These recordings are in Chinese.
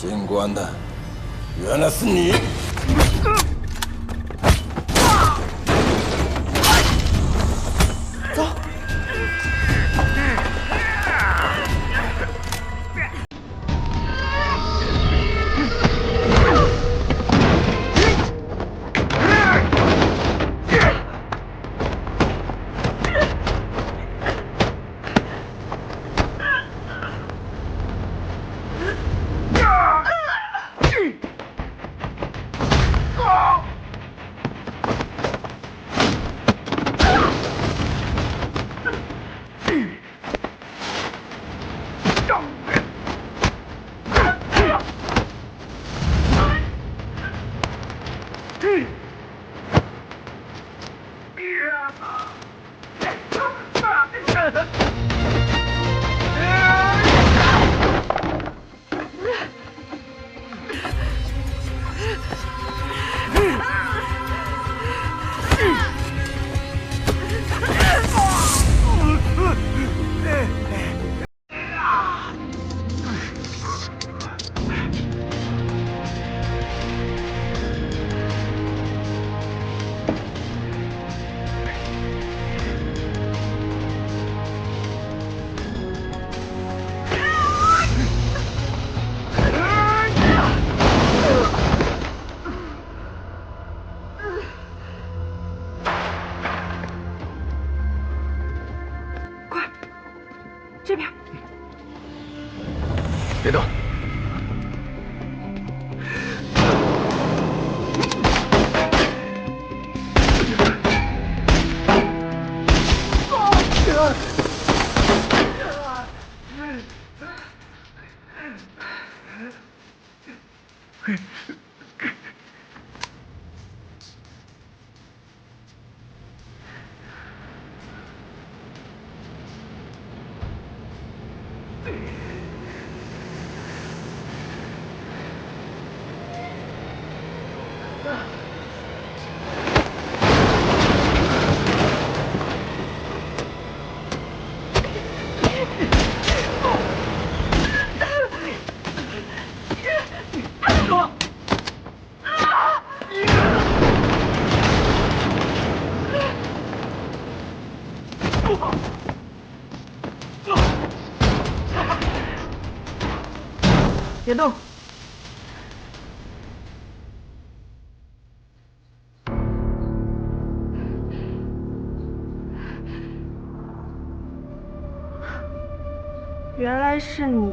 新关的，原来是你！走。这边，别动！别动！原来是你。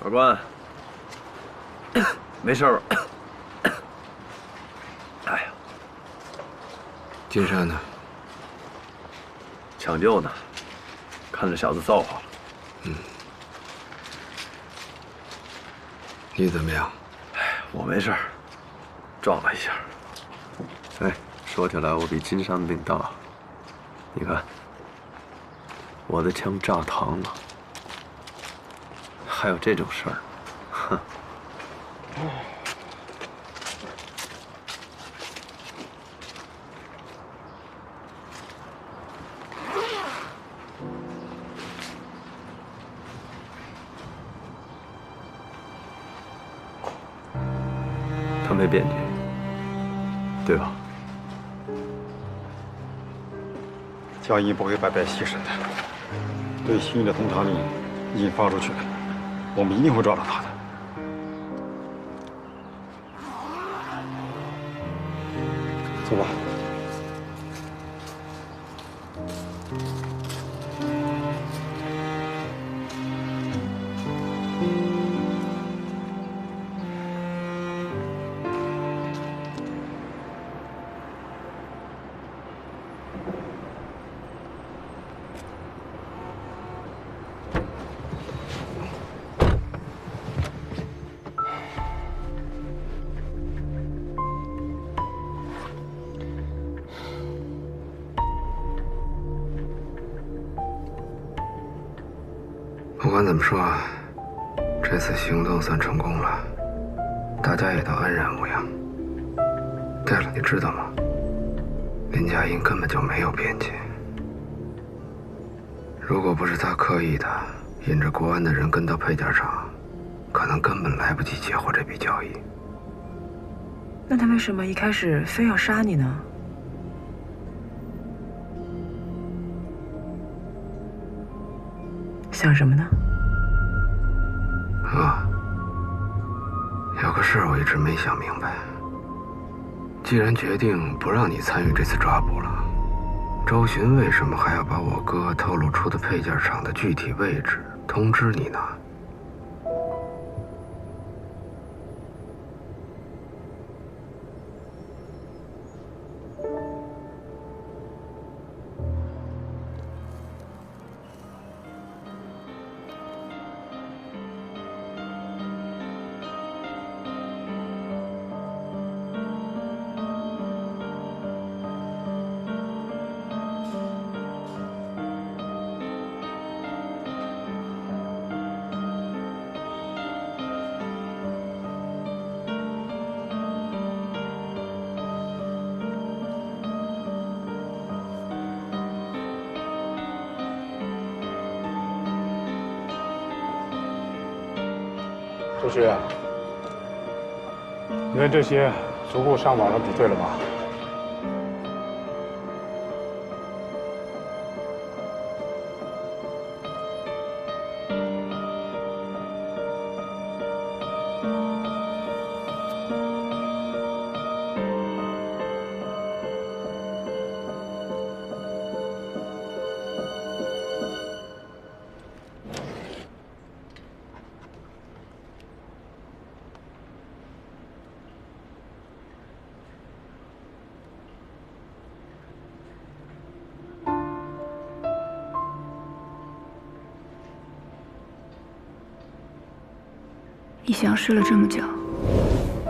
法官，没事吧？哎呀，金山呢？抢救呢，看这小子造化了。你怎么样？我没事，撞了一下。哎，说起来，我比金山的命大。你看，我的枪炸膛了，还有这种事儿，哼。他没辩解，对吧？江一不会白白牺牲的。对新义的通缉令已经发出去了，我们一定会抓到他的。走吧。不管怎么说，这次行动算成功了，大家也都安然无恙。对了，你知道吗？林佳音根本就没有辩解。如果不是他刻意的引着国安的人跟到配件厂，可能根本来不及结伙这笔交易。那他为什么一开始非要杀你呢？想什么呢？有个事儿我一直没想明白。既然决定不让你参与这次抓捕了，周巡为什么还要把我哥透露出的配件厂的具体位置通知你呢？周旭，你看这些足够上网上比对了吧？你消失了这么久，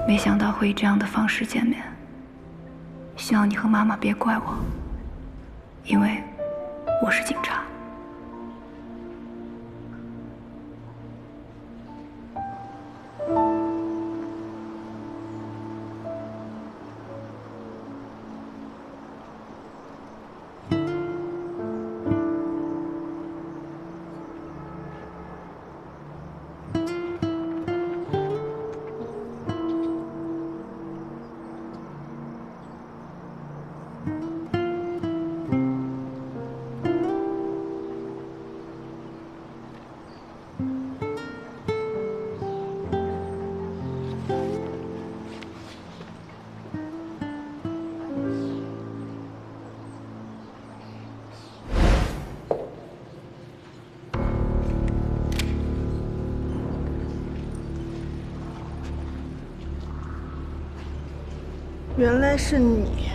没想到会以这样的方式见面。希望你和妈妈别怪我，因为我是警察。原来是你。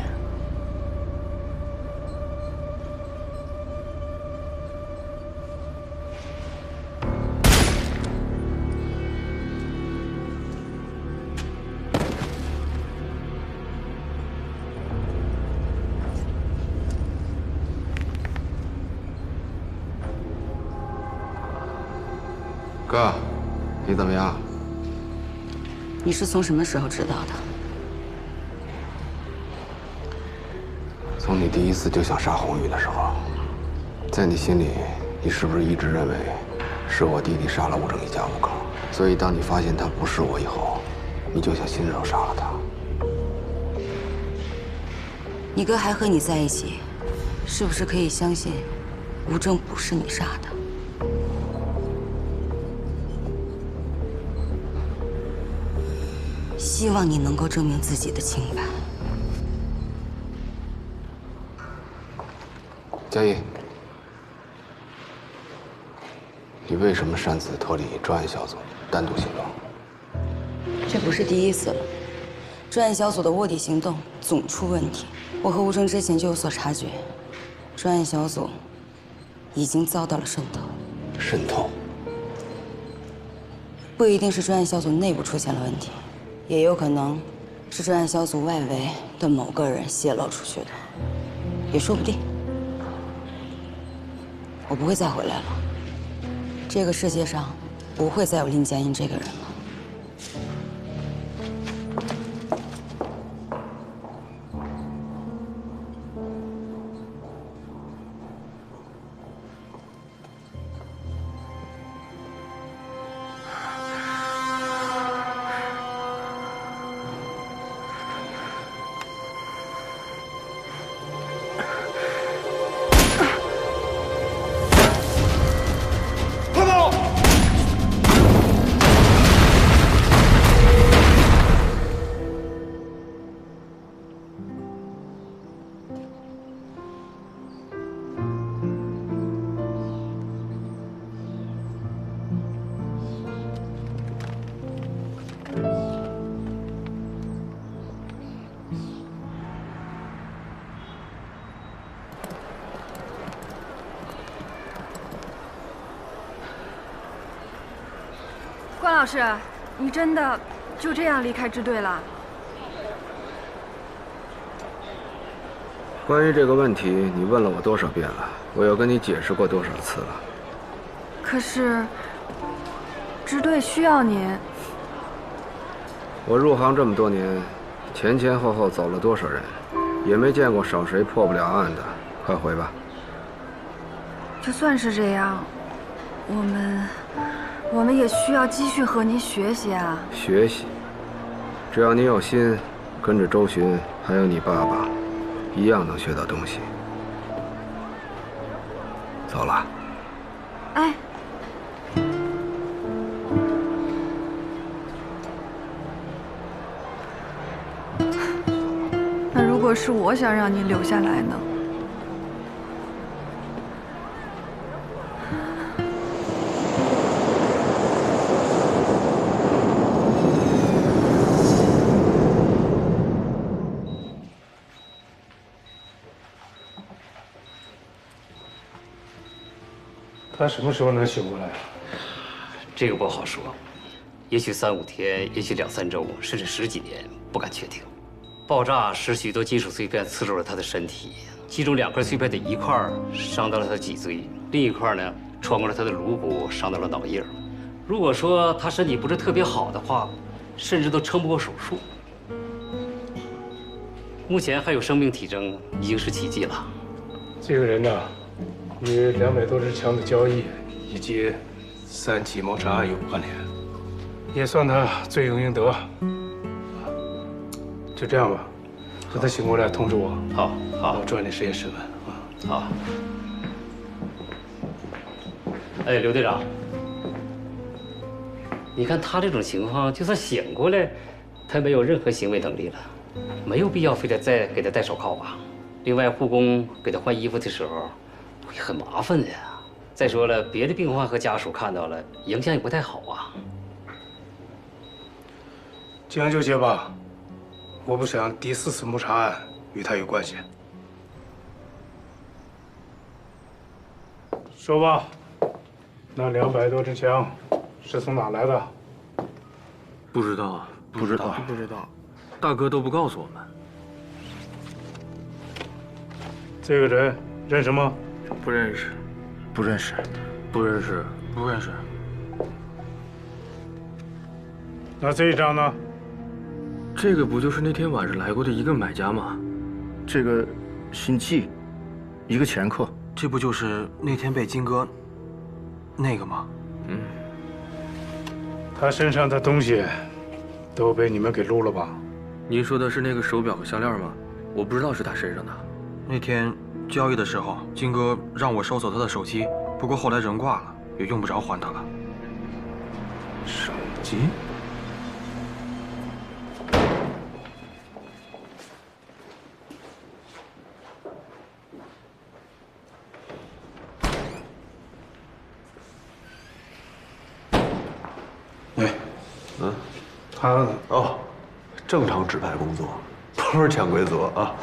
哥，你怎么样？你是从什么时候知道的？从你第一次就想杀红玉的时候，在你心里，你是不是一直认为是我弟弟杀了吴正一家5口？所以当你发现他不是我以后，你就想亲手杀了他。你哥还和你在一起，是不是可以相信吴正不是你杀的？希望你能够证明自己的清白。佳怡，你为什么擅自脱离专案小组，单独行动？这不是第一次了。专案小组的卧底行动总出问题，我和吴正之前就有所察觉。专案小组已经遭到了渗透。渗透？不一定是专案小组内部出现了问题，也有可能是专案小组外围的某个人泄露出去的，也说不定。我不会再回来了。这个世界上不会再有林佳音这个人了。关老师，你真的就这样离开支队了？关于这个问题，你问了我多少遍了？我又跟你解释过多少次了？可是，支队需要您。我入行这么多年，前前后后走了多少人，也没见过少谁破不了案的。快回吧。就算是这样，我们也需要继续和您学习啊。学习，只要你有心，跟着周巡还有你爸爸，一样能学到东西。走了。哎。那如果是我想让您留下来呢？他什么时候能醒过来啊？这个不好说，也许3、5天，也许2、3周，甚至10几年，不敢确定。爆炸使许多金属碎片刺入了他的身体，其中2块碎片的一块伤到了他的脊椎，另一块呢穿过了他的颅骨，伤到了脑叶。如果说他身体不是特别好的话，甚至都撑不过手术。目前还有生命体征，已经是奇迹了。这个人呢，与200多支枪的交易以及3起谋杀案有关联，也算他罪有应得。就这样吧，等他醒过来通知我。好，好，我抓紧时间审问啊。好。哎，刘队长，你看他这种情况，就算醒过来，他没有任何行为能力了，没有必要非得再给他戴手铐吧？另外，护工给他换衣服的时候会很麻烦的呀。再说了，别的病患和家属看到了，影响也不太好啊。将就些吧，我不想第4次谋杀案与他有关系。说吧，那200多支枪是从哪来的？不知道，不知道，不知道，大哥都不告诉我们。这个人认识吗？不认识，不认识，不认识，不认识。那这一张呢？这个不就是那天晚上来过的一个买家吗？这个姓季，一个前客。这不就是那天被金哥那个吗？嗯。他身上的东西都被你们给撸了吧？您说的是那个手表和项链吗？我不知道是他身上的。那天交易的时候，金哥让我收走他的手机，不过后来人挂了，也用不着还他了。手机？他哦，正常指派工作，不是潜规则啊。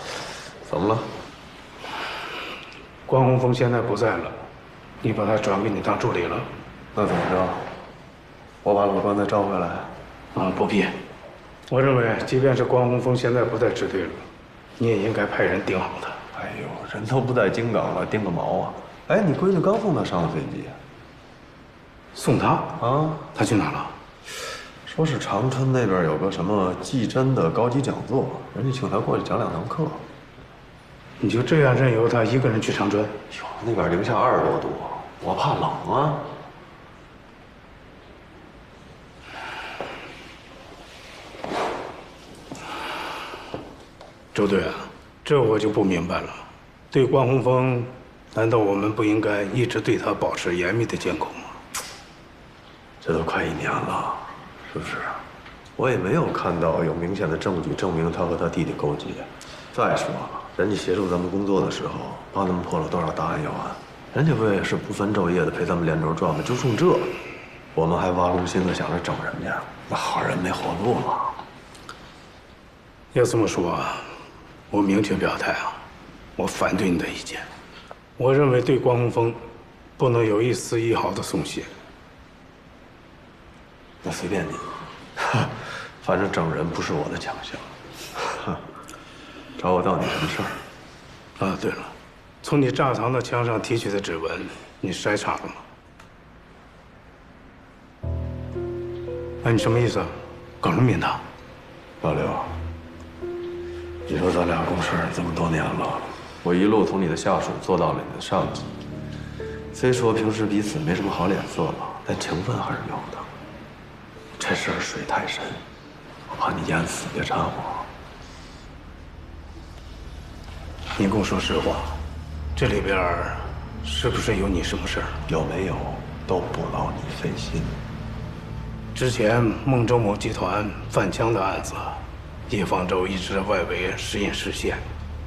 怎么了？关洪峰现在不在了，你把他转给你当助理了。那怎么着？我把老关再招回来？啊，不必。我认为，即便是关洪峰现在不在支队了，你也应该派人盯好他。哎呦，人都不在京港了，盯个毛啊！哎，你闺女刚送他上的飞机。送他？啊，他去哪了？说是长春那边有个什么技侦的高级讲座，人家请他过去讲2堂课。你就这样任由他一个人去长春？哟，那边零下20多度，我怕冷啊。周队啊，这我就不明白了。对关洪峰，难道我们不应该一直对他保持严密的监控吗？这都快1年了。是不是？我也没有看到有明显的证据证明他和他弟弟勾结。再说了，人家协助咱们工作的时候，帮咱们破了多少大案要案，人家不也是不分昼夜的陪咱们连轴转吗？就冲这，我们还挖空心思想着整人家，那好人没活路了。要这么说，我明确表态啊，我反对你的意见。我认为对关洪峰，不能有一丝一毫的松懈。那随便你，反正整人不是我的强项。找我到底什么事儿？啊，对了，从你炸膛的枪上提取的指纹，你筛查了吗？哎，你什么意思？搞什么名堂？老刘，你说咱俩共事这么多年了，我一路从你的下属做到了你的上级，虽说平时彼此没什么好脸色吧，但情分还是有的。这事儿水太深，我怕你淹死，别掺和。你跟我说实话，这里边是不是有你什么事儿？有没有都不劳你费心。之前孟州某集团贩枪的案子，叶方舟一直在外围时隐时现，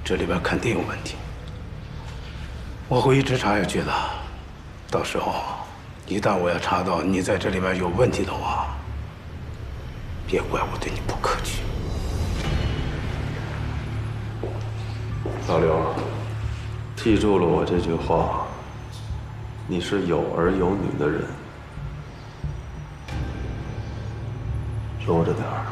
这里边肯定有问题。我会一直查下去的，到时候一旦我要查到你在这里面有问题的话，别怪我对你不客气。老刘，记住了我这句话，你是有儿有女的人，搂着点儿。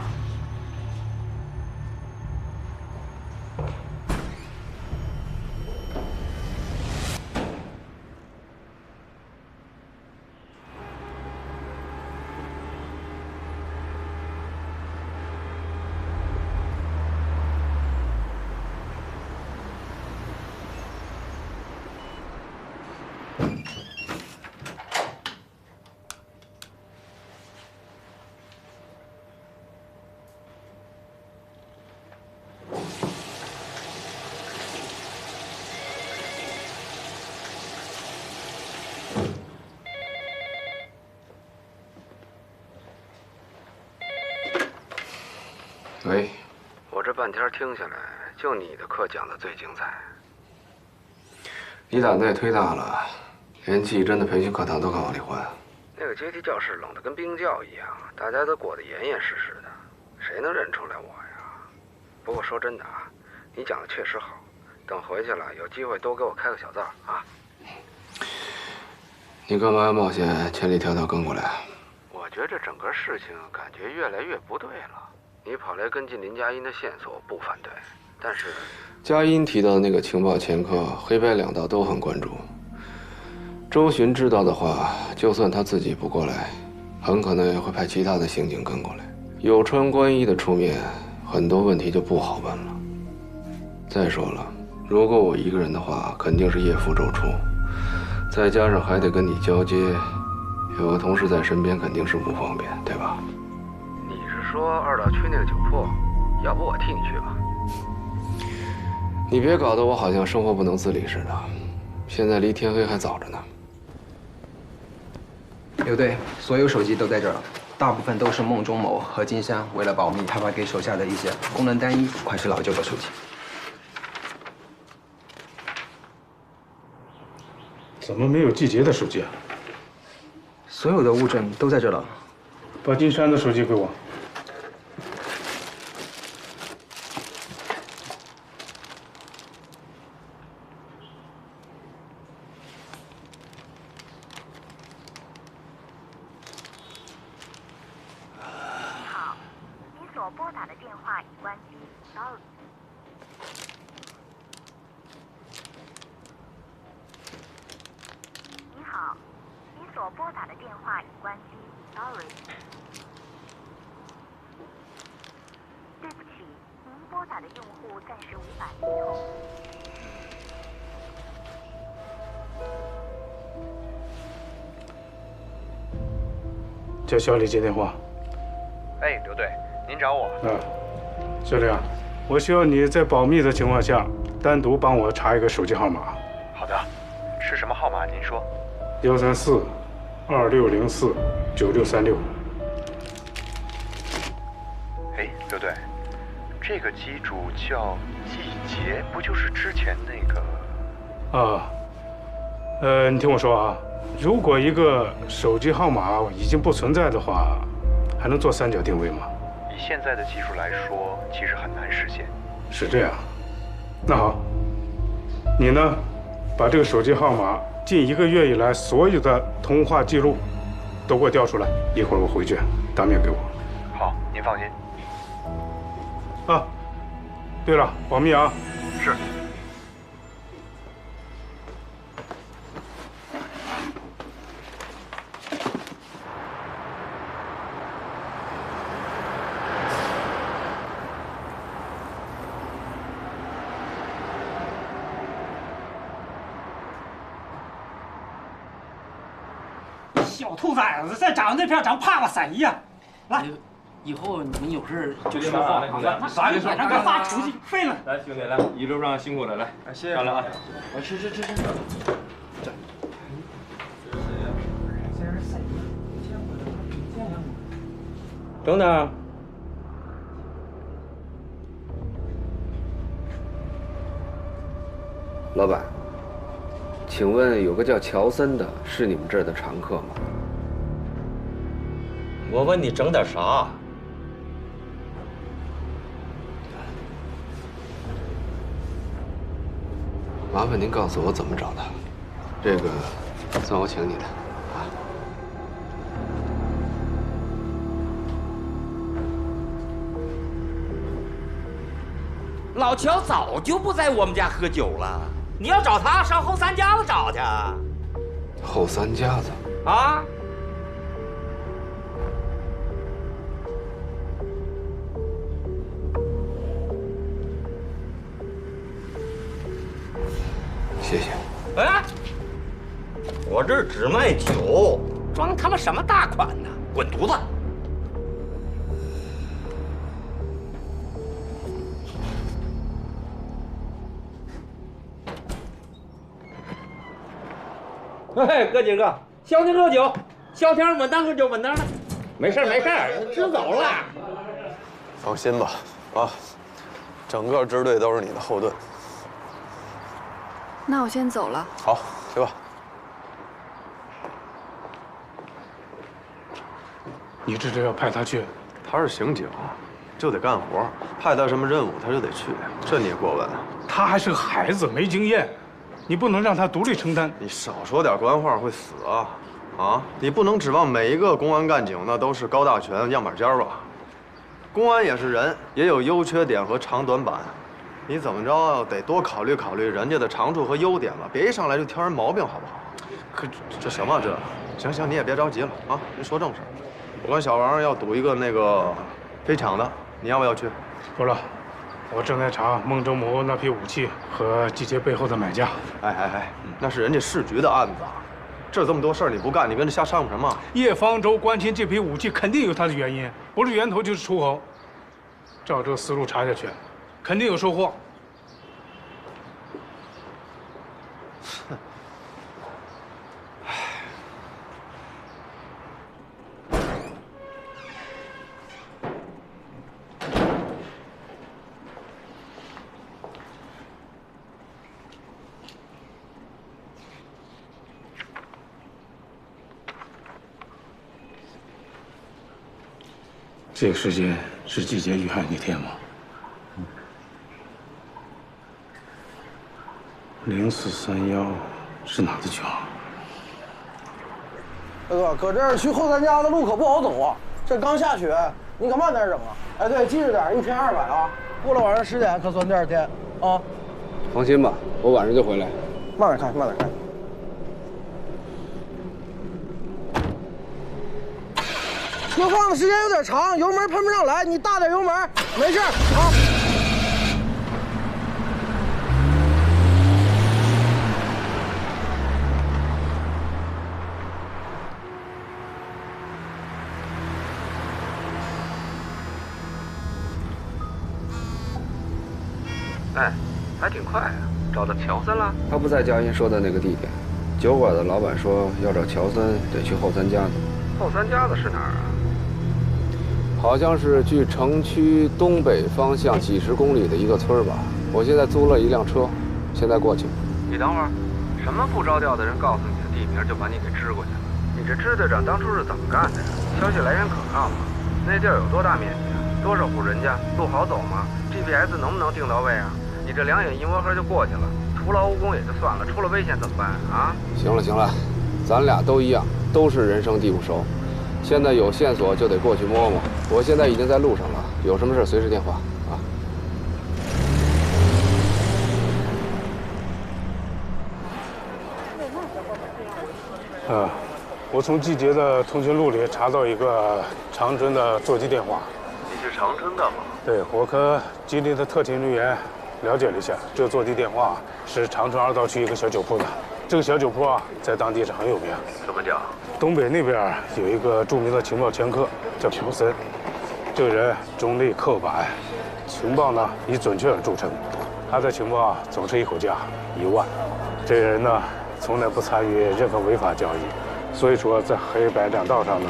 喂，我这半天听下来，就你的课讲的最精彩。你胆子也忒大了，连技侦的培训课堂都敢往里换。那个阶梯教室冷得跟冰窖一样，大家都裹得严严实实的，谁能认出来我呀？不过说真的啊，你讲的确实好，等回去了有机会多给我开个小灶啊。你干嘛要冒险千里迢迢跟过来？我觉得这整个事情感觉越来越不对了。你跑来跟进林佳音的线索不反对，但是佳音提到的那个情报掮客，黑白两道都很关注。周巡知道的话，就算他自己不过来，很可能也会派其他的刑警跟过来。有川观一的出面，很多问题就不好问了。再说了，如果我一个人的话，肯定是夜伏周出，再加上还得跟你交接，有个同事在身边肯定是不方便，对吧？你是说二道区那个酒铺？要不我替你去吧？你别搞得我好像生活不能自理似的。现在离天黑还早着呢。刘队，所有手机都在这儿了，大部分都是孟中谋和金山为了保密派发给手下的一些功能单一、款式老旧的手机。怎么没有季节的手机啊？所有的物证都在这儿了。把金山的手机给我。拨打的电话已关机 ，sorry。你好，你所拨打的电话已关机 ，sorry。对不起，您拨打的用户暂时无法接通。叫小李接电话。哎，刘队。您找我？小李啊，我需要你在保密的情况下，单独帮我查一个手机号码。好的，是什么号码？您说。134-2604-9636。哎，刘队，这个机主叫季杰，不就是之前那个？啊，你听我说啊，如果一个手机号码已经不存在的话，还能做三角定位吗？以现在的技术来说，其实很难实现。是这样，那好，你呢，把这个手机号码近1个月以来所有的通话记录都给我调出来，一会儿我回去当面给我。好，您放心。啊，对了，保密啊。是。小兔崽子，再长那片长帕瓦伞一样。来，以后你们有事就说话。咱们晚上该发出去，废了。来，兄弟，来，一路上辛苦了，来，谢谢。上来啊！吃。等等。老板，请问有个叫乔森的是你们这儿的常客吗？我问你整点啥？麻烦您告诉我怎么找他，这个算我请你的啊。老乔早就不在我们家喝酒了，你要找他上后三家子找去。后三家子啊？谢谢。哎，我这儿只卖酒，装他妈什么大款呢？滚犊子！哎，哥几个，消停喝酒，消停稳当喝酒，稳当的。没事没事，支走了。放心吧，啊，整个支队都是你的后盾。那我先走了。好，去吧。你这是要派他去？他是刑警，就得干活，派他什么任务他就得去，这你也过问？他还是个孩子，没经验，你不能让他独立承担。你少说点官话会死啊！啊，你不能指望每一个公安干警那都是高大全样板间吧？公安也是人，也有优缺点和长短板，你怎么着得多考虑考虑人家的长处和优点吧，别一上来就挑人毛病，好不好？可这什么这？行，你也别着急了啊，您说正事。我跟小王要赌一个那个飞抢的，你要不要去？不了，我正在查孟周某那批武器和季节背后的买家。哎，那是人家市局的案子，这这么多事儿你不干，你跟着瞎商量什么？叶方舟关心这批武器，肯定有他的原因，不是源头就是出口。照这个思路查下去，肯定有收获。这个时间是季节遇害那天吗？0431是哪的局啊？大哥，搁这儿去后三家的路可不好走啊！这刚下雪，你可慢点整啊！哎，对，记着点，1天200啊！过了晚上10点可算第2天啊！放心吧，我晚上就回来。慢点开，慢点开。车放的时间有点长，油门喷不上来，你大点油门，没事啊。哎，还挺快啊，找到乔森了。他不在佳音说的那个地点，酒馆的老板说要找乔森，得去后三家子。后三家子是哪儿啊？好像是距城区东北方向几10公里的一个村吧。我现在租了一辆车，现在过去。你等会儿，什么不着调的人告诉你的地名就把你给支过去了？你这支队长当初是怎么干的呀？消息来源可靠吗？那地儿有多大面积啊？多少户人家？路好走吗 ？GPS 能不能定到位啊？你这2眼一摸黑就过去了，徒劳无功也就算了，出了危险怎么办啊？行了，咱俩都一样，都是人生地不熟。现在有线索就得过去摸摸。我现在已经在路上了，有什么事随时电话啊。我从季节的通讯录里查到一个长春的座机电话。你是长春的吗？对，我和吉林的特勤人员了解了一下，这个座机电话是长春2道区一个小酒铺的。这个小酒铺啊，在当地是很有名。怎么讲？东北那边有一个著名的情报掮客，叫乔森。这个人中立刻板，情报呢以准确而著称。他的情报总是一口价1万。这个人呢，从来不参与任何违法交易，所以说在黑白2道上呢，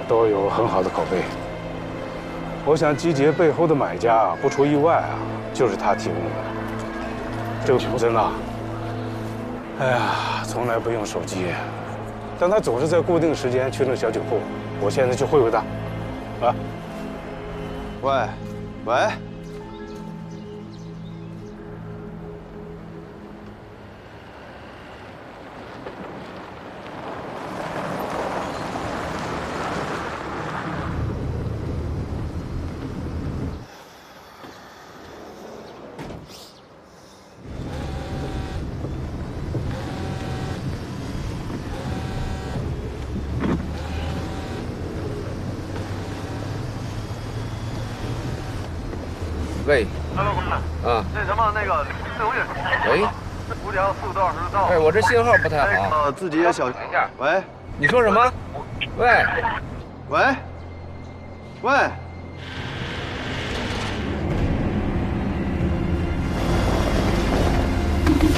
都有很好的口碑。我想集结背后的买家不出意外啊，就是他提供的。这个乔森啊，哎呀，从来不用手机。但他总是在固定时间去那个小酒铺，我现在去会他，啊。喂。喂，老公呢？啊，那什么，那个自由运。喂5条4道10道。哎，我这信号不太好。自己也小心一下。喂，你说什么？喂。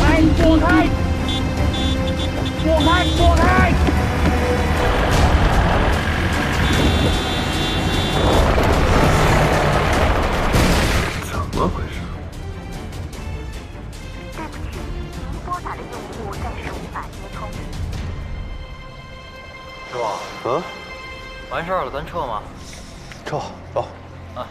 哎，躲开！躲开！怎么回事？对不起，您拨打的用户暂时无法接通。师傅，完事儿了，咱撤吗？撤，走。啊。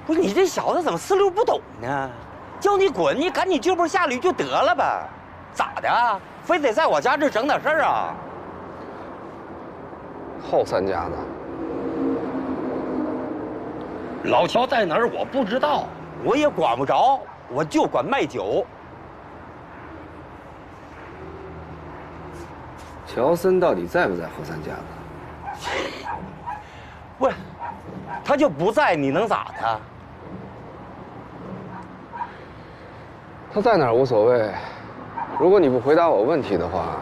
不是你这小子怎么四六不懂呢？叫你滚，你赶紧就坡下驴就得了呗，咋的？非得在我家这整点事儿啊？后三家的。老乔在哪儿我不知道，我也管不着，我就管卖酒。乔森到底在不在后三家子？不，他就不在，你能咋的？他在哪儿无所谓，如果你不回答我问题的话，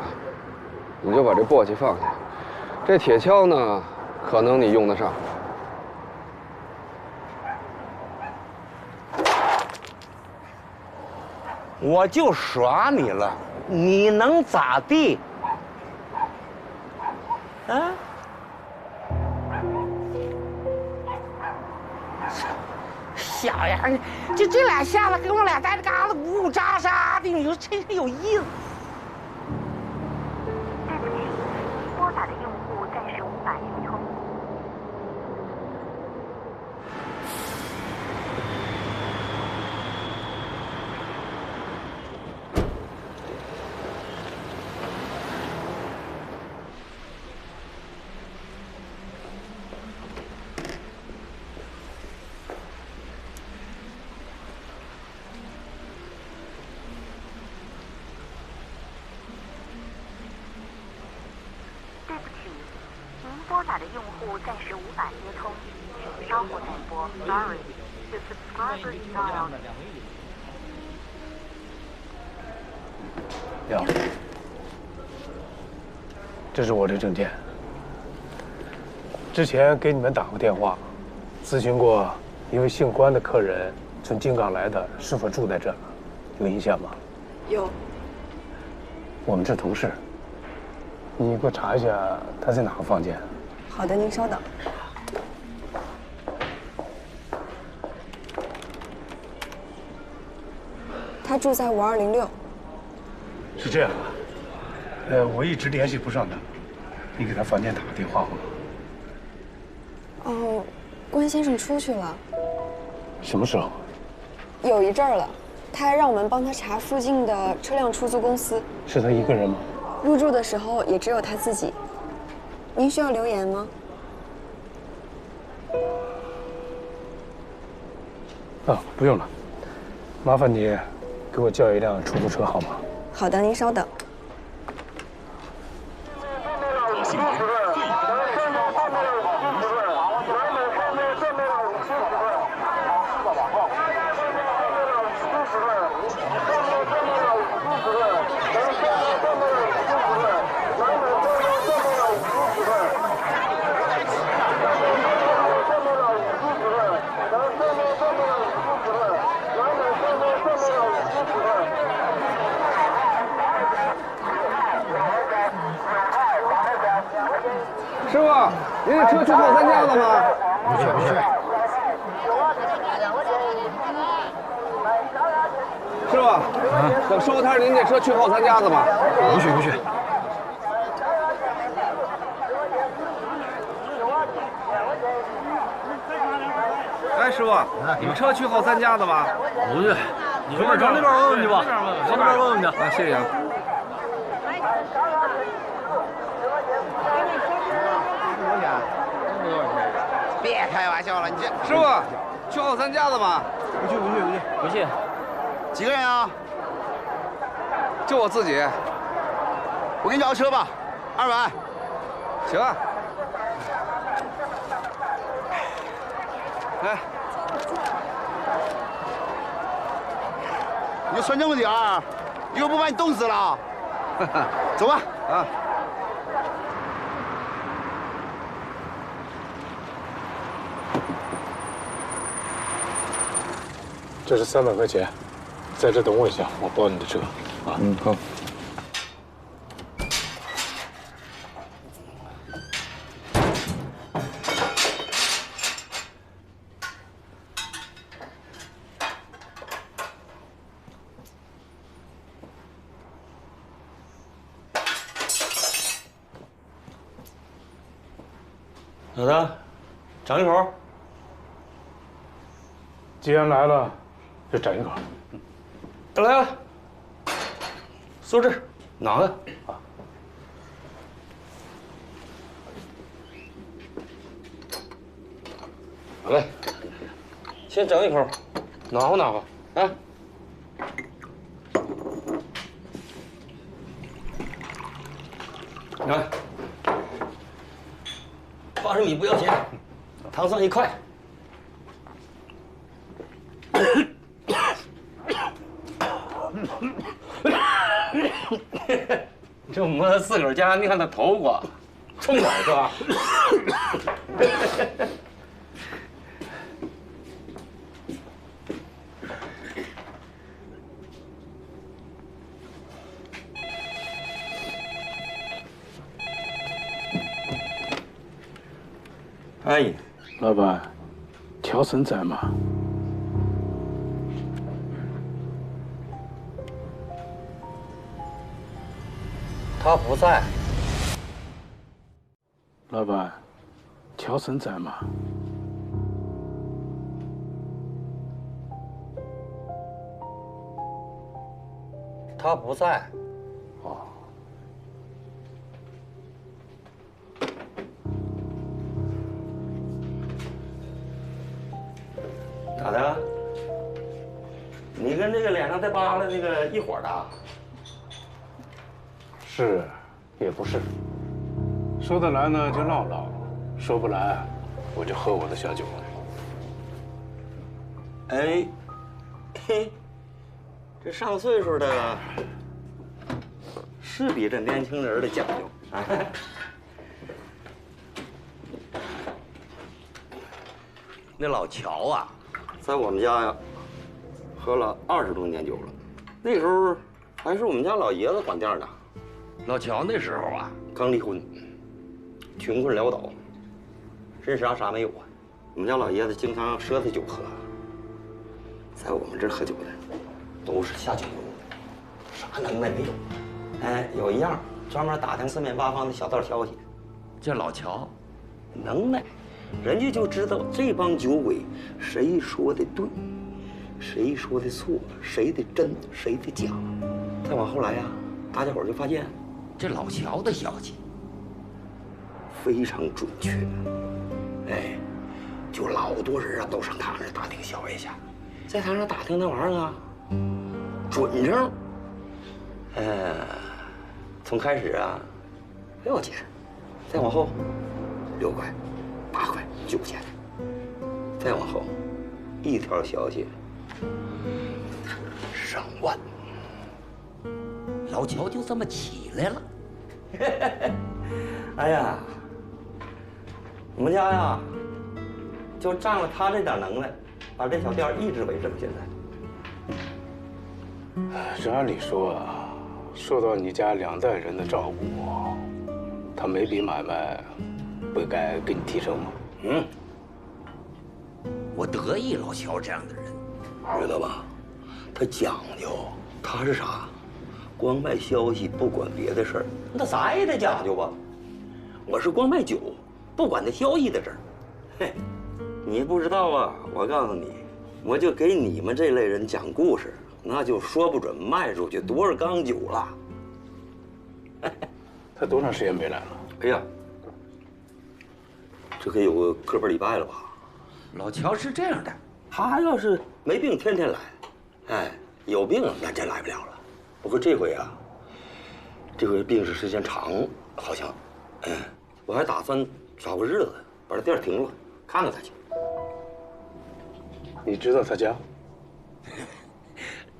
你就把这簸箕放下。这铁锹呢，可能你用得上。我就耍你了，你能咋地？啊？小样，就这俩下子跟我俩在这嘎达呜呜喳喳的，你说真是有意思。对不起，您拨打的用户暂时无法接通。对不起，您拨打的用户暂时无法接通，请稍后再拨。Sorry, the subscriber is dialed. 哟，这是我的证件。之前给你们打过电话，咨询过一位姓关的客人从京港来的，是否住在这儿？有印象吗？有。我们是同事。你给我查一下他在哪个房间。好的，您稍等。他住在5206。是这样啊，我一直联系不上他，你给他房间打个电话好吗？哦，关先生出去了。什么时候？有一阵儿了，他还让我们帮他查附近的车辆出租公司。是他一个人吗？入住的时候也只有他自己。您需要留言吗？啊，不用了，麻烦你给我叫一辆出租车好吗？好的，您稍等。师傅，您这车去后三家了吗？不去不去。师傅，等收摊，您这车去后三家子吗？不去不去。哎，师傅，你们车去后三家子吗？不去，你从那边问问去吧，从那边问问去。啊，谢谢啊。别开玩笑了，你这师傅去后三家子吗？不去不去不去不去。几个人啊？就我自己。我给你找个车吧，200。行啊。来，你就穿这么点儿，一会儿不把你冻死了。走吧。啊。这是300块钱，在这等我一下，我包你的车。啊，嗯，好。老大，长一口。既然来了，就整一口。来了，苏轼，哪个啊？来，先整一口，暖和暖和啊。来，80米不要钱，糖蒜1块。这我自个儿家，你看他头瓜，冲哪是吧？哎，老板，乔森在吗？他不在。老板，乔森在吗？他不在。哦。咋的？你跟这个脸上带疤的那个一伙的？是，也不是。说得来呢就唠唠，说不来，我就喝我的小酒。哎，嘿，这上岁数的，是比这年轻人的讲究啊。那老乔啊，在我们家呀，喝了20多年酒了。那时候还是我们家老爷子管店呢。老乔那时候啊，刚离婚，穷困潦倒，真啥没有啊。我们家老爷子经常赊他酒喝，在我们这儿喝酒的都是下酒楼的，啥能耐没有。哎，有一样专门打听四面八方的小道消息，这老乔能耐。人家就知道这帮酒鬼谁说的对，谁说的错，谁的真，谁的假。再往后来呀，大家伙就发现，这老乔的消息非常准确。哎，就老多人啊都上他那打听消息去，在他那打听那玩意儿啊，准成。从开始啊6块钱，再往后6块。8块9块钱，再往后，一条消息上万，老乔就这么起来了。哎呀，我们家呀，就仗着他这点能耐，把这小店一直维持到现在。这按理说啊，受到你家2代人的照顾，他每笔买卖不该给你提成吗？我得意老乔这样的人，知道吧？他讲究，他是啥？光卖消息，不管别的事儿，那咱也得讲究吧？我是光卖酒，不管那消息的事儿。嘿，你不知道啊？我告诉你，我就给你们这类人讲故事，那就说不准卖出去多少缸酒了。他多长时间没来了？哎呀！这可有个把礼拜了吧？老乔是这样的，他要是没病天天来，哎，有病那真来不了了。不过这回啊，这回病逝时间长，好像，我还打算找个日子把这店停了，看看他去。你知道他家？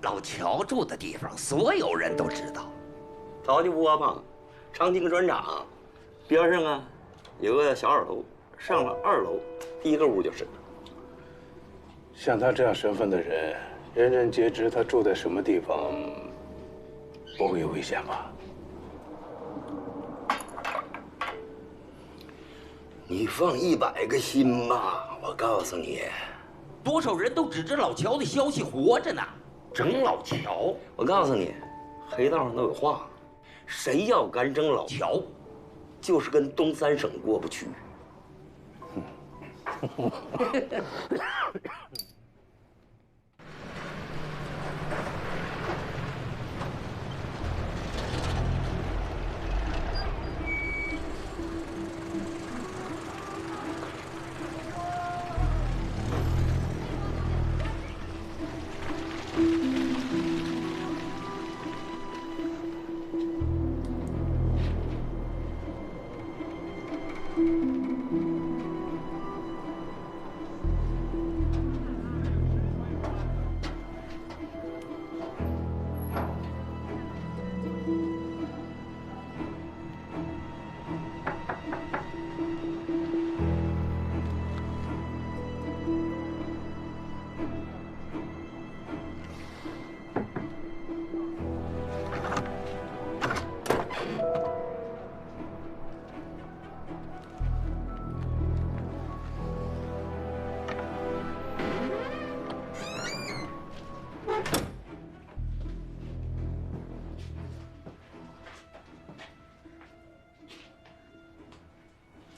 老乔住的地方，所有人都知道。陶家窝棚，长青砖厂，边上啊有个小2楼。上了2楼，第一个屋就是。像他这样身份的人，人人皆知他住在什么地方，不会有危险吧？你放100个心吧，我告诉你，多少人都指着老乔的消息活着呢，整老乔。我告诉你，黑道上都有话，谁要敢整老乔，就是跟东3省过不去。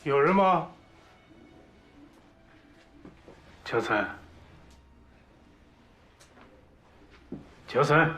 有人吗？乔森，乔森，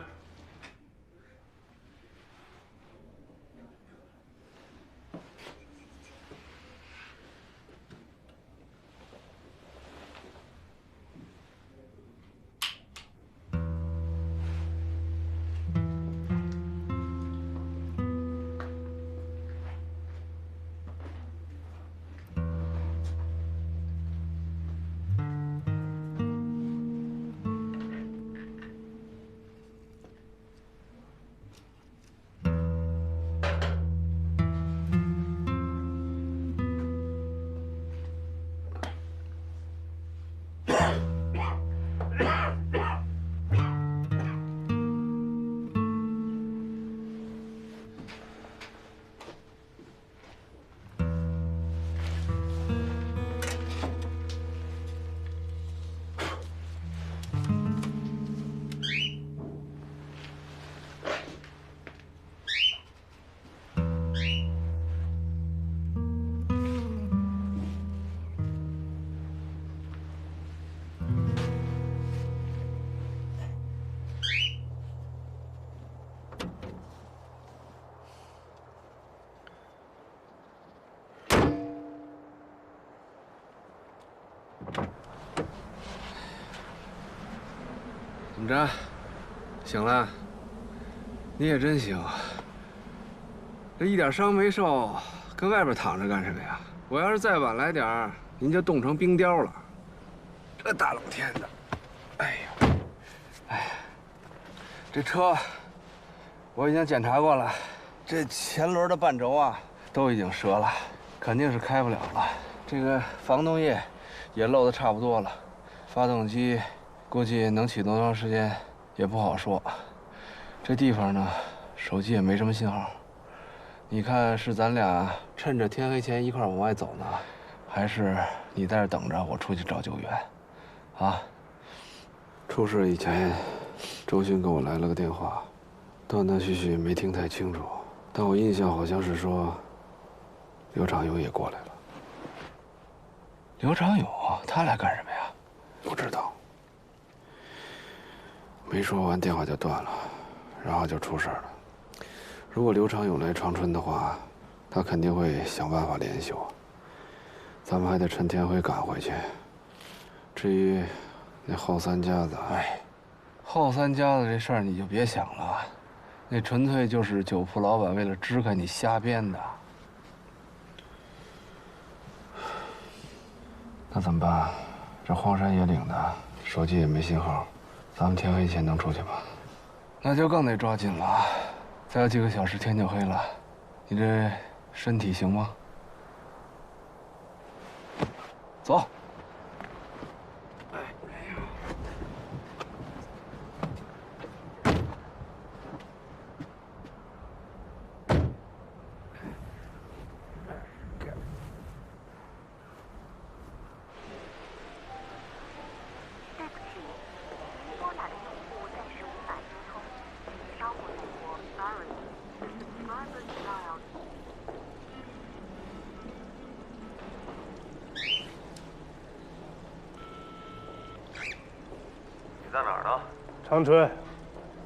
怎么着？醒了？你也真行，这一点伤没受，跟外边躺着干什么呀？我要是再晚来点儿，您就冻成冰雕了。这大冷天的，哎呦，哎，这车我已经检查过了，这前轮的半轴啊都已经折了，肯定是开不了了。这个防冻液也漏得差不多了，发动机估计能启动多长时间也不好说。这地方呢，手机也没什么信号。你看是咱俩趁着天黑前一块往外走呢，还是你在这等着我出去找救援？啊？出事以前，周迅给我来了个电话，断断续续没听太清楚，但我印象好像是说刘长友也过来了。刘长友他来干什么呀？不知道。没说完电话就断了，然后就出事了。如果刘长友来长春的话，他肯定会想办法联系我。咱们还得趁天黑赶回去。至于那后三家子，哎，后三家子这事儿你就别想了，那纯粹就是酒铺老板为了支开你瞎编的。那怎么办？这荒山野岭的，手机也没信号，咱们天黑前能出去吗？那就更得抓紧了。再有几个小时天就黑了，你这身体行吗？走。你在哪儿呢？长春，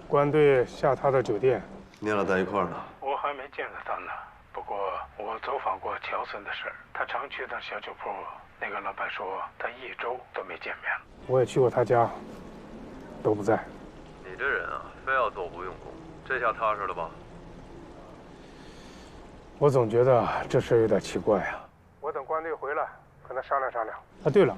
官队下榻的酒店。你俩在一块儿呢？我还没见到他呢，不过我走访过乔森的事儿，他常去的小酒铺，那个老板说他一周都没见面了。我也去过他家，都不在。你这人啊，非要做无用功，这下踏实了吧？我总觉得这事有点奇怪啊。我跟他商量商量。啊，对了，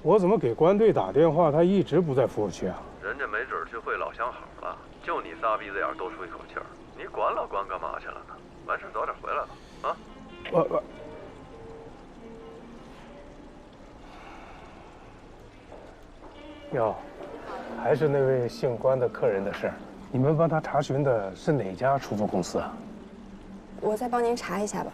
我怎么给关队打电话，他一直不在服务区啊？人家没准去会老相好了，就你仨鼻子眼多出一口气儿，你管老关干嘛去了呢？完事早点回来吧，啊？我。哟，还是那位姓关的客人的事儿，你们帮他查询的是哪家出租公司啊？我再帮您查一下吧。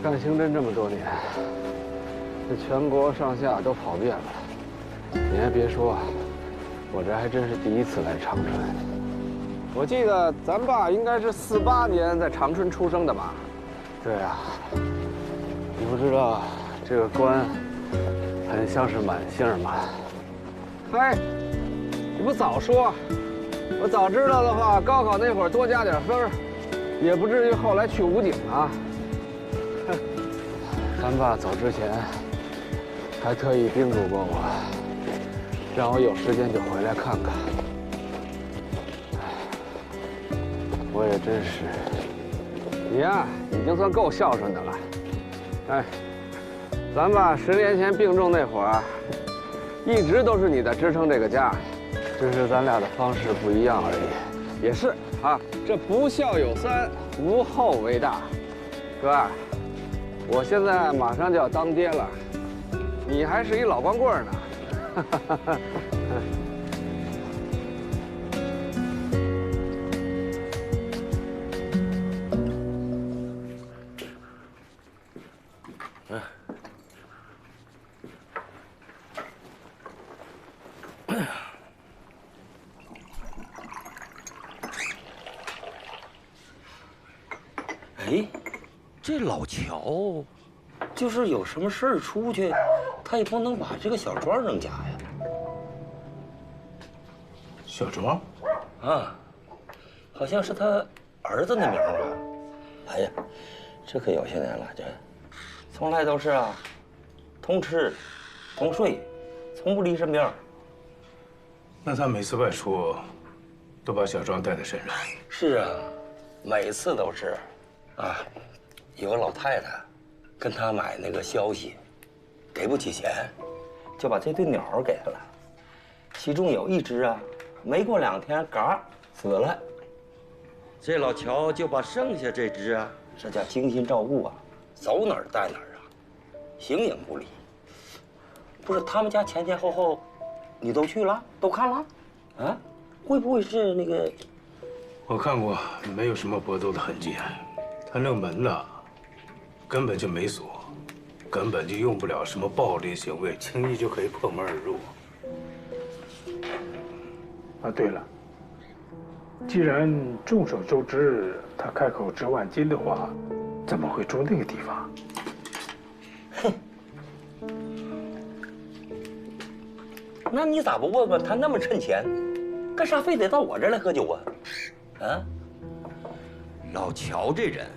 干刑侦这么多年，这全国上下都跑遍了。你还别说，我这还真是第一次来长春。我记得咱爸应该是48年在长春出生的吧？对啊。你不知道这个关很像是满姓吗？嗨，你不早说，我早知道的话，高考那会儿多加点分，也不至于后来去武警啊。咱爸走之前，还特意叮嘱过我，让我有时间就回来看看。我也真是，你呀，已经算够孝顺的了。哎，咱爸10年前病重那会儿，一直都是你在支撑这个家，只是咱俩的方式不一样而已。也是啊，这不孝有三，无后为大。哥。我现在马上就要当爹了，你还是一老光棍呢。哎，这老乔，就是有什么事儿出去，他也不能把这个小庄扔家呀。小庄？啊，好像是他儿子的名儿吧？哎呀，这可有些年了，这从来都是啊，同吃，同睡，从不离身边。那他每次外出，都把小庄带在身上？是啊，每次都是。啊，有个老太太跟他买那个消息，给不起钱，就把这对鸟给他了。其中有一只啊，没过2天，嘎死了。这老乔就把剩下这只啊，这叫精心照顾啊，走哪儿带哪儿啊，形影不离。不是他们家前前后后，你都去了，都看了，啊？会不会是那个？我看过，没有什么搏斗的痕迹。他那个门呢，根本就没锁，根本就用不了什么暴力行为，轻易就可以破门而入。啊，对了，既然众所周知他开口值万金的话，怎么会住那个地方？哼，那你咋不问问他那么趁钱，干啥非得到我这儿来喝酒啊？啊？老乔这人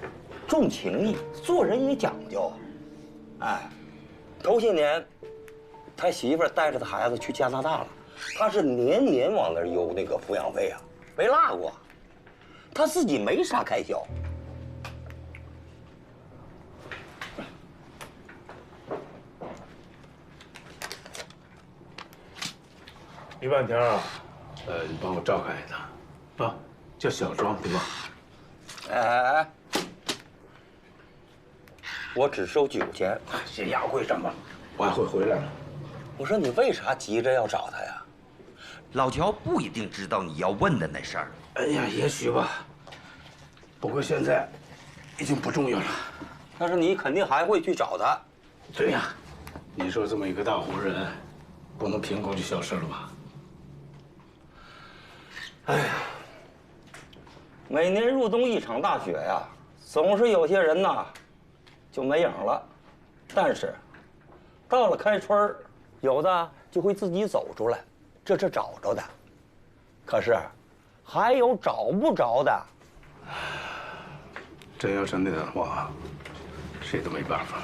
重情义，做人也讲究。哎，头些年，他媳妇儿带着他孩子去加拿大了，他是年年往那儿邮那个抚养费啊，没落过。他自己没啥开销。李半条啊，你帮我照看一下，啊，叫小庄对吧？哎，我只收酒钱，先押柜上吧，我还会回来了。我说你为啥急着要找他呀？老乔不一定知道你要问的那事儿。哎呀，也许吧。不过现在已经不重要了。但是你肯定还会去找他。对呀，你说这么一个大活人，不能凭空就消失了吧？哎呀。每年入冬一场大雪呀，总是有些人呐就没影了。但是到了开春，有的就会自己走出来，这是找着的。可是还有找不着的。真要是那样的话，谁都没办法。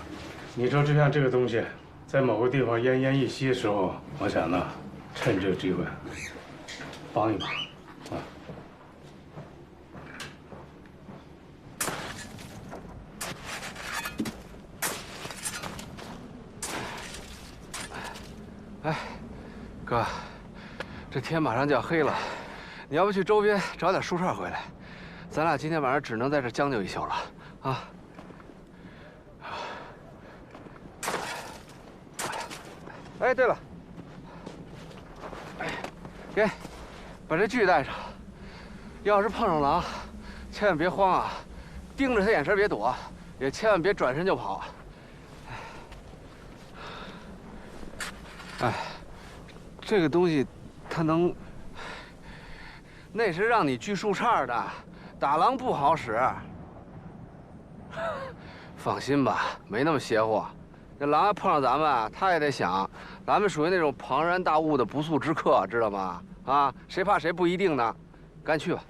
你说就像这个东西，在某个地方奄奄一息的时候，我想呢，趁这个机会帮一帮啊。哎，哥，这天马上就要黑了，你要不去周边找点树杈回来？咱俩今天晚上只能在这将就一宿了啊！哎，对了，给，把这锯带上。要是碰上狼，千万别慌啊，盯着他眼神别躲，也千万别转身就跑。哎，这个东西，它能，那是让你锯树杈的，打狼不好使。放心吧，没那么邪乎。那狼要碰上咱们，他也得想，咱们属于那种庞然大物的不速之客，知道吗？啊，谁怕谁不一定呢。赶紧去吧。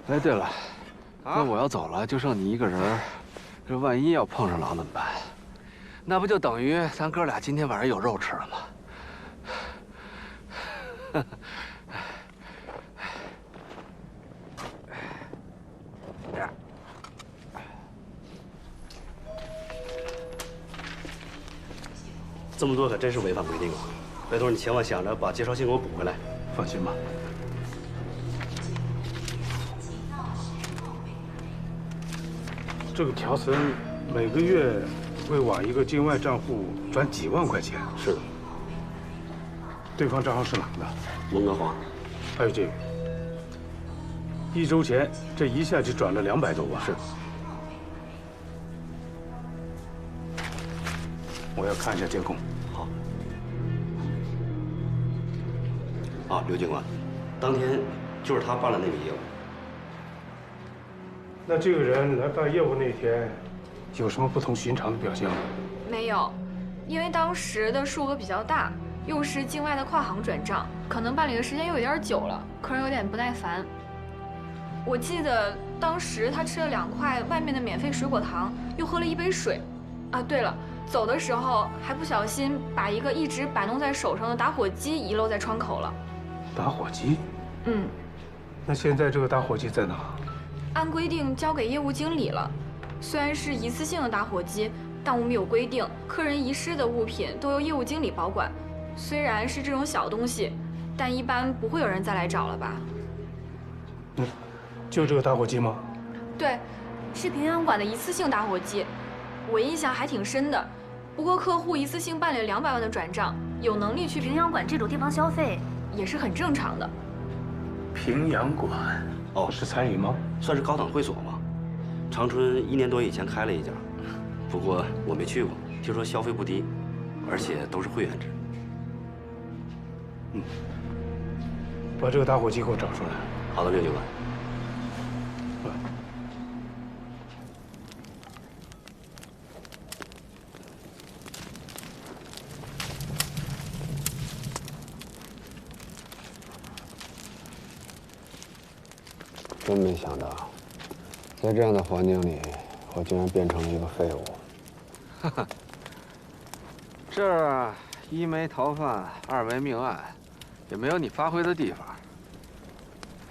哎，对了，那我要走了，就剩你一个人，这万一要碰上狼怎么办？那不就等于咱哥俩今天晚上有肉吃了吗？这么多可真是违反规定啊！白头，你千万想着把介绍信给我补回来。放心吧。这个条森每个月会往一个境外账户转几万块钱。是的。对方账号是哪的？蒙哥华。还有这个，1周前这一下就转了200多万。是。我要看一下监控。好。啊，刘警官，当天就是他办了那个业务。那这个人来办业务那天，有什么不同寻常的表现吗？没有，因为当时的数额比较大，又是境外的跨行转账，可能办理的时间又有点久了，客人有点不耐烦。我记得当时他吃了2块外面的免费水果糖，又喝了1杯水。啊，对了，走的时候还不小心把一个一直摆弄在手上的打火机遗漏在窗口了。打火机？嗯。那现在这个打火机在哪？按规定交给业务经理了。虽然是一次性的打火机，但我们有规定，客人遗失的物品都由业务经理保管。虽然是这种小东西，但一般不会有人再来找了吧？就这个打火机吗？对，是平阳馆的一次性打火机，我印象还挺深的。不过客户一次性办理了200万的转账，有能力去平阳馆这种地方消费，也是很正常的。平阳馆。哦，是餐饮吗？算是高档会所吗？长春1年多以前开了一家，不过我没去过，听说消费不低，而且都是会员制。嗯，把这个打火机给我找出来。好的，刘警官。真没想到，在这样的环境里，我竟然变成了一个废物。哈哈，这1没逃犯，2没命案，也没有你发挥的地方。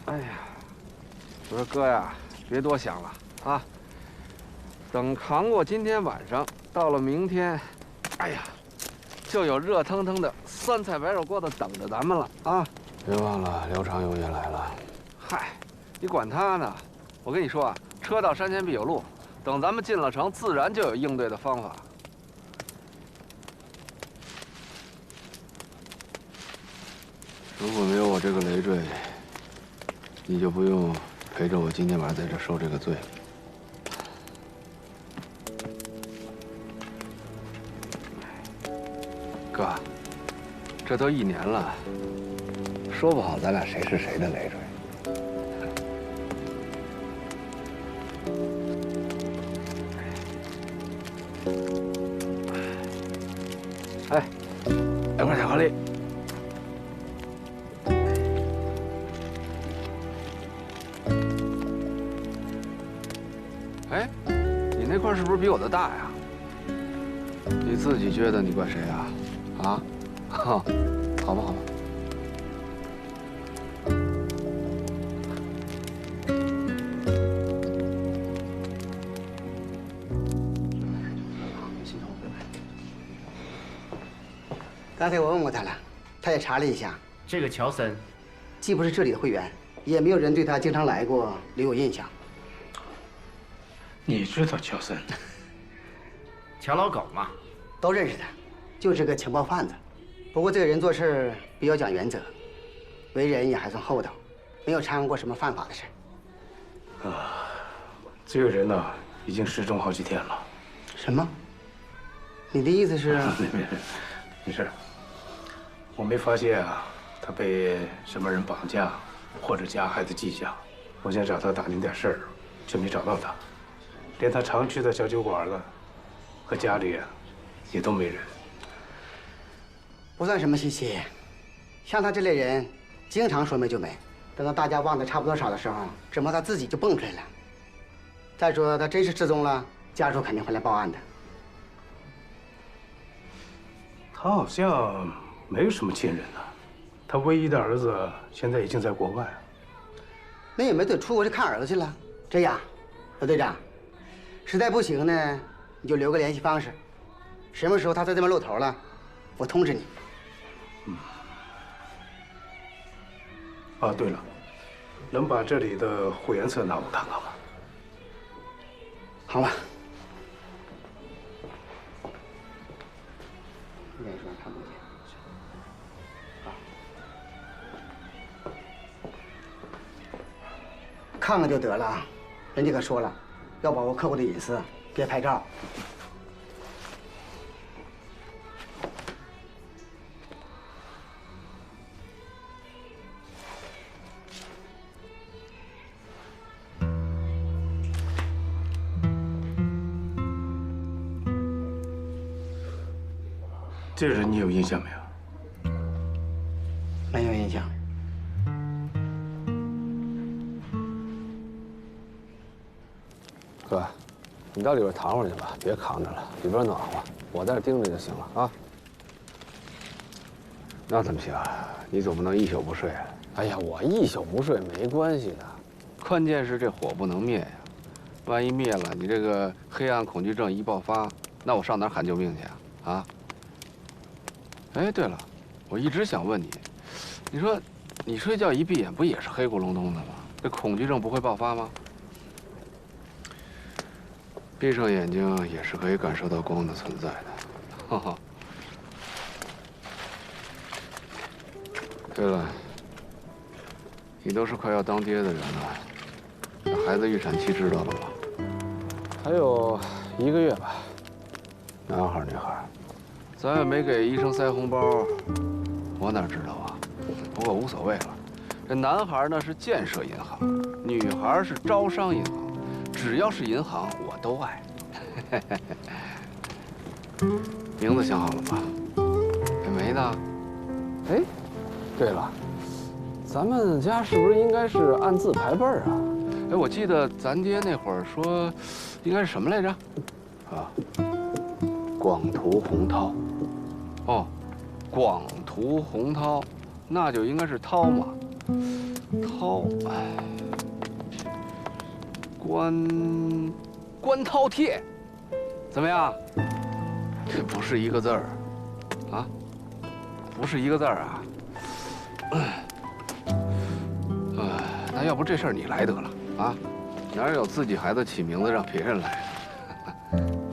哎呀，我说哥呀，别多想了啊！等扛过今天晚上，到了明天，哎呀，就有热腾腾的酸菜白肉锅子等着咱们了啊！别忘了刘长勇也来了。嗨。你管他呢！我跟你说啊，车到山前必有路，等咱们进了城，自然就有应对的方法。如果没有我这个累赘，你就不用陪着我今天晚上在这受这个罪。哥，这都1年了，说不好咱俩谁是谁的累赘。哎，2块巧克力。是不是比我的大呀？你自己觉得你怪谁啊？啊？好吧，好吧。刚才我问过他了，他也查了一下，这个乔森，既不是这里的会员，也没有人对他经常来过留有印象。你知道乔森？乔老狗嘛，都认识他，就是个情报贩子。不过这个人做事比较讲原则，为人也还算厚道，没有掺和过什么犯法的事。这个人呢，已经失踪好几天了。什么？你的意思是？没事。我没发现啊，他被什么人绑架或者加害的迹象。我想找他打听点事儿，却没找到他。连他常去的小酒馆子和家里啊，也都没人。不算什么稀奇，像他这类人，经常说没就没，等到大家忘得差不多少的时候，指望他自己就蹦出来了。再说他真是失踪了，家属肯定会来报案的。他好像没有什么亲人呢，他唯一的儿子现在已经在国外了。那也没得出国去看儿子去了。这样，罗队长，实在不行呢，你就留个联系方式，什么时候他在这边露头了，我通知你。啊，对了，能把这里的会员册拿我看看吗？好吧。应该说看不见。看看就得了，人家可说了，要保护客户的隐私，别拍照。这人你有印象没有？没有印象。哥，你到里边躺会儿去吧，别扛着了，里边暖和，我在这盯着就行了啊。那怎么行？你总不能一宿不睡啊？哎呀，我一宿不睡没关系的，关键是这火不能灭呀。万一灭了，你这个黑暗恐惧症一爆发，那我上哪儿喊救命去啊？啊？哎，对了，我一直想问你，你说你睡觉一闭眼不也是黑咕隆咚的吗？这恐惧症不会爆发吗？闭上眼睛也是可以感受到光的存在的。哈哈。对了，你都是快要当爹的人了，那孩子预产期知道了吗？还有1个月吧。男孩女孩？咱也没给医生塞红包，我哪知道啊？不过无所谓了。这男孩呢是建设银行，女孩是招商银行，只要是银行我都爱。名字想好了吗？还没呢。哎，对了，咱们家是不是应该是按字排辈儿啊？哎，我记得咱爹那会儿说，应该是什么来着？啊，广图洪涛。哦，广图洪涛，那就应该是涛嘛。涛，哎，关饕餮，怎么样？这不是一个字儿，啊？不是一个字儿啊？那要不这事儿你来得了啊？哪有自己孩子起名字让别人来？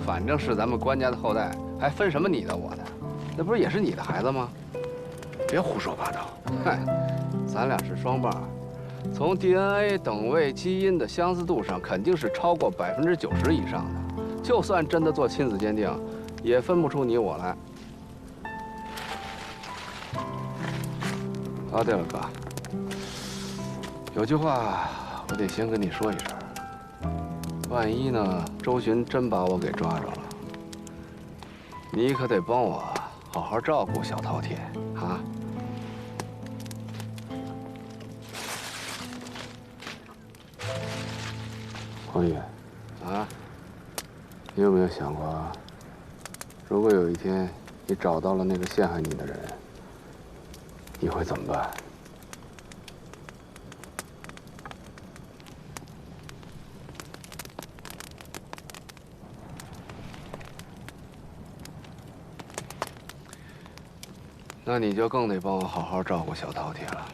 反正是咱们关家的后代，还分什么你的我的？那不是也是你的孩子吗？别胡说八道！嗨，咱俩是双棒，从 DNA 等位基因的相似度上，肯定是超过90%以上的。就算真的做亲子鉴定，也分不出你我来。啊，对了，哥，有句话我得先跟你说一声，万一呢，周巡真把我给抓着了，你可得帮我好好照顾小饕餮啊！黄宇，啊，你有没有想过，如果有一天你找到了那个陷害你的人，你会怎么办？那你就更得帮我好好照顾小饕餮了。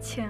请。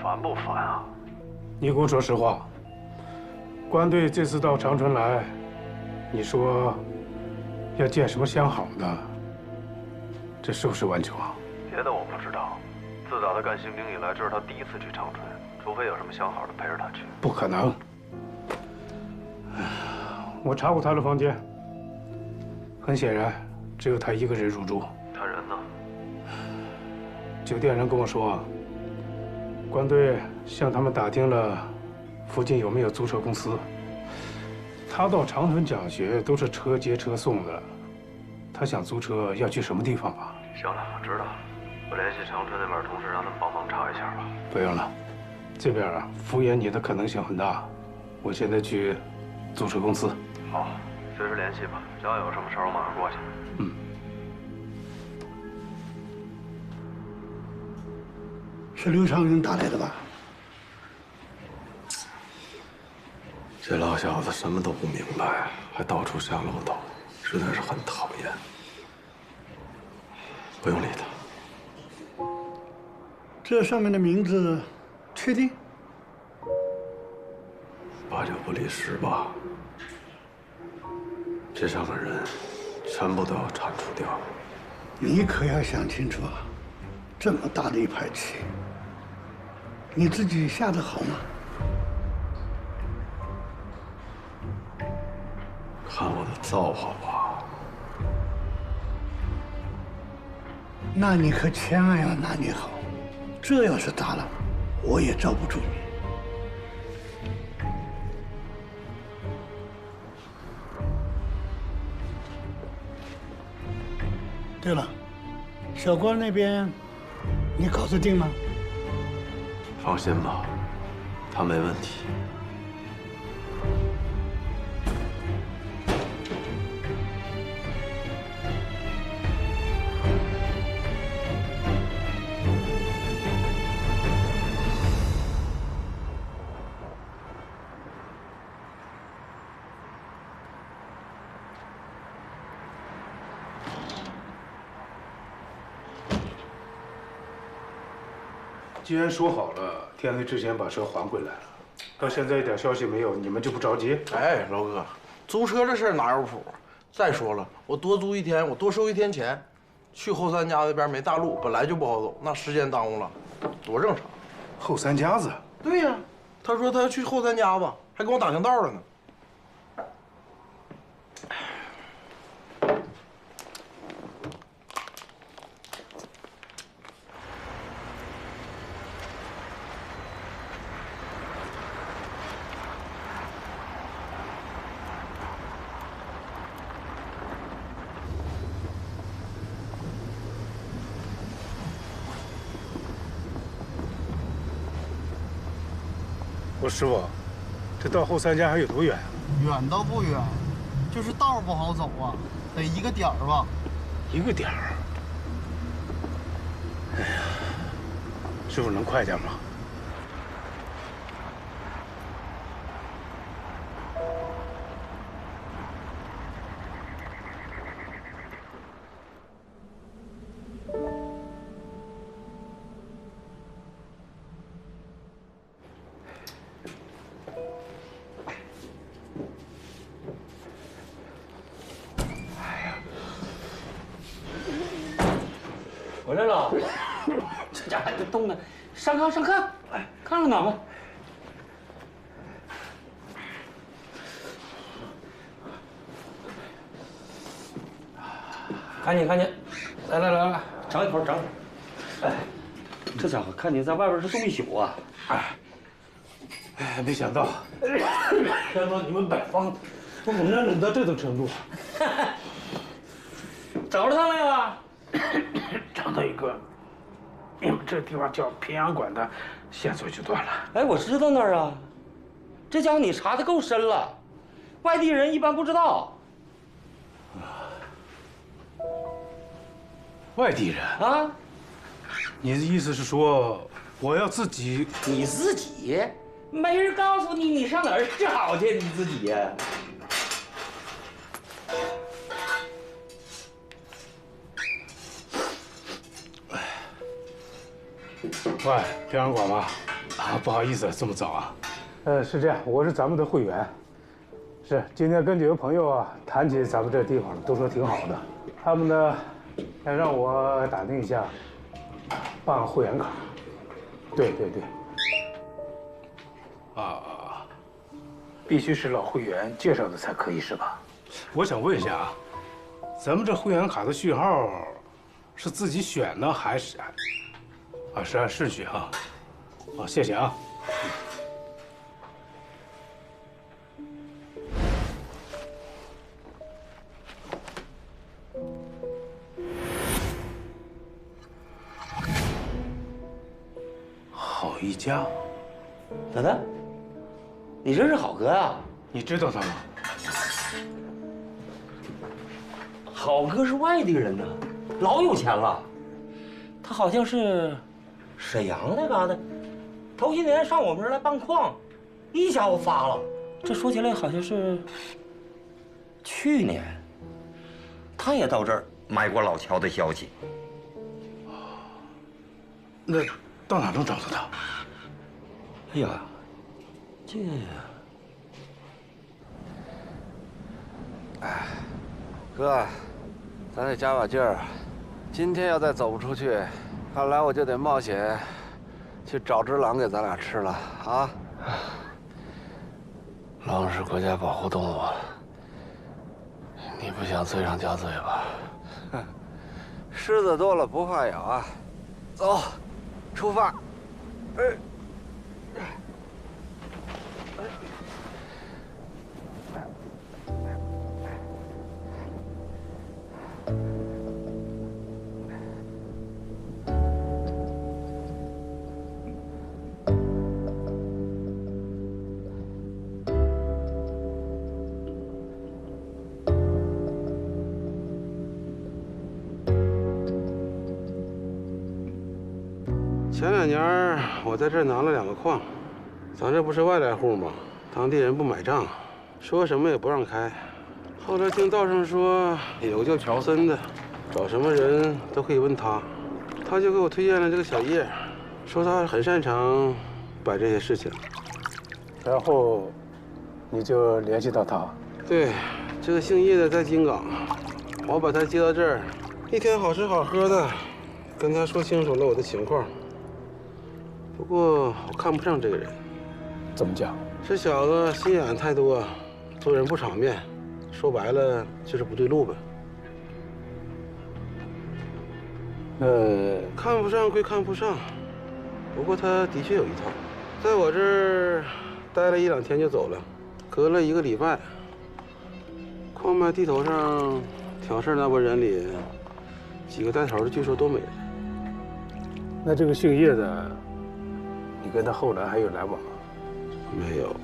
烦不烦啊？你给我说实话，关队这次到长春来，你说要见什么相好的，这是不是完球啊？别的我不知道，自打他干新兵以来，这是他第一次去长春，除非有什么相好的陪着他去。不可能。我查过他的房间，很显然只有他一个人入住。他人呢？酒店人跟我说，关队向他们打听了附近有没有租车公司。他到长春讲学都是车接车送的，他想租车要去什么地方吧？行了，我知道了，我联系长春那边同事，让他们帮忙查一下吧。不用了，这边啊敷衍你的可能性很大。我现在去租车公司。好，随时联系吧，只要有什么事儿我马上过去。嗯。是刘长云打来的吧？这老小子什么都不明白，还到处上漏斗，实在是很讨厌。不用理他。这上面的名字，确定8九不离10吧。这上的人，全部都要铲除掉。你可要想清楚啊！这么大的一盘棋，你自己下得好吗？看我的造化吧！那你可千万要拿捏好，这要是砸了，我也罩不住你。对了，小关那边，你搞得定吗？放心吧，他没问题。既然说好了，天黑之前把车还回来了，到现在一点消息没有，你们就不着急？哎，老哥，租车这事儿哪有谱？再说了，我多租1天，我多收1天钱。去后三家那边没大路，本来就不好走，那时间耽误了，多正常。后三家子？对呀，他说他要去后三家子，还跟我打听道了呢。我师傅，这到后三家还有多远啊？远倒不远，就是道不好走啊，得1个点儿吧。1个点儿。哎呀，师傅能快点吗？回来了，这家伙这冻的，上炕上炕，哎，炕上暖和。赶紧赶紧，来来来来，长一会儿长一会儿。哎，这家伙看你在外边是冻一宿啊！哎，没想到，看到你们北方都能冷到这种程度。找着他没有啊？找到一个，你们这地方叫平阳馆的线索就断了。哎，我知道那儿啊，这家伙你查的够深了，外地人一般不知道。外地人啊？你的意思是说，我要自己？你自己？没人告诉你，你上哪儿找去？你自己呀？喂，平阳馆吗？啊，不好意思，这么早啊。是这样，我是咱们的会员。是今天跟几个朋友啊谈起咱们这地方，都说挺好的。他们呢，想让我打听一下，办会员卡。对对对。啊，必须是老会员介绍的才可以是吧？我想问一下啊，咱们这会员卡的序号是自己选呢，还是？啊，是按顺序啊。好，谢谢啊。好一家，咋的？你认识好哥啊？你知道他吗？好哥是外地人呢，老有钱了。他好像是沈阳那嘎达，头些年上我们这儿来办矿，一家伙发了。这说起来好像是去年，他也到这儿买过老乔的消息。那到哪能找到他？哎呀，这……哎，哥，咱得加把劲儿。今天要再走不出去，看来我就得冒险去找只狼给咱俩吃了啊！狼是国家保护动物，你不想罪上加罪吧？哼，虱子多了不怕咬啊！走，出发！前2年我在这儿拿了2个矿，咱这不是外来户吗？当地人不买账，说什么也不让开。后来听道上说有个叫乔森的，找什么人都可以问他，他就给我推荐了这个小叶，说他很擅长摆这些事情。然后你就联系到他？对，这个姓叶的在金港，我把他接到这儿，一天好吃好喝的，跟他说清楚了我的情况。不过我看不上这个人。怎么讲？这小子心眼太多，做人不场面，说白了就是不对路呗。看不上归看不上，不过他的确有一套。在我这儿待了1、2天就走了，隔了1个礼拜，矿脉地头上挑事那拨人里，几个带头的据说都没了。那这个姓叶的，你跟他后来还有来往吗？没有。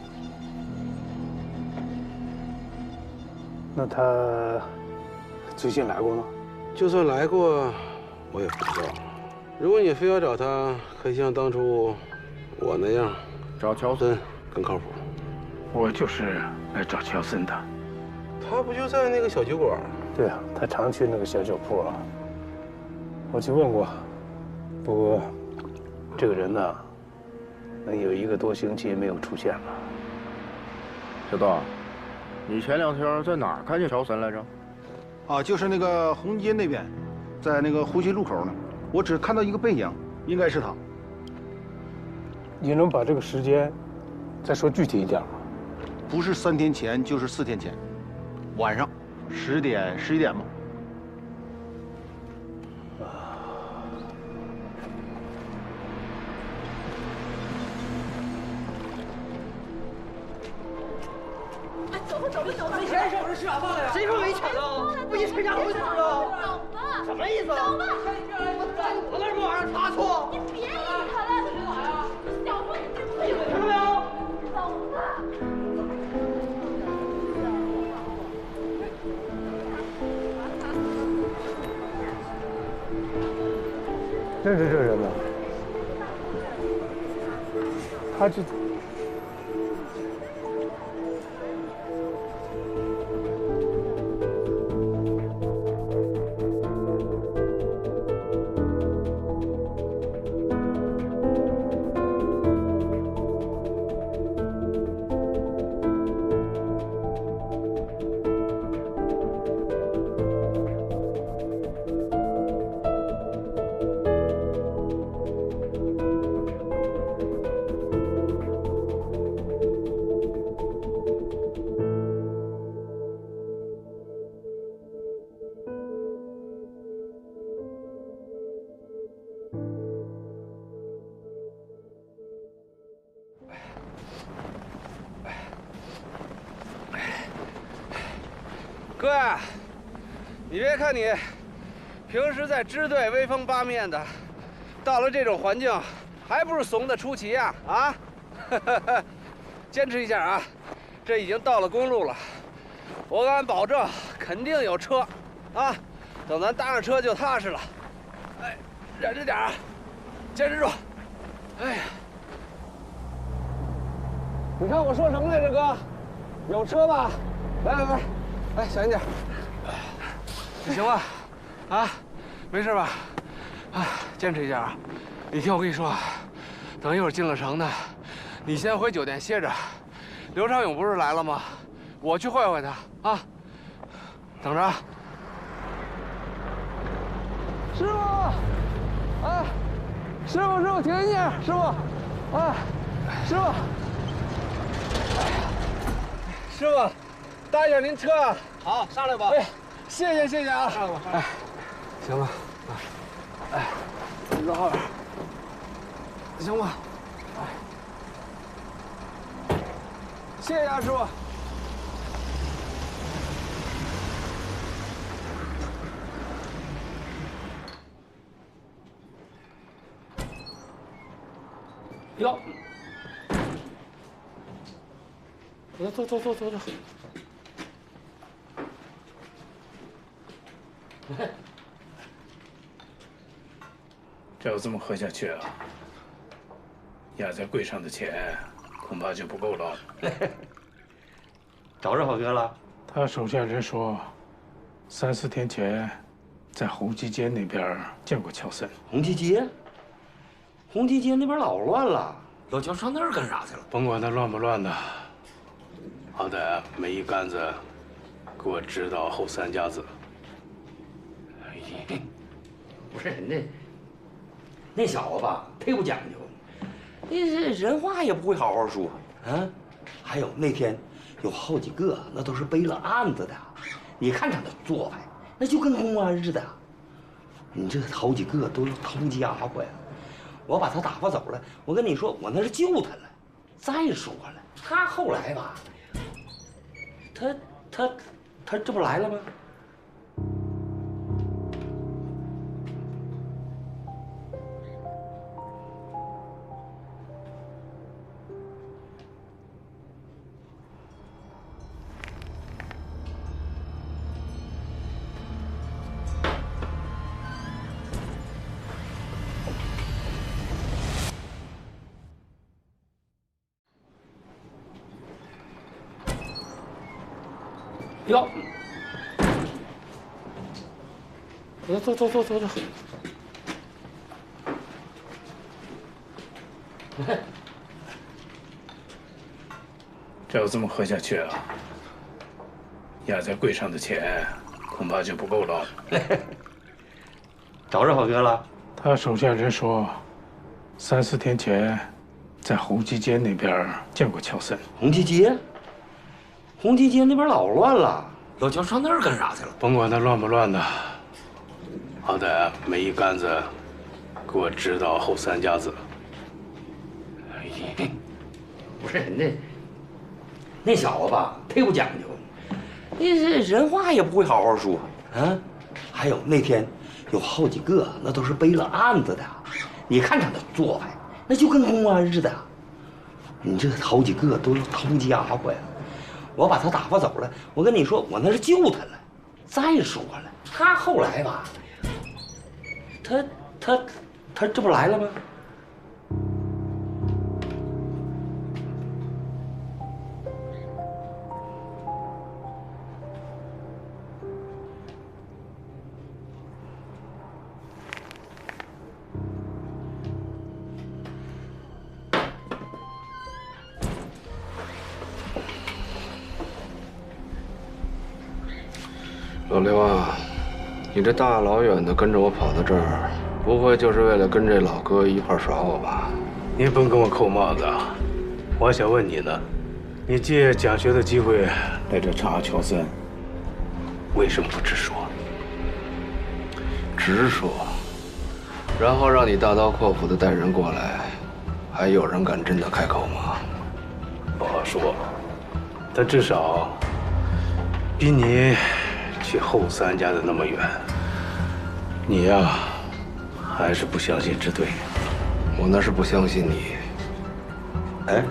那他最近来过吗？就算来过，我也不知道。如果你非要找他，可以像当初我那样，找乔森更靠谱。我就是来找乔森的。他不就在那个小酒馆？对啊，他常去那个小酒铺啊。我去问过，不过这个人呢，能有1个多星期没有出现了。小道，你前2天在哪儿看见乔森来着？啊，就是那个红街那边，在那个湖西路口呢。我只看到一个背影，应该是他。你能把这个时间再说具体一点吗？不是3天前，就是4天前，晚上10点、11点吗？走吧，没钱是不是吃晚饭了呀？谁说没钱了？不你谁家回事了？走吧，什么意思？走吧，我干什么玩意儿？查错？你别理他了，你干啥呀？小凤，你听到没有？走吧。认识这个人吗？他就。哥呀，你别看你平时在支队威风八面的，到了这种环境，还不是怂的出奇呀！啊，坚持一下啊！这已经到了公路了，我敢保证，肯定有车，啊！等咱搭上车就踏实了。哎，忍着点啊，坚持住！哎呀，你看我说什么来着，哥？有车吧？来来来。哎，小心点！你行吧？啊，没事吧？啊，坚持一下啊！你听我跟你说，等一会儿进了城呢，你先回酒店歇着。刘长勇不是来了吗？我去会会他啊。等着啊！师傅，哎，师傅，停一下！师傅，哎，师傅，师傅。搭一下您车啊！好，上来吧。哎，谢谢啊！上来吧。哎，行吧。哎，你坐后边，行吧？哎，谢谢啊，师傅。哟，走。这要这么喝下去啊，压在柜上的钱恐怕就不够了。找着好哥了？他手下人说，3、4天前在红旗街那边见过乔森。红旗街？红旗街那边老乱了，老乔上那儿干啥去了？甭管他乱不乱的，好歹没一竿子给我支到后3家子。不是那小子吧，忒不讲究，那人话也不会好好说啊。还有那天有好几个，那都是背了案子的，你看他的做派，那就跟公安似的。你这好几个都是偷家伙呀！我把他打发走了，我跟你说，我那是救他了。再说了，他后来吧，他这不来了吗？哟，走。这要这么喝下去啊，压在柜上的钱恐怕就不够了。找着好哥了？他手下人说，3、4天前在红旗街那边见过乔森。红旗街？红旗街那边老乱了，老乔上那儿干啥去了？甭管他乱不乱的，好歹没一竿子给我支到后3家子。不是那小子吧，忒不讲究，那是人话也不会好好说啊。还有那天有好几个，那都是背了案子的，你看他的做派，那就跟公安似的。你这好几个都要偷家伙呀！我把他打发走了，我跟你说，我那是救他了。再说了，他后来吧，他这不来了吗？老刘啊，你这大老远的跟着我跑到这儿，不会就是为了跟这老哥一块耍我吧？你甭跟我扣帽子啊！我想问你呢，你借蒋学的机会来这查乔森，为什么不直说？直说，然后让你大刀阔斧的带人过来，还有人敢真的开口吗？不好说，但至少比你去后3家的那么远。你呀，还是不相信支队。我那是不相信你。哎，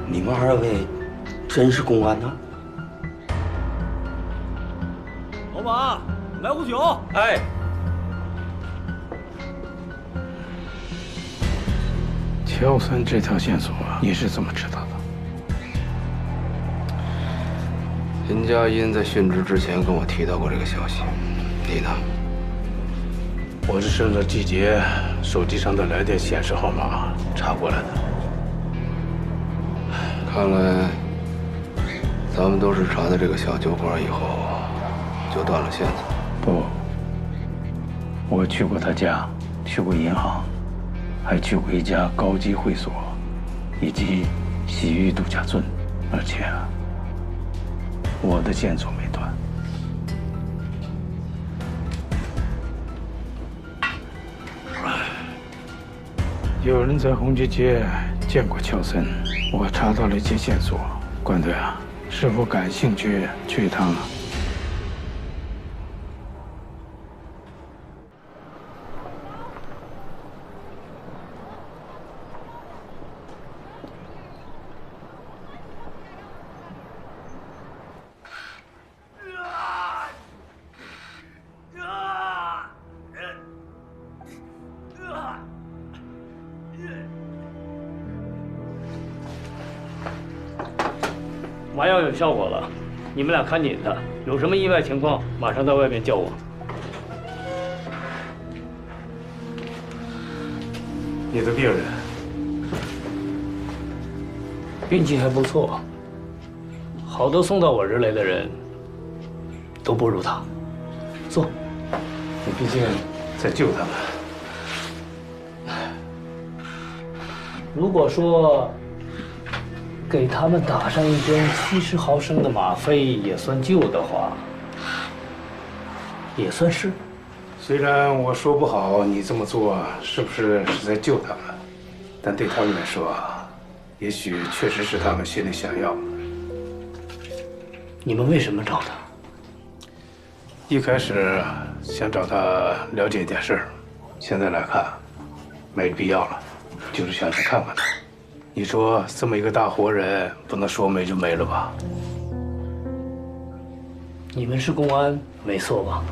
你们2位真是公安呢？老板，来壶酒。哎，乔森这条线索你是怎么知道的？林佳音在殉职之前跟我提到过这个消息，你呢？我是顺着季节手机上的来电显示号码查过来的。看来咱们都是查的这个小酒馆以后就断了线子。不，我去过他家，去过银行，还去过一家高级会所，以及洗浴度假村，而且我的线索没断。有人在红旗街见过乔森，我查到了一些线索。关队啊，是否感兴趣去一趟啊？麻药有效果了，你们俩看紧他，有什么意外情况马上到外面叫我。你的病人运气还不错，好多送到我这儿来的人都不如他。坐，你毕竟在救他们。如果说给他们打上一针70毫升的吗啡也算救的话，也算是。虽然我说不好你这么做是不是在救他们，但对他们来说，也许确实是他们心里想要的。你们为什么找他？一开始想找他了解一点事儿，现在来看，没必要了，就是想去看看他。你说这么一个大活人，不能说没就没了吧？你们是公安，没错吧？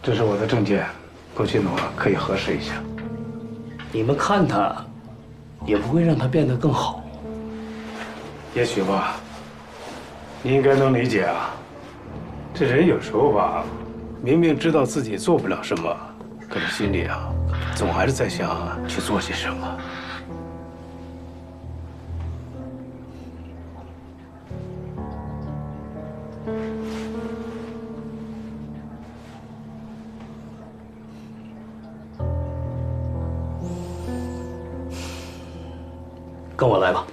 这是我的证件，过去呢可以核实一下。你们看他，也不会让他变得更好。也许吧，你应该能理解啊。这人有时候吧，明明知道自己做不了什么，可是心里啊，总还是在想去做些什么。跟我来吧。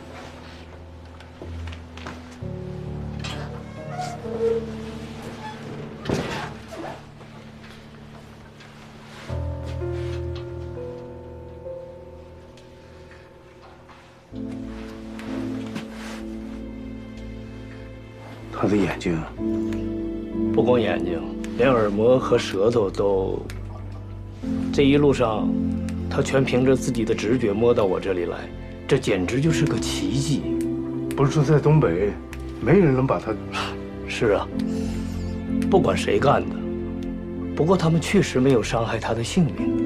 他的眼睛，不光眼睛，连耳膜和舌头都。这一路上，他全凭着自己的直觉摸到我这里来，这简直就是个奇迹。不是说在东北，没人能把他。是啊，不管谁干的，不过他们确实没有伤害他的性命。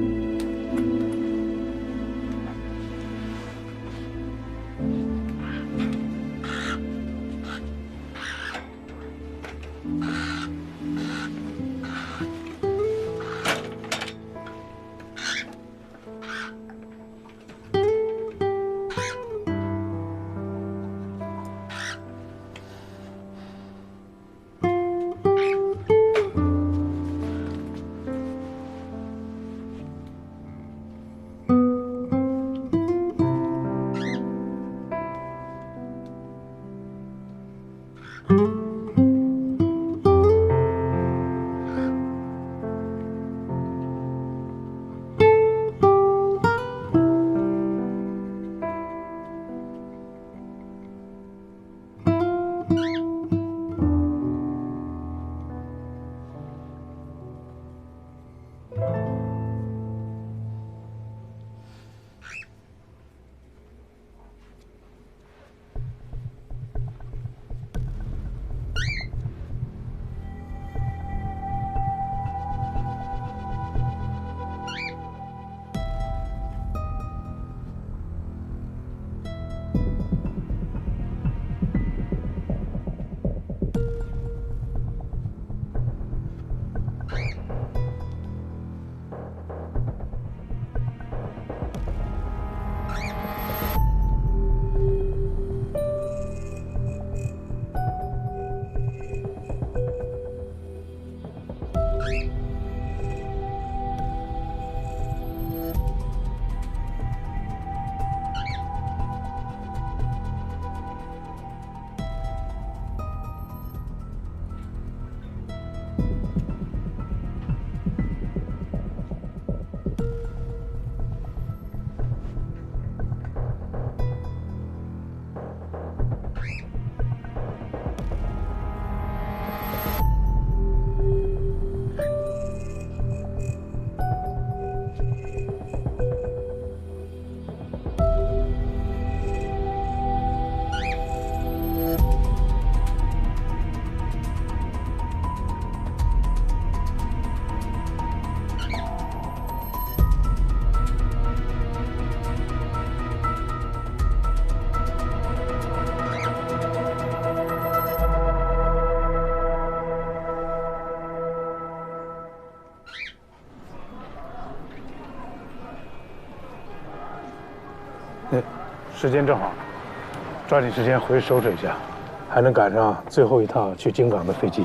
时间正好，抓紧时间回去收拾一下，还能赶上最后一趟去京港的飞机。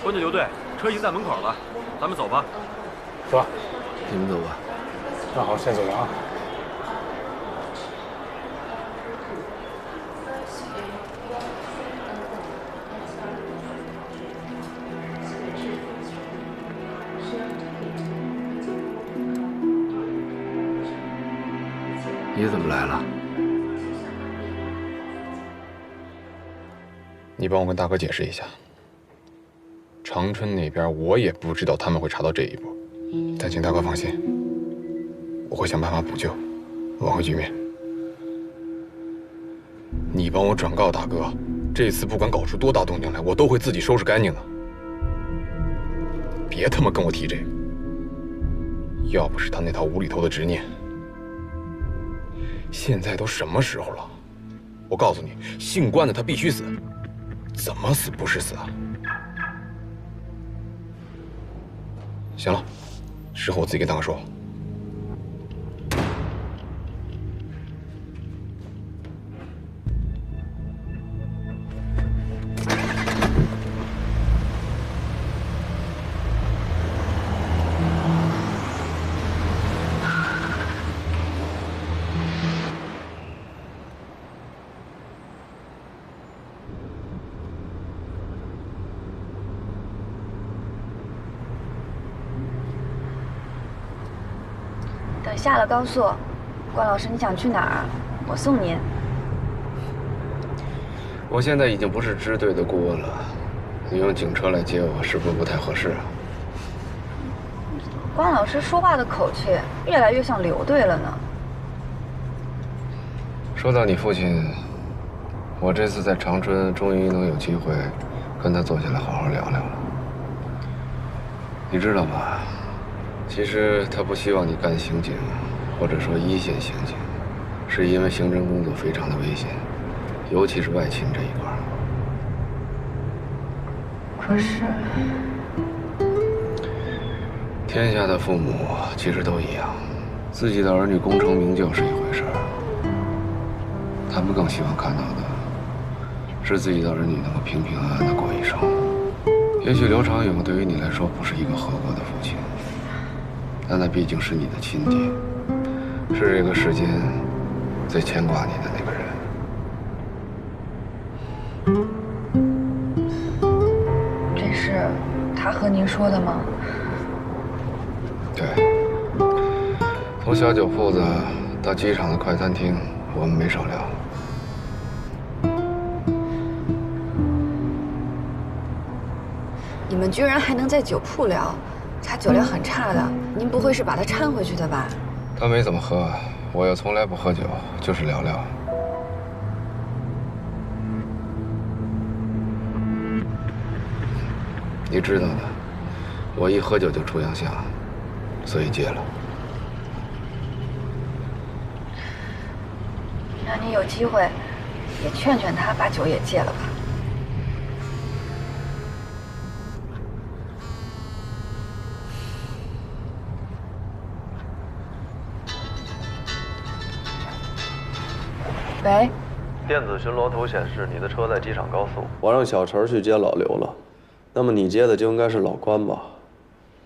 关键刘队，车已经在门口了，咱们走吧。走吧，你们走吧。那好，先走了啊。你怎么来了？你帮我跟大哥解释一下。长春那边我也不知道他们会查到这一步，但请大哥放心，我会想办法补救，挽回局面。你帮我转告大哥，这次不管搞出多大动静来，我都会自己收拾干净的。别他妈跟我提这个！要不是他那套无厘头的执念，现在都什么时候了？我告诉你，姓关的他必须死，怎么死不是死啊？行了，事后我自己跟大哥说。等下了高速，关老师，你想去哪儿啊？我送您。我现在已经不是支队的顾问了，你用警车来接我，是不是不太合适啊？关老师说话的口气越来越像刘队了呢。说到你父亲，我这次在长春终于能有机会跟他坐下来好好聊聊了。你知道吗？其实他不希望你干刑警，或者说一线刑警，是因为刑侦工作非常的危险，尤其是外勤这一块。可是，天下的父母其实都一样，自己的儿女功成名就是一回事儿，他们更希望看到的是自己的儿女能够平平安安的过一生。也许刘长勇对于你来说不是一个合格的父亲，但那毕竟是你的亲爹，是这个世间最牵挂你的那个人。这是他和您说的吗？对，从小酒铺子到机场的快餐厅，我们没少聊。你们居然还能在酒铺聊，他酒量很差的，您不会是把他搀回去的吧？他没怎么喝，我也从来不喝酒，就是聊聊。你知道的，我一喝酒就出洋相，所以戒了。那你有机会也劝劝他把酒也戒了吧。喂，电子巡逻图显示你的车在机场高速。我让小陈去接老刘了，那么你接的就应该是老关吧？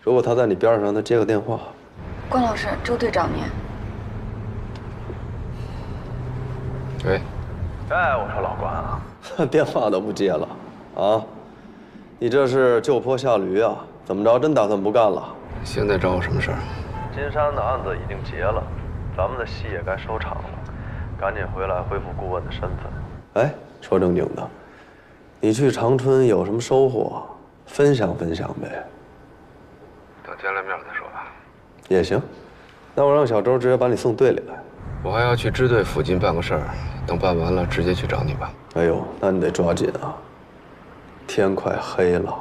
如果他在你边上，那接个电话。关老师，周队找您。喂，哎，我说老关啊，电话都不接了啊？你这是就坡下驴啊？怎么着，真打算不干了？现在找我什么事儿？金山的案子已经结了，咱们的戏也该收场了。赶紧回来恢复顾问的身份。哎，说正经的，你去长春有什么收获？分享分享呗。等见了面再说吧。也行，那我让小周直接把你送队里来。我还要去支队附近办个事儿，等办完了直接去找你吧。哎呦，那你得抓紧啊，天快黑了。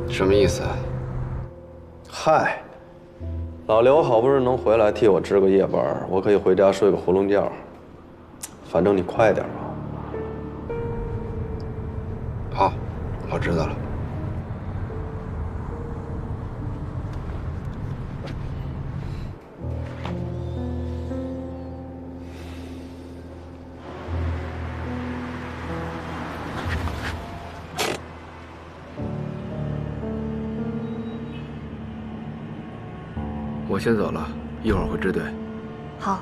什么意思啊？嗨。老刘好不容易能回来替我值个夜班，我可以回家睡个囫囵觉。反正你快点吧。好，我知道了。我先走了，一会儿回支队。好。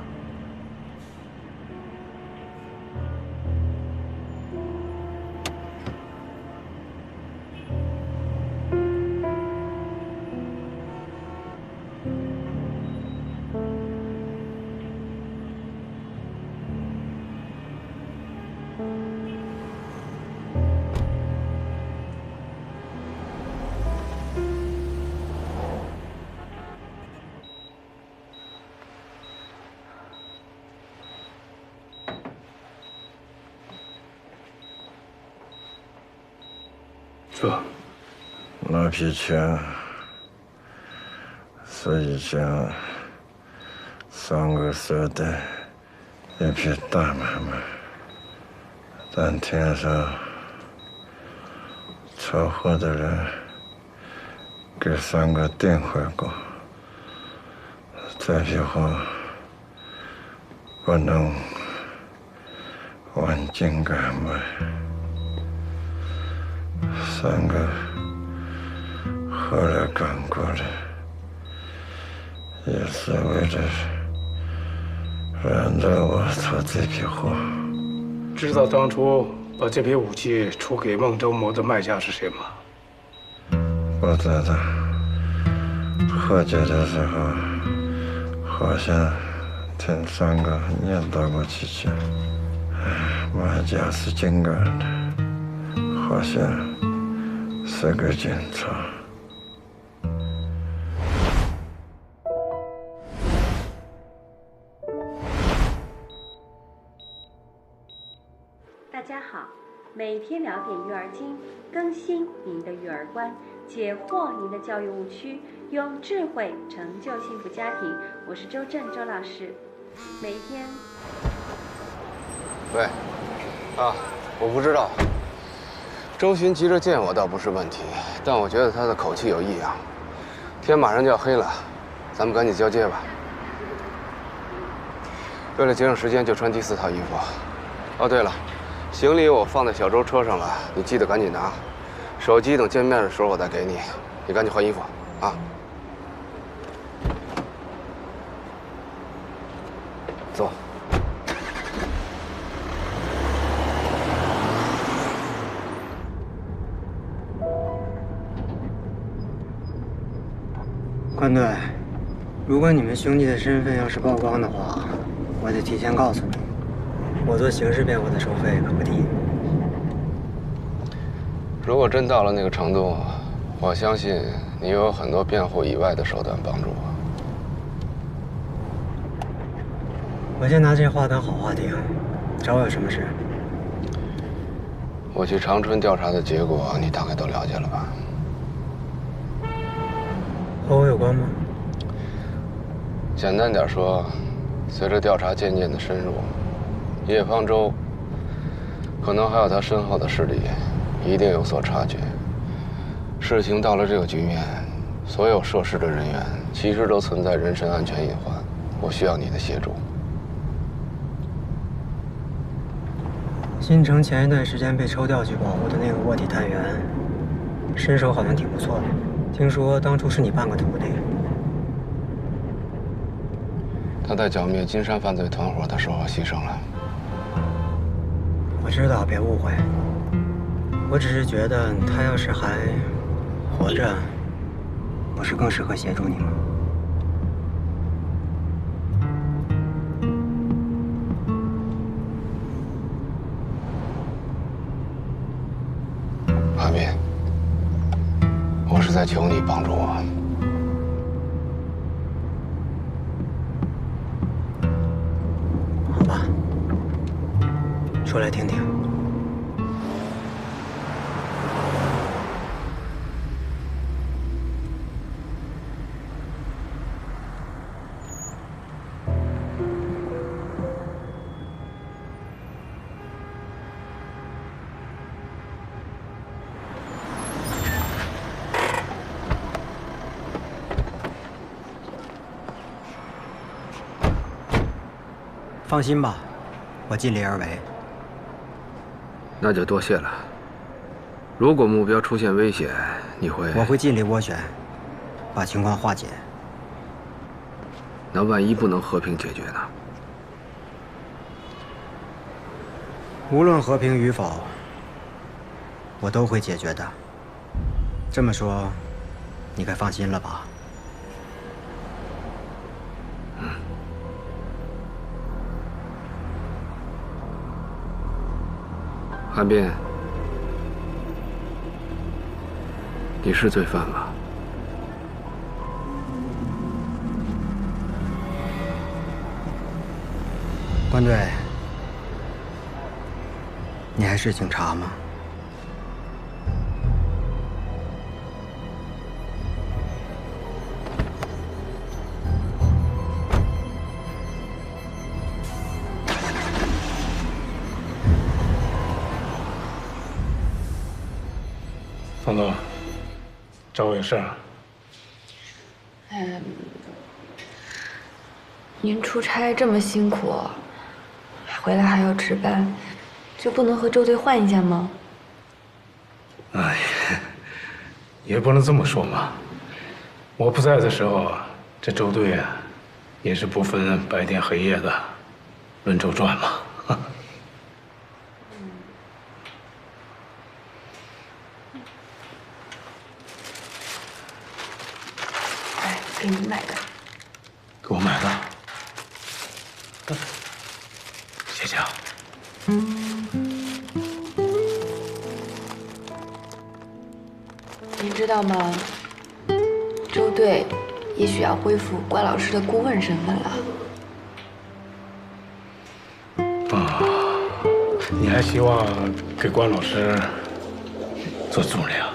坐。那批钱是以前3个社的一批大买卖，但天上车祸的人给3个订回过，这批货不能往井盖卖。3个后来赶过来，也是为了让着我出这批货。知道当初把这批武器出给孟周谋的卖家是谁吗？不知道，喝酒的时候好像听3个念叨过几句。卖家是井盖的，好像是个警察。大家好，每天聊点育儿经，更新您的育儿观，解惑您的教育误区，用智慧成就幸福家庭。我是周正周老师，每一天。喂，我不知道。周巡急着见我倒不是问题，但我觉得他的口气有异样。天马上就要黑了，咱们赶紧交接吧。为了节省时间，就穿第4套衣服。哦，对了，行李我放在小周车上了，你记得赶紧拿。手机等见面的时候我再给你，你赶紧换衣服啊。走。关队，如果你们兄弟的身份要是曝光的话，我得提前告诉你，我做刑事辩护的收费可不低。如果真到了那个程度，我相信你有很多辩护以外的手段帮助我。我先拿这话当好话听，找我有什么事？我去长春调查的结果，你大概都了解了吧？和我有关吗？简单点说，随着调查渐渐的深入，叶方舟可能还有他身后的势力，一定有所察觉。事情到了这个局面，所有涉事的人员其实都存在人身安全隐患，我需要你的协助。新城前一段时间被抽调去保护的那个卧底探员，身手好像挺不错的。听说当初是你半个徒弟。他在剿灭金山犯罪团伙的时候牺牲了。我知道，别误会。我只是觉得他要是还活着，不是更适合协助你吗？阿斌，我是在求你帮助我。好吧，说来听听。放心吧，我尽力而为。那就多谢了。如果目标出现危险，你会？我会尽力斡旋，把情况化解。那万一不能和平解决呢？无论和平与否，我都会解决的。这么说，你该放心了吧？韩斌，你是罪犯吗？关队，你还是警察吗？彤彤，找我有事儿？您出差这么辛苦，回来还要值班，就不能和周队换一下吗？哎，也不能这么说嘛。我不在的时候，这周队啊，也是不分白天黑夜的，轮轴转嘛。来，给你买的。给我买的。谢谢啊。您知道吗？周队也许要恢复关老师的顾问身份了。啊，你还希望给关老师做助理啊？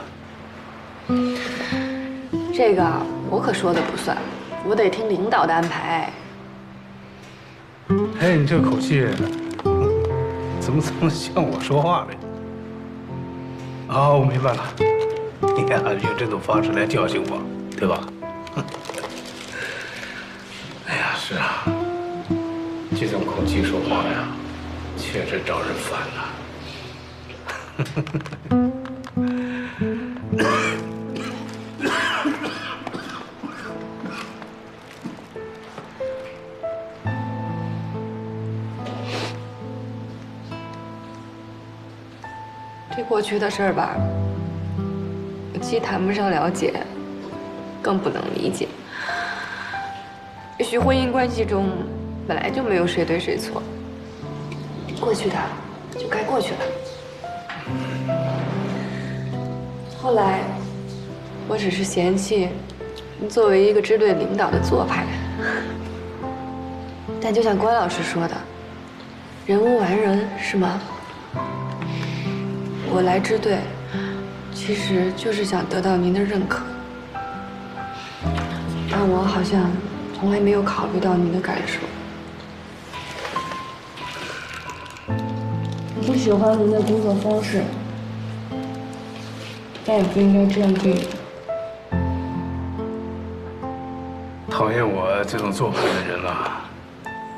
这个我可说的不算，我得听领导的安排。哎，你这口气，怎么这么像我说话呢？哦，我明白了，你看用这种方式来教训我，对吧？哎呀，是啊，这种口气说话呀，确实招人烦了。这过去的事儿吧，我既谈不上了解，更不能理解。也许婚姻关系中本来就没有谁对谁错，过去的就该过去了。后来，我只是嫌弃你作为一个支队领导的做派。但就像关老师说的，人无完人，是吗？我来支队，其实就是想得到您的认可，但我好像从来没有考虑到您的感受。我不喜欢您的工作方式，但也不应该这样对你。讨厌我这种做派的人啊，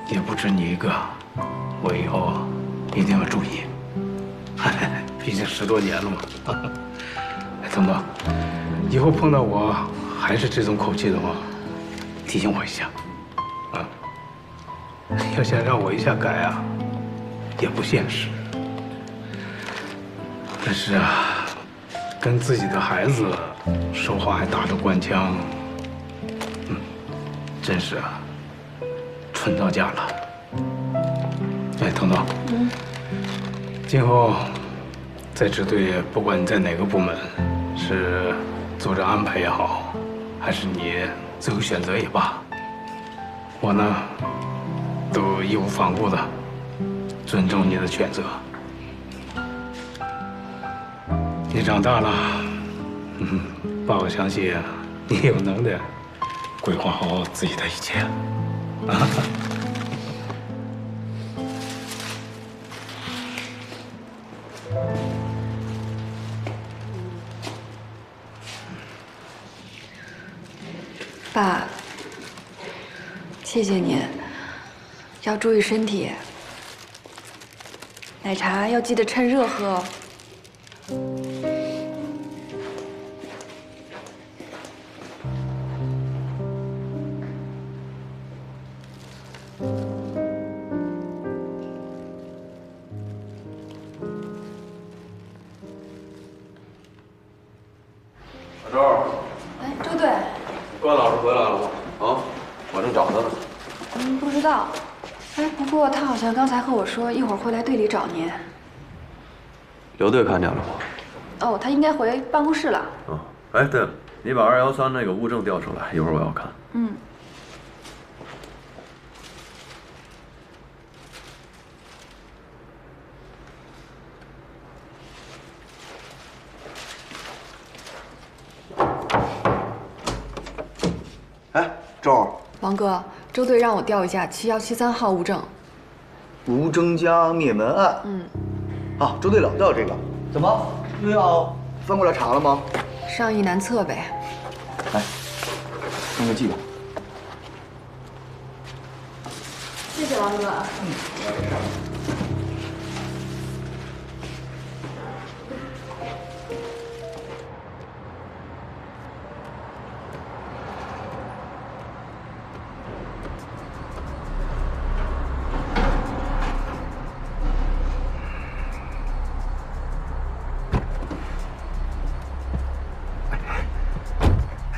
也不止你一个，我以后一定要注意。毕竟10多年了嘛。哎，彤彤，以后碰到我还是这种口气的话，提醒我一下，啊，要想让我一下改啊，也不现实。但是啊，跟自己的孩子说话还打着官腔，真是啊，蠢到家了。哎，彤彤，今后在支队，不管你在哪个部门，是组织安排也好，还是你自由选择也罢，我呢都义无反顾的尊重你的选择。你长大了，爸爸相信你有能耐规划好自己的一切啊。爸，谢谢您，要注意身体。奶茶要记得趁热喝哦。小周，哎，周队。关老师回来了吗？啊，我正找他呢。不知道。哎，不过他好像刚才和我说一会儿会来队里找您。刘队看见了吗？哦，他应该回办公室了。嗯，哎，对了，你把213那个物证调出来，一会儿我要看。嗯。哎，周，王哥，周队让我调一下7173号物证。吴征家灭门案。嗯。啊，周队老调这个，怎么又要翻过来查了吗？上意难测呗。来，弄个记吧。谢谢王哥。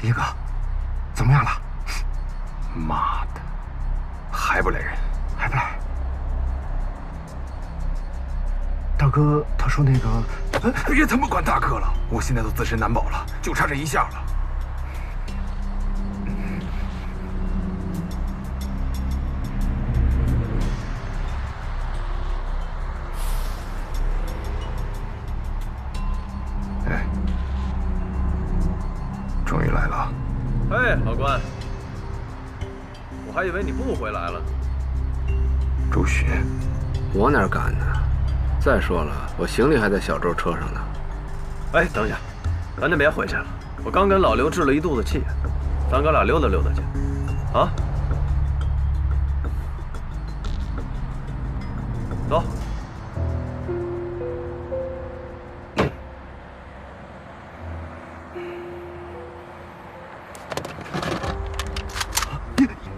一哥，怎么样了？妈的，还不来人？还不来？大哥，他说那个，别他妈管大哥了，我现在都自身难保了，就差这一下了。哎，终于来了。哎，老关，我还以为你不回来了。周巡，我哪敢呢？再说了，我行李还在小周车上呢。哎，等一下，咱就别回去了。我刚跟老刘置了一肚子气，咱哥俩溜达溜达去。啊，走。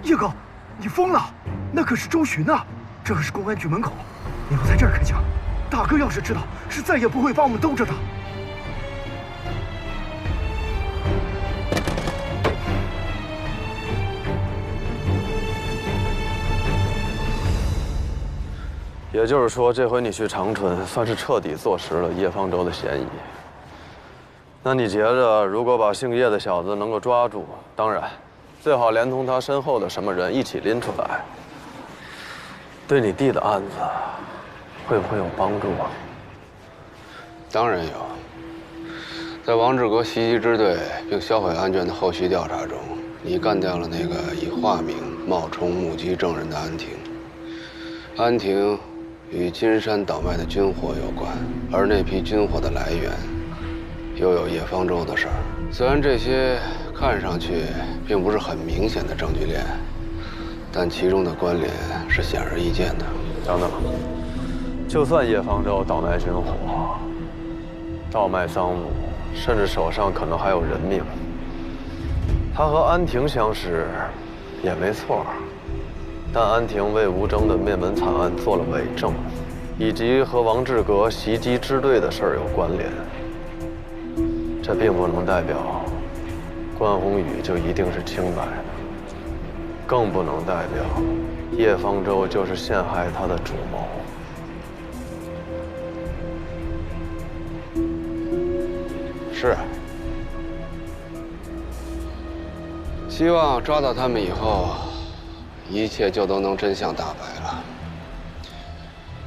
叶哥，你疯了？那可是周巡呐，这可是公安局门口，你要在这儿开枪，大哥要是知道，是再也不会把我们兜着的。也就是说，这回你去长春，算是彻底坐实了叶方舟的嫌疑。那你觉着，如果把姓叶的小子能够抓住，当然，最好连同他身后的什么人一起拎出来，对你弟的案子会不会有帮助啊？当然有。在王志革袭击支队并销毁案卷的后续调查中，你干掉了那个以化名冒充目击证人的安婷。安婷与金山倒卖的军火有关，而那批军火的来源又有叶方舟的事儿。虽然这些看上去并不是很明显的证据链，但其中的关联是显而易见的。等等，就算叶方舟倒卖军火、倒卖赃物，甚至手上可能还有人命，他和安婷相识也没错。但安婷为吴征的灭门惨案做了伪证，以及和王志革袭击支队的事儿有关联，这并不能代表关宏宇就一定是清白的，更不能代表叶方舟就是陷害他的主谋。是。希望抓到他们以后，一切就都能真相大白了。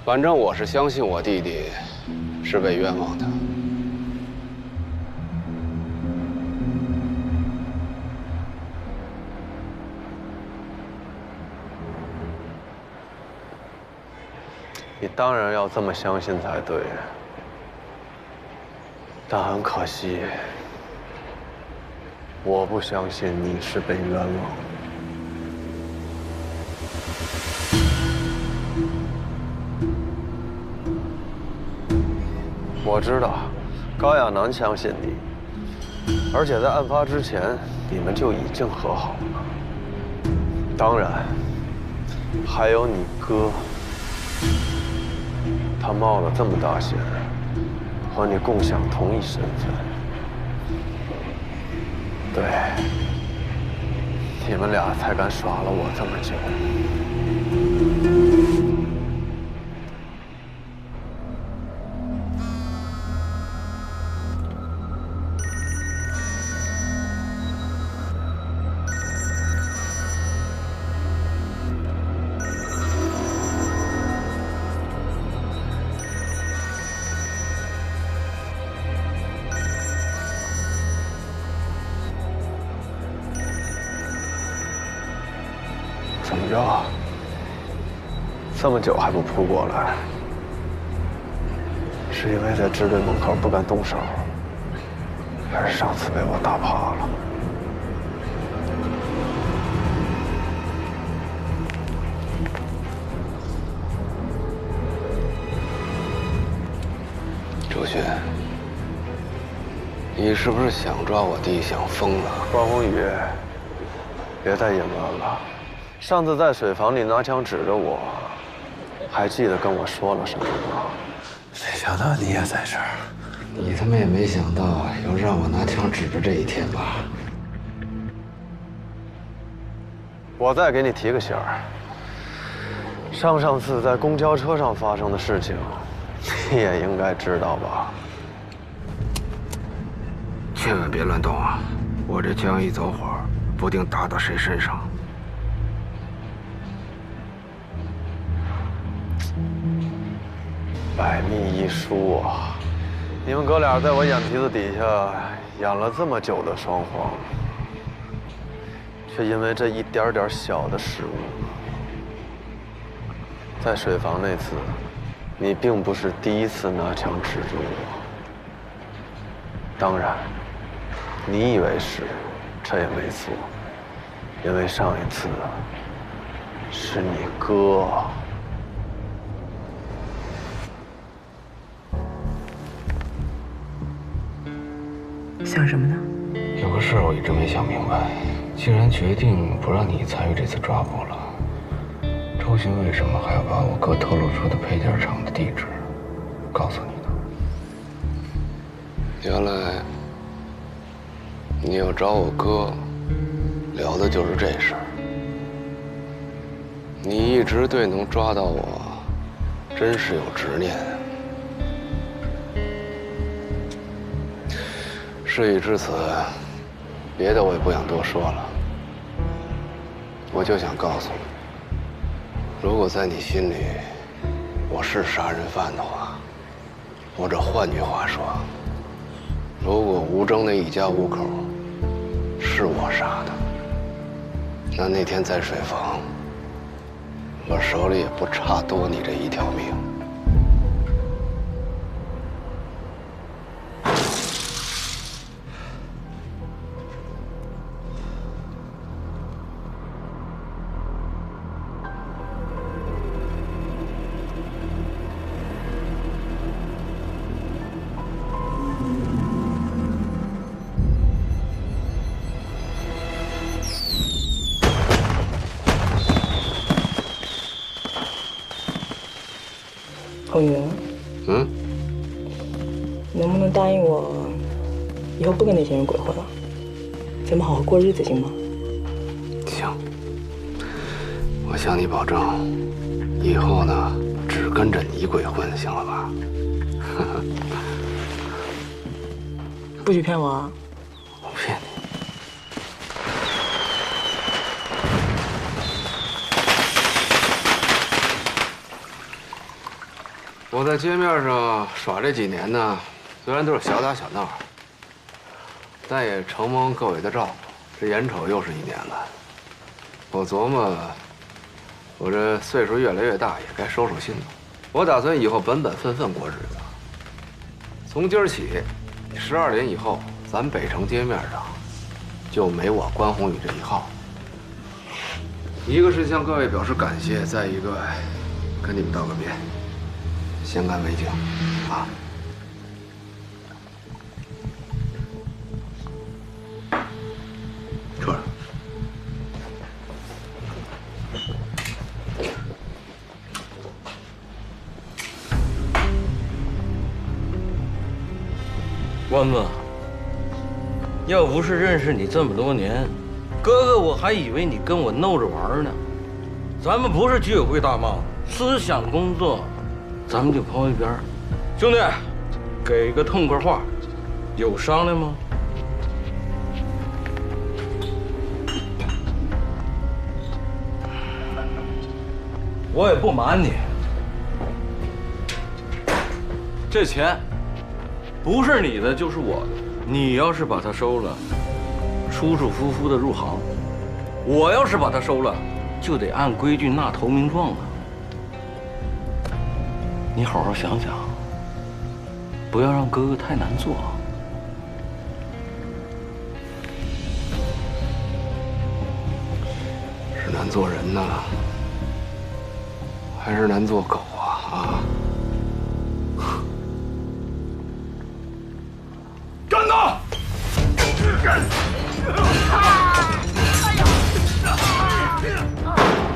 反正我是相信我弟弟是被冤枉的。你当然要这么相信才对，但很可惜，我不相信你是被冤枉。我知道，高亚楠相信你，而且在案发之前，你们就已经和好了。当然，还有你哥。他冒了这么大险，和你共享同一身份，对，你们俩才敢耍了我这么久。怎么着？这么久还不扑过来？是因为在支队门口不敢动手，还是上次被我打趴了。周迅，你是不是想抓我弟想疯了？关宏宇，别再隐瞒了。上次在水房里拿枪指着我，还记得跟我说了什么吗？谁想到你也在这儿？你他妈也没想到有让我拿枪指着这一天吧？我再给你提个醒儿，上次在公交车上发生的事情，你也应该知道吧？千万别乱动啊！我这枪一走火，不定打到谁身上。百密一疏啊！你们哥俩在我眼皮子底下养了这么久的双簧，却因为这一点点小的失误，在水房那次，你并不是第一次拿枪指着我。当然，你以为是，这也没错，因为上一次是你哥。想什么呢？有个事我一直没想明白，既然决定不让你参与这次抓捕了，周迅为什么还要把我哥透露出的配件厂的地址告诉你呢？原来你要找我哥，聊的就是这事儿。你一直对能抓到我，真是有执念。事已至此，别的我也不想多说了。我就想告诉你，如果在你心里我是杀人犯的话，或者换句话说，如果吴征那一家5口是我杀的，那天在水房，我手里也不差多你这一条命。宏宇，能不能答应我，以后不跟那些人鬼混了？咱们好好过日子，行吗？行，我向你保证，以后呢，只跟着你鬼混，行了吧？不许骗我啊！我不骗你。我在街面上耍这几年呢，虽然都是小打小闹，但也承蒙各位的照顾。这眼瞅又是1年了，我琢磨，我这岁数越来越大，也该收收心了。我打算以后本本分分过日子。从今儿起，12点以后，咱北城街面上就没我关宏宇这一号。一个是向各位表示感谢，再一个跟你们道个别。先干为敬，啊！坐着。关子，要不是认识你这么多年，哥哥我还以为你跟我闹着玩呢。咱们不是居委会大帽，思想工作。咱们就抛一边，兄弟，给个痛快话，有商量吗？我也不瞒你，这钱不是你的就是我的。你要是把它收了，舒舒服服的入行；我要是把它收了，就得按规矩纳投名状了。你好好想想，不要让哥哥太难做。难做人呢，还是难做狗啊？干他！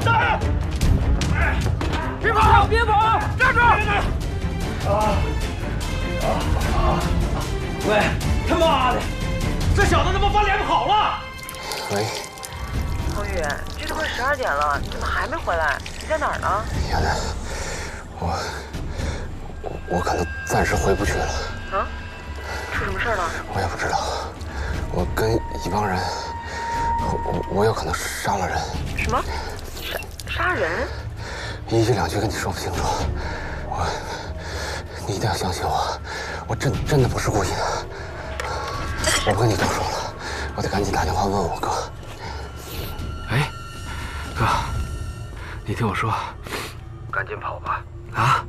大人，别跑！别跑！站住！喂，他妈的，这小子他妈翻脸跑了！喂，侯宇，这都快12点了，你怎么还没回来？你在哪儿呢？丫的，我可能暂时回不去了。啊？出什么事了？我也不知道，我跟一帮人，我有可能杀了人。什么？杀人？一句两句跟你说不清楚，你一定要相信我，我真的不是故意的。我不跟你多说了，我得赶紧打电话问我哥。哎，哥，你听我说，赶紧跑吧！啊？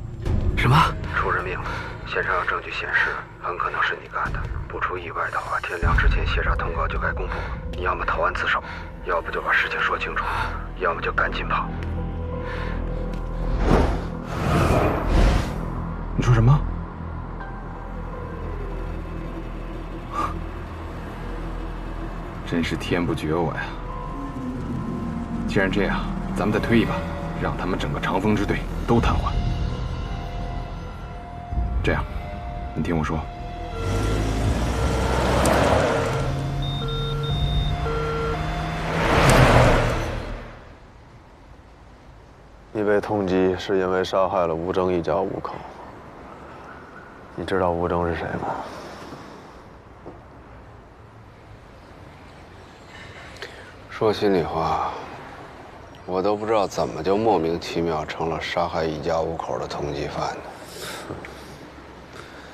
什么？出人命了！现场有证据显示，很可能是你干的。不出意外的话，天亮之前协查通告就该公布。你要么投案自首，要不就把事情说清楚，要么就赶紧跑。你说什么？真是天不绝我呀！既然这样，咱们再推一把，让他们整个长风支队都瘫痪。这样，你听我说。你被通缉是因为杀害了吴征一家5口。你知道吴征是谁吗？说心里话，我都不知道怎么就莫名其妙成了杀害一家5口的通缉犯呢。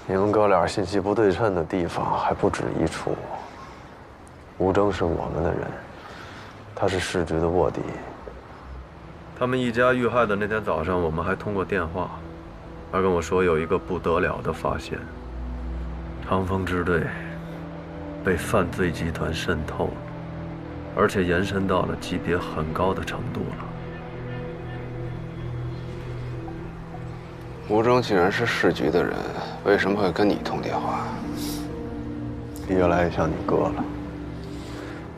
你们哥俩信息不对称的地方还不止一处。吴征是我们的人，他是市局的卧底。他们一家遇害的那天早上，我们还通过电话，他跟我说有一个不得了的发现：长风支队被犯罪集团渗透了，而且延伸到了级别很高的程度了。吴征既然是市局的人，为什么会跟你通电话？越来越像你哥了。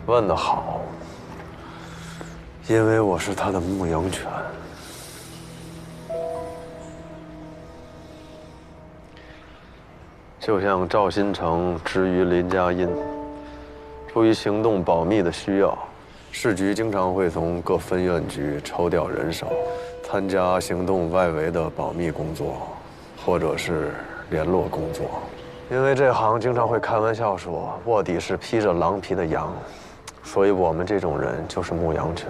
问得好，因为我是他的牧羊犬。就像赵新成之于林佳音，出于行动保密的需要，市局经常会从各分院局抽调人手，参加行动外围的保密工作，或者是联络工作。因为这行经常会开玩笑说，卧底是披着狼皮的羊，所以我们这种人就是牧羊犬。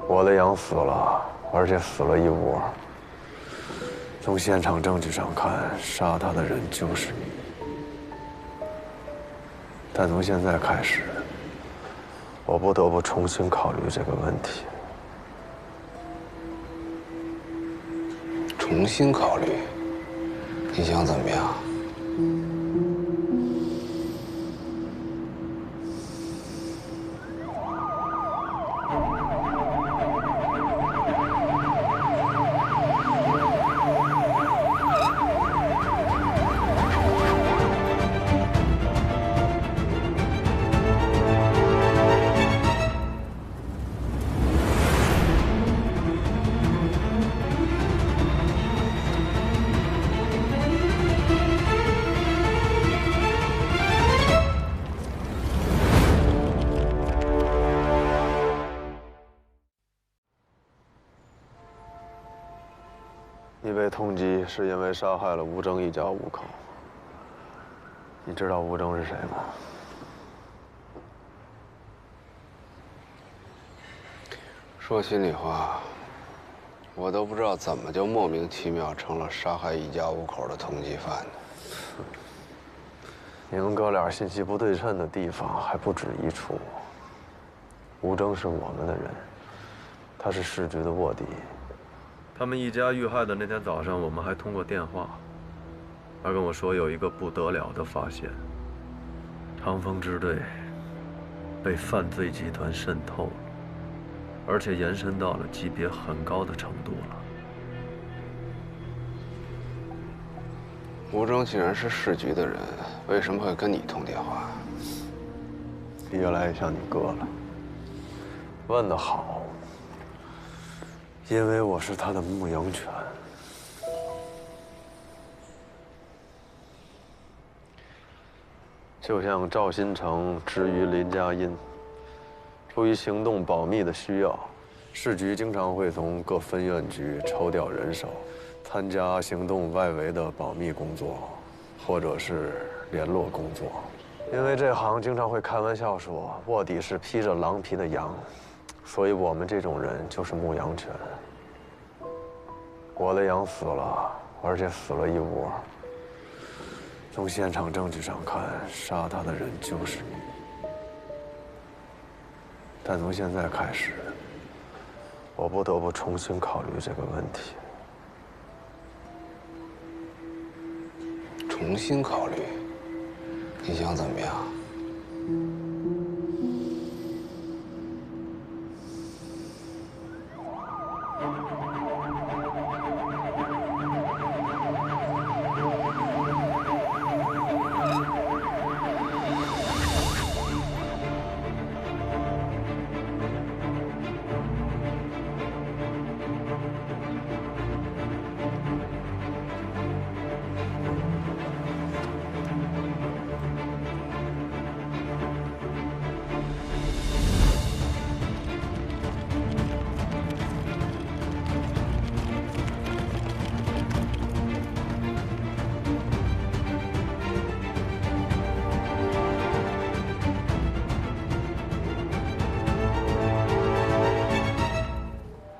我的羊死了，而且死了一窝。从现场证据上看，杀他的人就是你。但从现在开始，我不得不重新考虑这个问题。重新考虑？你想怎么样？你被通缉是因为杀害了吴征一家5口。你知道吴征是谁吗？说心里话，我都不知道怎么就莫名其妙成了杀害一家5口的通缉犯呢。你们哥俩信息不对称的地方还不止一处。吴征是我们的人，他是市局的卧底。他们一家遇害的那天早上，我们还通过电话，他跟我说有一个不得了的发现：长风支队被犯罪集团渗透了，而且延伸到了级别很高的程度了。吴征既然是市局的人，为什么会跟你通电话？越来越像你哥了。问得好，因为我是他的牧羊犬。就像赵新成之于林佳音，出于行动保密的需要，市局经常会从各分院局抽调人手，参加行动外围的保密工作，或者是联络工作。因为这行经常会开玩笑说，卧底是披着狼皮的羊，所以我们这种人就是牧羊犬。我的羊死了，而且死了一窝。从现场证据上看，杀他的人就是你。但从现在开始，我不得不重新考虑这个问题。重新考虑，你想怎么样？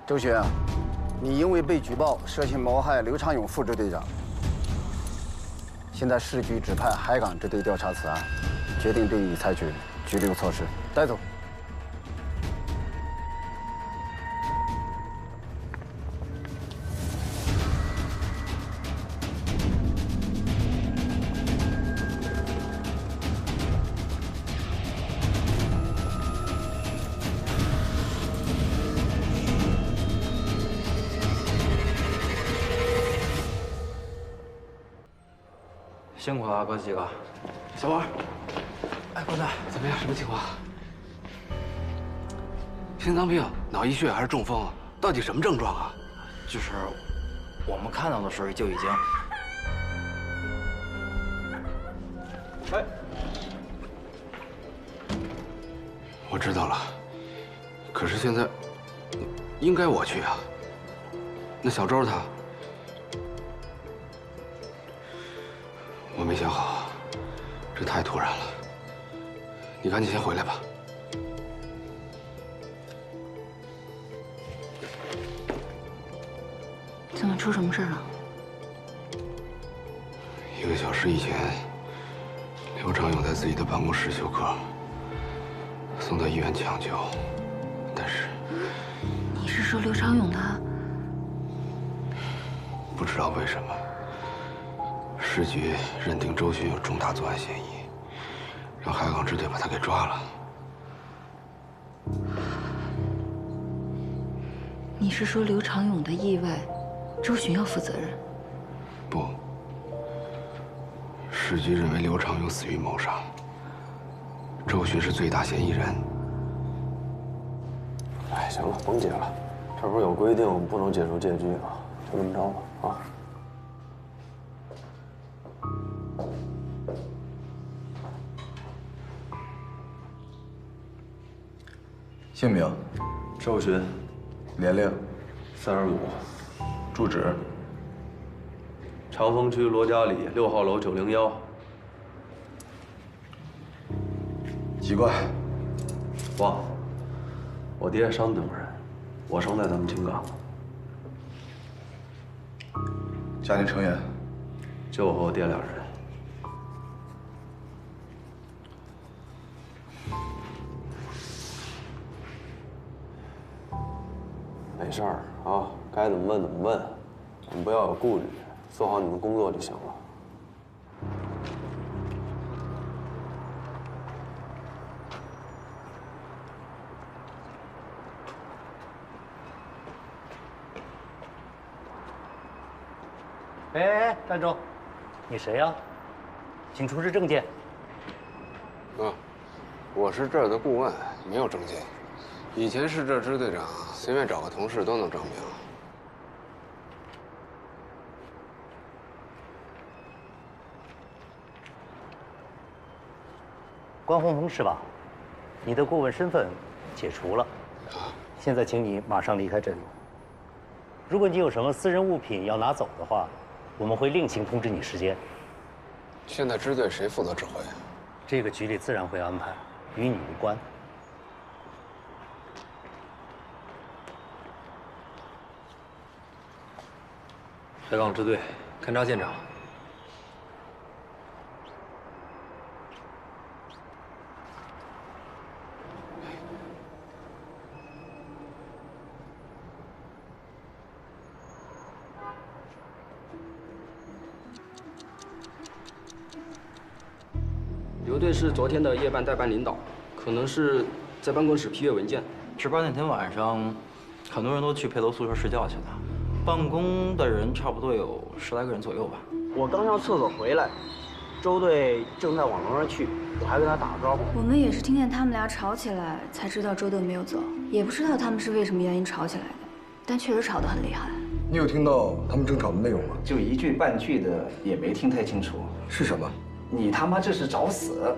周巡，你因为被举报涉嫌谋害刘长勇副支队长，现在市局指派海港支队调查此案，决定对你采取拘留措施，带走。辛苦了，哥几个。小王，哎，官仔，怎么样？什么情况？心脏病、脑溢血还是中风？到底什么症状啊？就是我们看到的时候就已经……哎，我知道了，可是现在应该我去啊。那小周他……我没想好，这太突然了。你赶紧先回来吧。怎么出什么事了1个小时以前，刘长勇在自己的办公室休克，送到医院抢救，但是……你是说刘长勇他？不知道为什么。市局认定周巡有重大作案嫌疑，让海港支队把他给抓了。你是说刘长勇的意外，周巡要负责任？不，市局认为刘长勇死于谋杀，周巡是最大嫌疑人。哎，行了，甭解了，这不是有规定不能解除借据吗？就这么着吧，啊。姓名：周巡，年龄35，住址：长风区罗家里6号楼901。籍贯：忘了，我爹山东人，我生在咱们青冈。家庭成员：就我和我爹2人。没事儿啊，该怎么问怎么问，你们不要有顾虑，做好你们工作就行了。哎，站住！你谁呀？请出示证件。我是这儿的顾问，没有证件。以前是这支队长，随便找个同事都能证明。关洪峰是吧？你的顾问身份解除了，现在请你马上离开这里。如果你有什么私人物品要拿走的话，我们会另行通知你时间。现在支队谁负责指挥？这个局里自然会安排，与你无关。海港支队勘察现场。刘队是昨天的夜班代班领导，可能是在办公室批阅文件。值班那天晚上，很多人都去陪楼宿舍睡觉去了，办公的人差不多有10来个人左右吧。我刚上厕所回来，周队正在往楼上去，我还跟他打个招呼。我们也是听见他们俩吵起来，才知道周队没有走，也不知道他们是为什么原因吵起来的，但确实吵得很厉害。你有听到他们争吵的内容吗？就一句半句的，也没听太清楚。是什么？你他妈这是找死！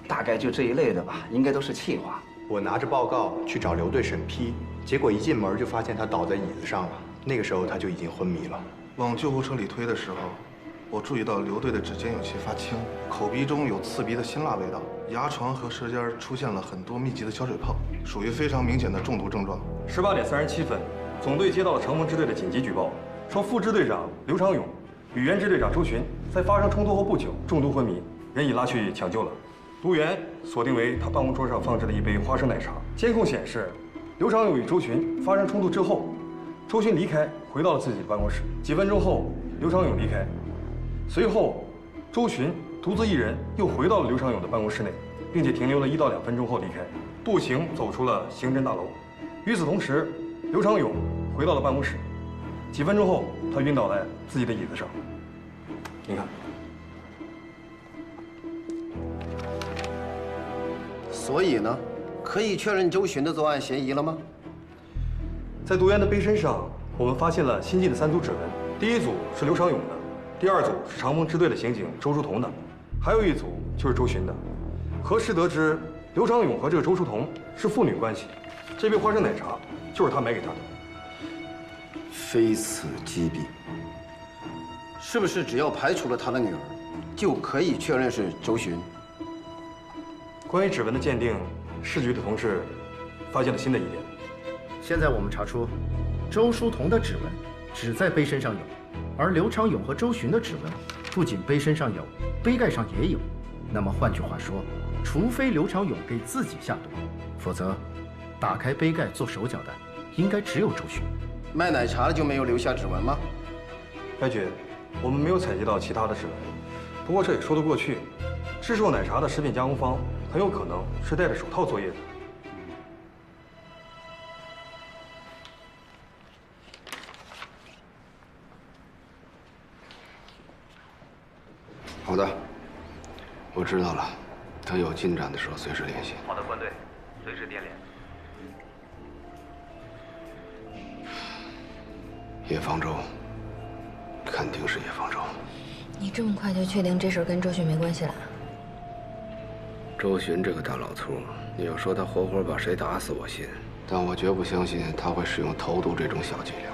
大概就这一类的吧，应该都是气话。我拿着报告去找刘队审批，结果一进门就发现他倒在椅子上了。那个时候他就已经昏迷了。往救护车里推的时候，我注意到刘队的指尖有些发青，口鼻中有刺鼻的辛辣味道，牙床和舌尖出现了很多密集的小水泡，属于非常明显的中毒症状。18点37分，总队接到了长风支队的紧急举报，说副支队长刘长勇与原支队长周巡在发生冲突后不久中毒昏迷，人已拉去抢救了。毒源锁定为他办公桌上放置的一杯花生奶茶。监控显示，刘长勇与周巡发生冲突之后，周巡离开，回到了自己的办公室。几分钟后，刘长勇离开，随后周巡独自一人又回到了刘长勇的办公室内，并且停留了1到2分钟后离开，步行走出了刑侦大楼。与此同时，刘长勇回到了办公室，几分钟后，他晕倒在自己的椅子上。你看。所以呢，可以确认周巡的作案嫌疑了吗？在毒源的杯身上，我们发现了新进的3组指纹，第一组是刘长勇的，第2组是长风支队的刑警周书彤的，还有1组就是周巡的。核实得知，刘长勇和这个周书彤是父女关系，这杯花生奶茶就是他买给他的。非此即彼，是不是只要排除了他的女儿，就可以确认是周巡？关于指纹的鉴定，市局的同事发现了新的疑点。现在我们查出，周书彤的指纹只在杯身上有，而刘长勇和周巡的指纹不仅杯身上有，杯盖上也有。那么换句话说，除非刘长勇给自己下毒，否则打开杯盖做手脚的应该只有周巡。卖奶茶的就没有留下指纹吗？白局，我们没有采集到其他的指纹，不过这也说得过去。制作奶茶的食品加工方很有可能是戴着手套作业的。好的，我知道了。等有进展的时候随时联系。好的，关队，随时电联。叶方舟，肯定是叶方舟。你这么快就确定这事儿跟周巡没关系了？周巡这个大老粗，你要说他活活把谁打死，我信。但我绝不相信他会使用投毒这种小伎俩，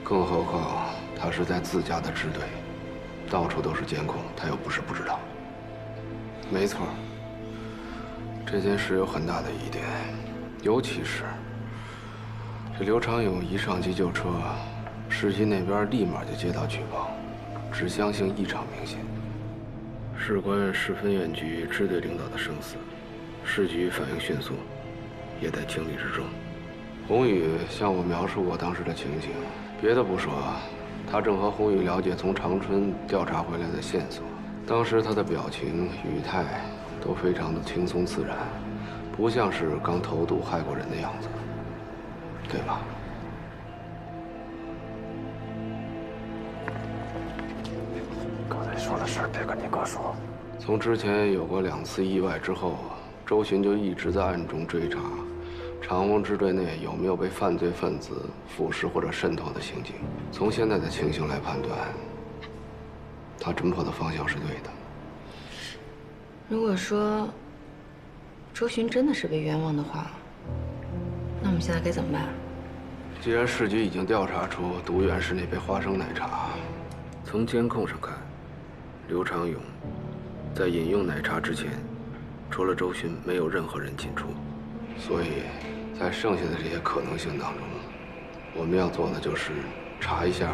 更何况他是在自家的支队，到处都是监控，他又不是不知道。没错，这件事有很大的疑点，尤其是这刘长勇一上急救车，市局那边立马就接到举报，指向性异常明显。事关市分院局支队领导的生死，市局反应迅速，也在情理之中。宏宇向我描述过当时的情景，别的不说，他正和宏宇了解从长春调查回来的线索。当时他的表情、语态都非常的轻松自然，不像是刚投毒害过人的样子，对吧？说的事别跟你哥说。从之前有过2次意外之后，周巡就一直在暗中追查长风支队内有没有被犯罪分子腐蚀或者渗透的行径。从现在的情形来判断，他侦破的方向是对的。如果说周巡真的是被冤枉的话，那我们现在该怎么办？既然市局已经调查出毒源是那杯花生奶茶，从监控上看，刘长勇在饮用奶茶之前，除了周巡，没有任何人进出。所以，在剩下的这些可能性当中，我们要做的就是查一下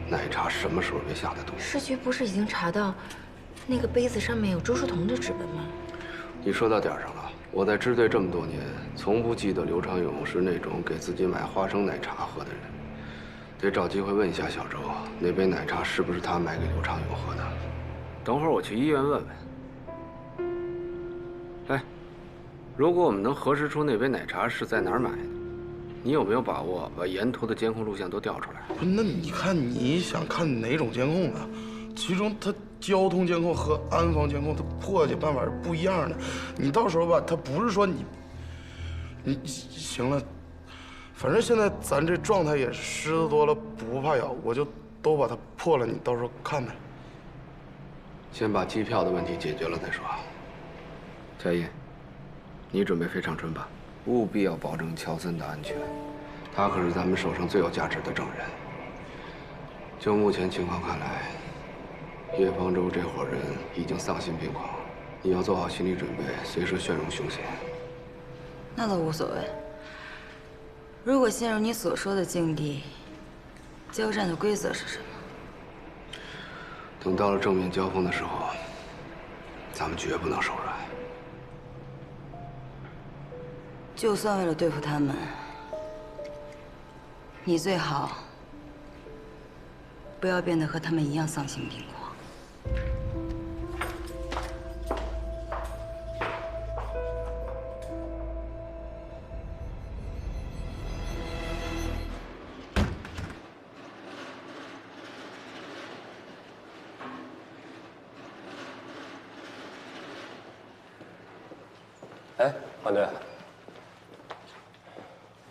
奶茶什么时候被下的毒。市局不是已经查到那个杯子上面有周书彤的指纹吗？你说到点上了。我在支队这么多年，从不记得刘长勇是那种给自己买花生奶茶喝的人。得找机会问一下小周，那杯奶茶是不是他买给刘长勇喝的？等会儿我去医院问问。哎，如果我们能核实出那杯奶茶是在哪儿买的，你有没有把握把沿途的监控录像都调出来？不是，那你看你想看哪种监控呢？其中它交通监控和安防监控它破解办法是不一样的。你到时候吧，它不是说你行了，反正现在咱这状态也虱子多了不怕咬，我就都把它破了，你到时候看呗。先把机票的问题解决了再说。佳音，你准备飞长春吧，务必要保证乔森的安全。他可是咱们手上最有价值的证人。就目前情况看来，叶方舟这伙人已经丧心病狂，你要做好心理准备，随时旋入凶险。那倒无所谓。如果陷入你所说的境地，交战的规则是什么？等到了正面交锋的时候，咱们绝不能手软。就算为了对付他们，你最好不要变得和他们一样丧心病狂。哎，万队，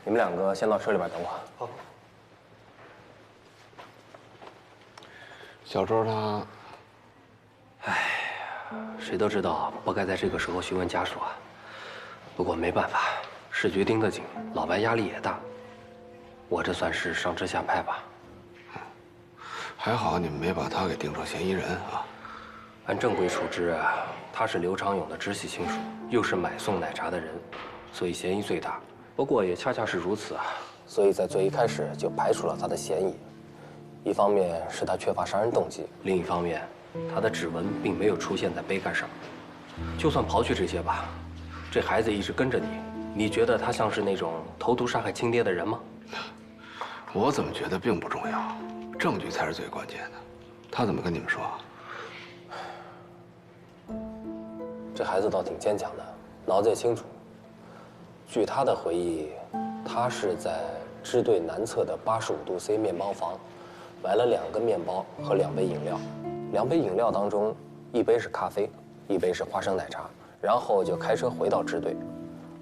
你们2个先到车里边等我。好。小周他，谁都知道不该在这个时候询问家属啊。不过没办法，市局盯得紧，老白压力也大。我这算是上车下派吧。还好你们没把他给定成嫌疑人啊。按正规处置啊，他是刘长勇的直系亲属，又是买送奶茶的人，所以嫌疑最大。不过也恰恰是如此啊，所以在最一开始就排除了他的嫌疑。一方面是他缺乏杀人动机，另一方面，他的指纹并没有出现在杯盖上。就算刨去这些吧，这孩子一直跟着你，你觉得他像是那种投毒杀害亲爹的人吗？我怎么觉得并不重要，证据才是最关键的。他怎么跟你们说？这孩子倒挺坚强的，脑子也清楚。据他的回忆，他是在支队南侧的85度 C 面包房买了2个面包和2杯饮料，2杯饮料当中1杯是咖啡，1杯是花生奶茶，然后就开车回到支队，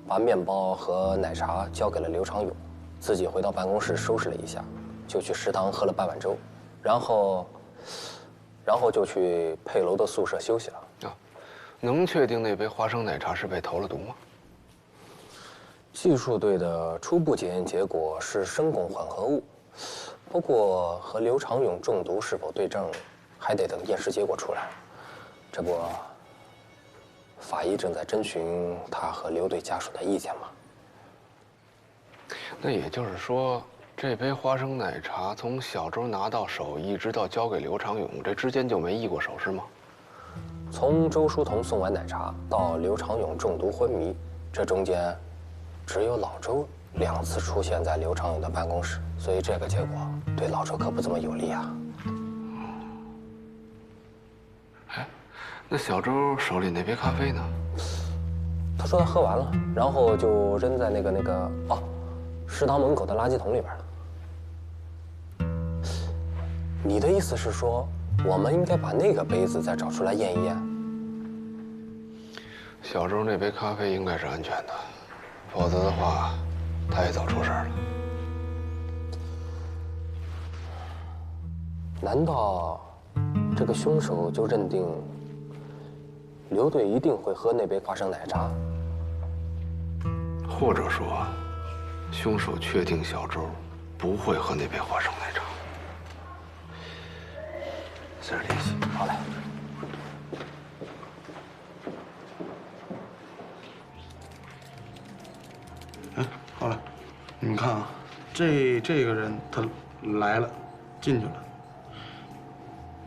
把面包和奶茶交给了刘长勇，自己回到办公室收拾了一下，就去食堂喝了半碗粥，然后就去佩楼的宿舍休息了。能确定那杯花生奶茶是被投了毒吗？技术队的初步检验结果是生汞混合物，不过和刘长勇中毒是否对症，还得等验尸结果出来。这不，法医正在征询他和刘队家属的意见吗？那也就是说，这杯花生奶茶从小周拿到手一直到交给刘长勇，这之间就没易过手是吗？从周书彤送完奶茶到刘长勇中毒昏迷，这中间只有老周2次出现在刘长勇的办公室，所以这个结果对老周可不怎么有利啊。哎，那小周手里那杯咖啡呢？他说他喝完了，然后就扔在那个食堂门口的垃圾桶里边了。你的意思是说，我们应该把那个杯子再找出来验一验。小周那杯咖啡应该是安全的，否则的话，他也早出事了。难道这个凶手就认定刘队一定会喝那杯花生奶茶？或者说，凶手确定小周不会喝那杯花生奶茶。私人联系。好嘞。哎，好了，你们看啊，这个人他来了，进去了，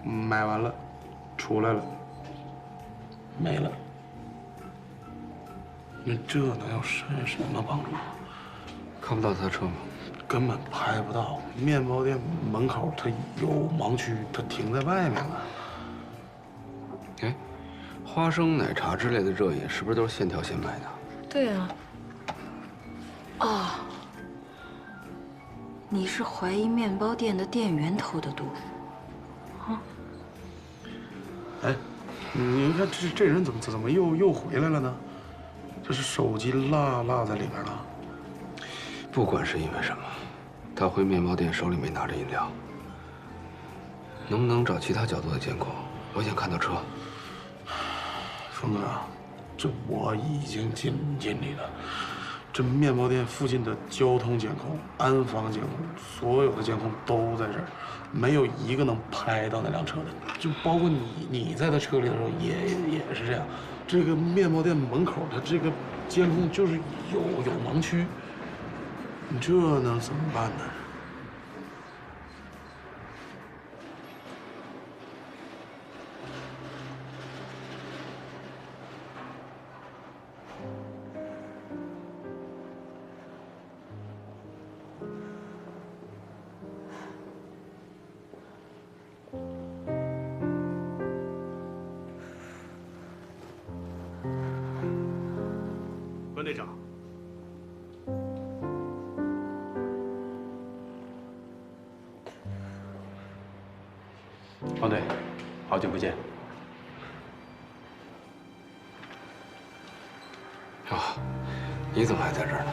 买完了，出来了，没了。你这能有什么帮助？看不到他车吗？根本拍不到。面包店门口它有盲区，它停在外面了。哎，花生奶茶之类的热饮是不是都是现挑现卖的？对啊。哦，你是怀疑面包店的店员偷的毒？啊？哎，你看这人怎么又回来了呢？这是手机落在里面了。不管是因为什么，他回面包店手里没拿着饮料。能不能找其他角度的监控？我想看到车。峰哥，这我已经尽力了。这面包店附近的交通监控、安防监控，所有的监控都在这儿，没有一个能拍到那辆车的。就包括你在他车里的时候也是这样。这个面包店门口，它这个监控就是有盲区。你这能怎么办呢？关队长。王队，好久不见。啊，你怎么还在这儿呢？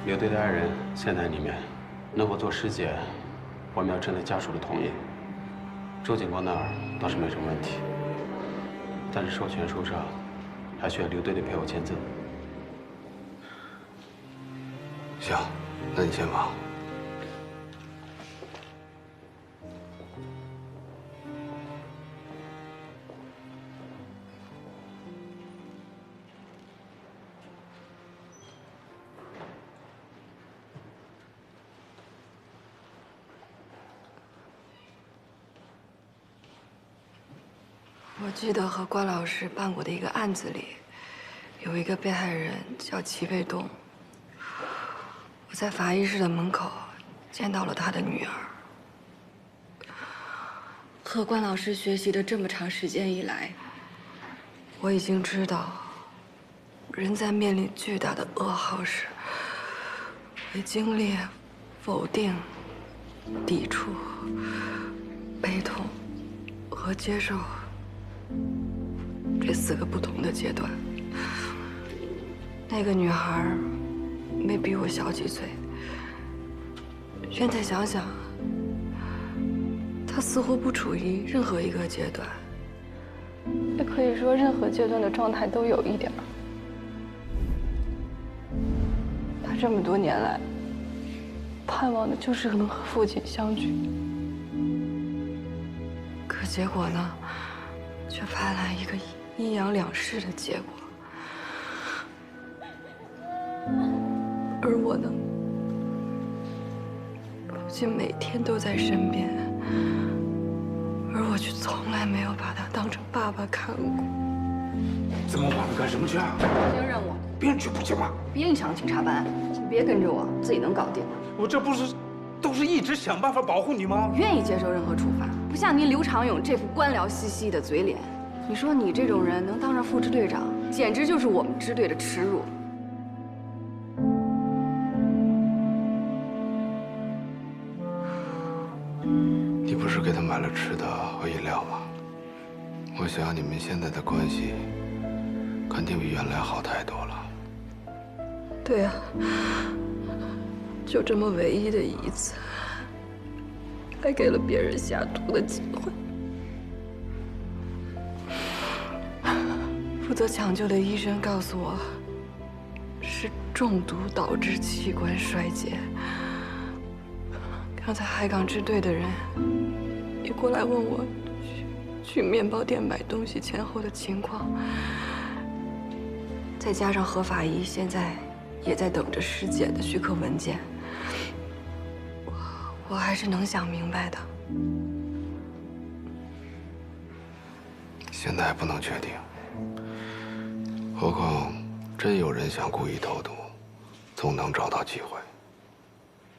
刘队的爱人现在里面，能否做尸检，我们要征得家属的同意。周警官那儿倒是没什么问题，但是授权书上还需要刘队的陪我签字。行，那你先忙。我记得和关老师办过的一个案子里，有一个被害人叫齐卫东。我在法医室的门口见到了他的女儿。和关老师学习的这么长时间以来，我已经知道，人在面临巨大的噩耗时，会经历否定、抵触、悲痛和接受这4个不同的阶段。那个女孩没比我小几岁，现在想想，她似乎不处于任何一个阶段。也可以说，任何阶段的状态都有一点儿。她这么多年来，盼望的就是能和父亲相聚。可结果呢，却派来一个阴阳两世的结果。而我呢，父亲每天都在身边，而我却从来没有把他当成爸爸看过。这么晚了干什么去啊？执行任务。别去不行吗？不影响警察班，请别跟着我，自己能搞定。我这不是都是一直想办法保护你吗？愿意接受任何处罚，不像您刘长勇这副官僚兮兮的嘴脸。你说你这种人能当上副支队长，简直就是我们支队的耻辱。你不是给他买了了吃的和饮料吗？我想你们现在的关系肯定比原来好太多了。对呀，就这么唯一的一次，还给了别人下毒的机会。负责抢救的医生告诉我，是中毒导致器官衰竭。刚才海港支队的人也过来问我去面包店买东西前后的情况，再加上何法医现在也在等着尸检的许可文件，我还是能想明白的。现在还不能确定，何况真有人想故意投毒，总能找到机会。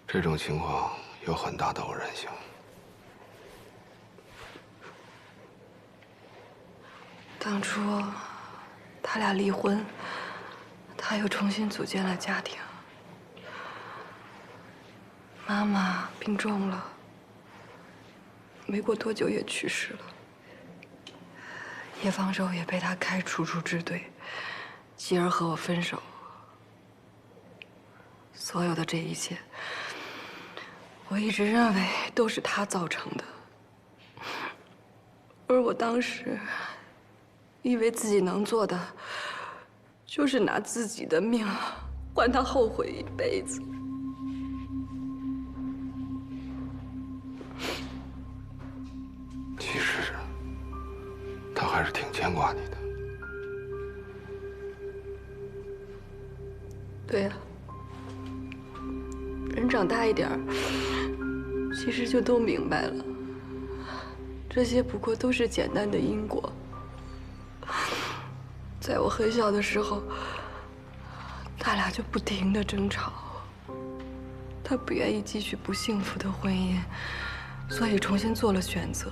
这种情况有很大的偶然性。当初他俩离婚，他又重新组建了家庭。妈妈病重了，没过多久也去世了。叶方舟也被他开除出支队，继而和我分手。所有的这一切，我一直认为都是他造成的，而我当时以为自己能做的，就是拿自己的命换他后悔一辈子。其实，他还是挺牵挂你的。对呀，人长大一点儿，其实就都明白了，这些不过都是简单的因果。在我很小的时候，他俩就不停地争吵。他不愿意继续不幸福的婚姻，所以重新做了选择。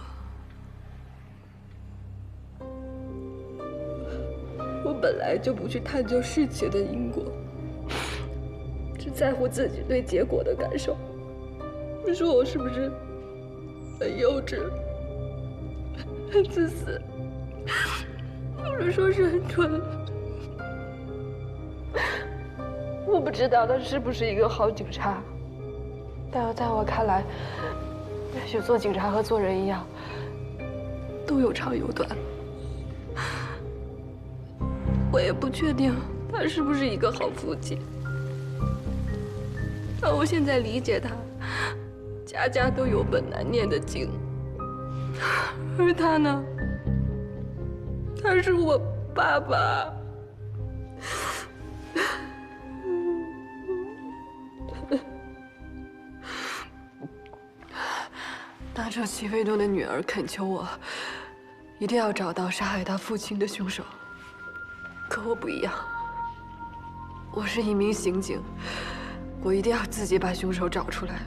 我本来就不去探究事情的因果，只在乎自己对结果的感受。你说我是不是很幼稚、很自私？或者说是很蠢？我不知道他是不是一个好警察，但在我看来，也许做警察和做人一样，都有长有短。我也不确定他是不是一个好父亲，但我现在理解他，家家都有本难念的经，而他呢？他是我爸爸。当初齐飞东的女儿恳求我，一定要找到杀害他父亲的凶手。可我不一样，我是一名刑警，我一定要自己把凶手找出来。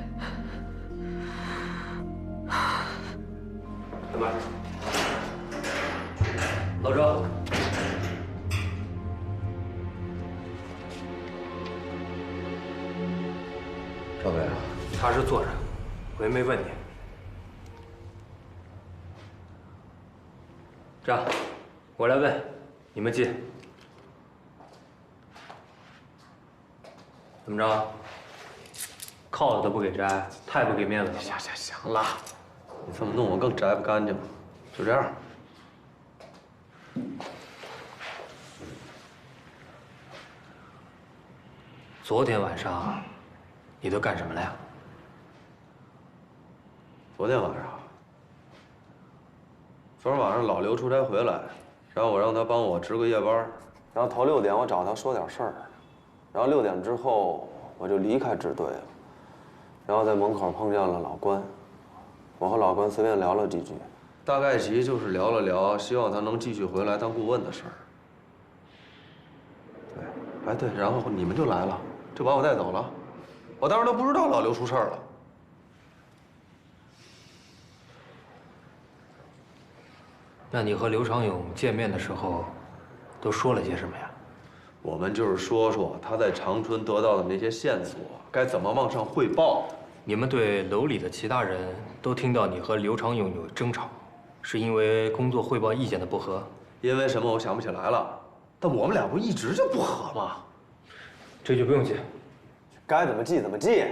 干嘛？老周。赵伟，他是坐着，我也没问你。这样，我来问，你们进。怎么着？铐子都不给摘，太不给面子了。行了，你这么弄我更摘不干净了。就这样。昨天晚上，你都干什么了呀？昨天晚上老刘出差回来，然后我让他帮我值个夜班，然后头6点我找他说点事儿，然后6点之后我就离开支队了，然后在门口碰见了老关，我和老关随便聊了几句，大概其就是聊了聊，希望他能继续回来当顾问的事儿。对，哎对，然后你们就来了，就把我带走了，我当时都不知道老刘出事儿了。那你和刘长勇见面的时候，都说了些什么呀？我们就是说说他在长春得到的那些线索，该怎么往上汇报。你们队楼里的其他人都听到你和刘长勇有争吵，是因为工作汇报意见的不合？因为什么我想不起来了，但我们俩不一直就不和吗？这就不用记。该怎么记怎么记，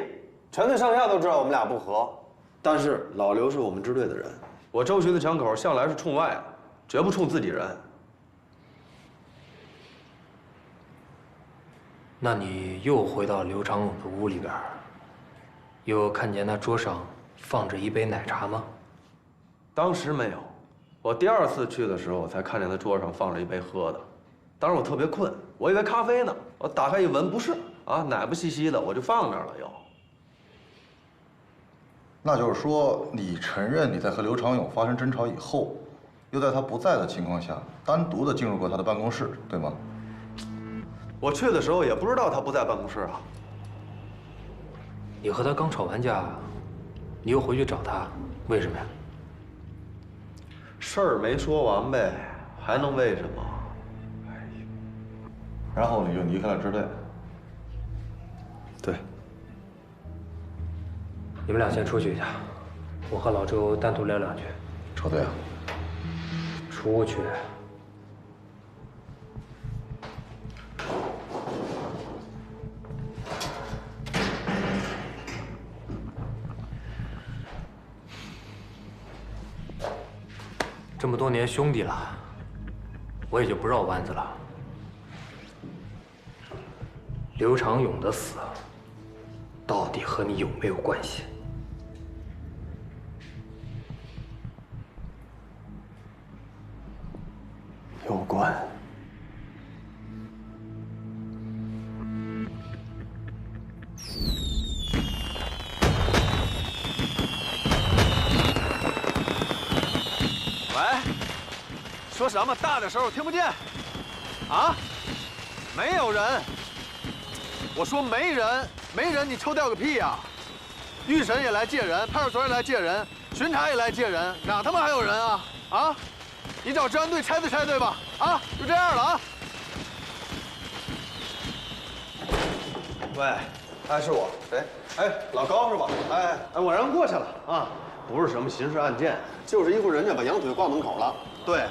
全队上下都知道我们俩不和。但是老刘是我们支队的人，我周巡的枪口向来是冲外的，绝不冲自己人。那你又回到刘长勇的屋里边，又看见他桌上放着一杯奶茶吗？当时没有，我第2次去的时候，我才看见他桌上放着一杯喝的。当时我特别困，我以为咖啡呢，我打开一闻，不是啊，奶不兮兮的，我就放那儿了又。那就是说，你承认你在和刘长勇发生争吵以后，又在他不在的情况下，单独的进入过他的办公室，对吗？我去的时候也不知道他不在办公室啊。你和他刚吵完架，你又回去找他，为什么呀？事儿没说完呗，还能为什么？然后你就离开了支队。对。你们俩先出去一下，我和老周单独聊2句。抽队啊？出去。这么多年兄弟了，我也就不绕弯子了。刘长勇的死，到底和你有没有关系？有关。喂，说什么？大的时候听不见。啊？没有人。我说没人，没人，你抽调个屁呀！预审也来借人，派出所也来借人，巡查也来借人，哪他妈还有人啊？啊！你找治安队拆对吧？啊，就这样了啊！喂，哎，是我，谁？哎，老高是吧？哎，我让人过去了啊，不是什么刑事案件，就是一户人家把羊腿挂门口了。对，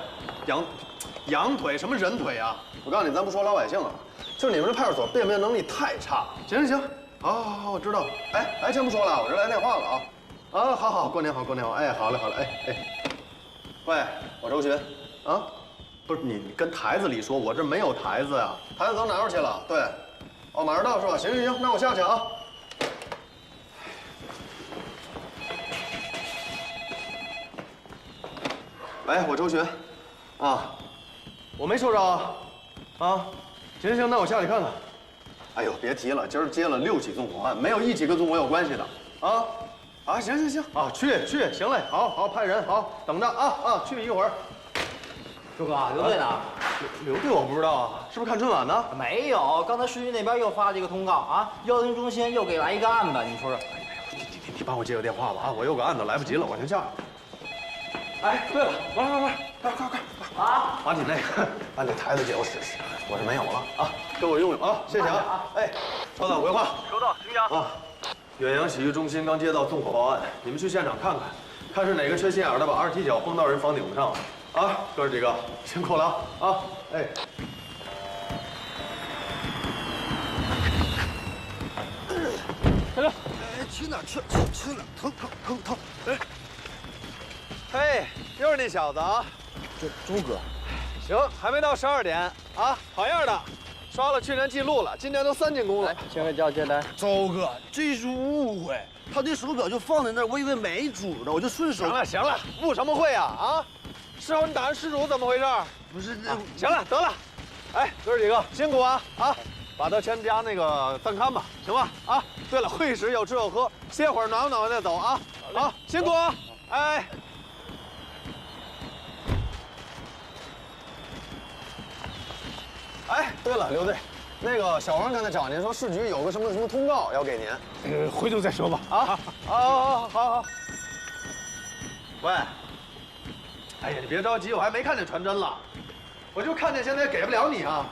羊腿什么人腿啊？我告诉你，咱不说老百姓了，就是你们这派出所辨别能力太差。行，好，我知道了。哎，先不说了，我这来电话了啊。啊，好，过年好。哎，好嘞，哎。喂，我周巡，啊，不是你跟台子里说，我这没有台子呀，台子都拿出去了。对，哦，马上到是吧？行，那我下去啊。喂，我周巡，啊，我没受着啊，行，那我下去看看。哎呦，别提了，今儿接了6起纵火案，没有1起跟纵火有关系的，行，啊，去，行嘞，好，派人，好，等着啊，去一会儿。周哥，刘队呢？刘队我不知道啊，是不是看春晚呢？没有，刚才市局那边又发了一个通告啊，110中心又给来一个案子，你说说。你帮我接个电话吧啊，我有个案子来不及了，我先下。哎，对了，玩，快啊！把你把那台子借我使使，我这没有了啊，给我用啊，谢谢啊。哎，收到，回话。收到，听讲。啊，远洋洗浴中心刚接到纵火报案，你们去现场看看，看是哪个缺心眼的把2踢脚崩到人房顶子上了啊！哥几个辛苦了啊！哎。大哥，去哪？疼！哎。嘿，又是那小子啊！周哥，行，还没到12点啊，好样的，刷了去年记录了，今年都3进宫了。签个交接单。周哥，这是误会，他这手表就放在那儿，我以为没主呢，我就顺手。行了，误什么会啊？事后你打人失主怎么回事？不是，行了，得了，哎，哥几个辛苦啊！把他全家那个暂看吧，行吧？啊，对了，会议室有吃有喝，歇会儿暖和再走啊。好，辛苦啊！哎。哎，对了，刘队，那个小王刚才找您说市局有个什么通告要给您，回头再说吧。好。喂，哎呀，你别着急，我还没看见传真了，我就看见现在给不了你啊，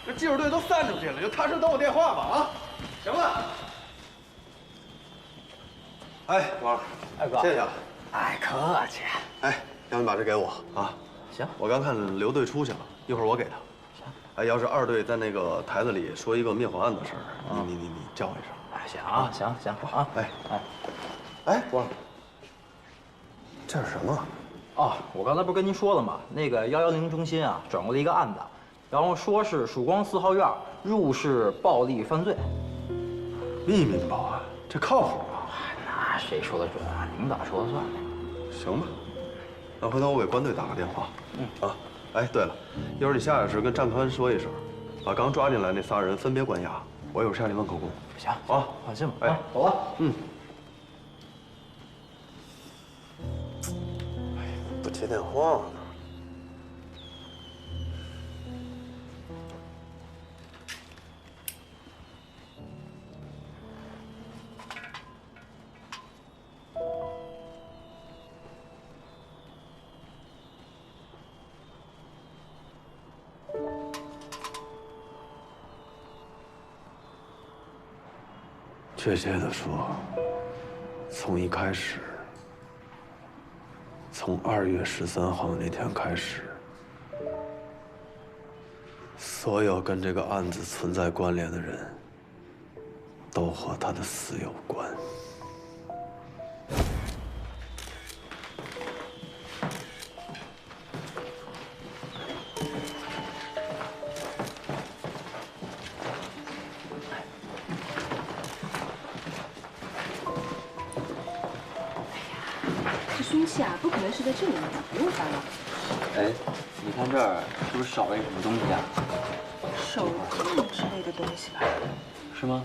这技术队都散出去了，就踏实等我电话吧啊。行了。哎，王，哎哥，谢谢啊。哎，客气。哎，要不你把这给我啊？行。我刚看刘队出去了，一会儿我给他。行。哎，要是二队在那个台子里说一个灭火案的事儿，你叫我一声。哎，行啊，行啊。哎，王，这是什么？哦，我刚才不是跟您说了吗？那个110中心啊，转过来一个案子，然后说是曙光4号院入室暴力犯罪。秘密报案，这靠谱吗？那谁说的准啊？领导说了算呗。行吧，那回头我给关队打个电话。啊，哎，对了，一会儿你下去时跟战宽说一声，把刚抓进来那仨人分别关押。我一会儿下去问口供。行啊，放心吧。哎，走了。不接电话呢。确切的说，从一开始，从2月13号那天开始，所有跟这个案子存在关联的人，都和他的死有关。凶器啊，不可能是在这里面的，不用翻了。哎，你看这儿是不是少了一个什么东西啊？手机之类的东西吧？是吗？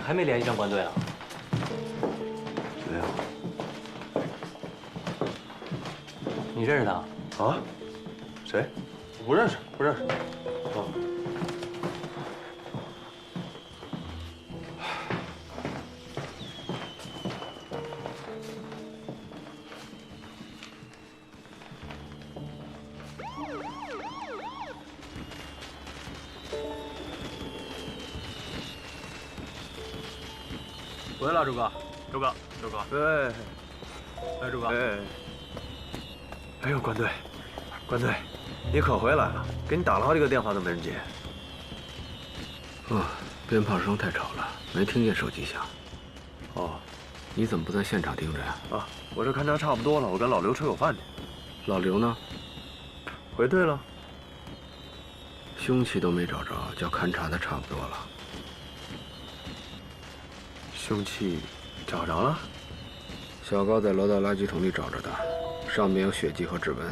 还没联系上关队啊？没有。你认识他？啊？谁？不认识，不认识。回来了，周哥，周哥。哎，哎，周哥。哎呦，关队，你可回来了！给你打了好几个电话都没人接。鞭炮声太吵了，没听见手机响。哦，你怎么不在现场盯着呀？啊，我这勘察差不多了，我跟老刘吃口饭去。老刘呢？回队了。凶器都没找着，叫勘察的差不多了。凶器找着了？小高在楼道垃圾桶里找着的，上面有血迹和指纹。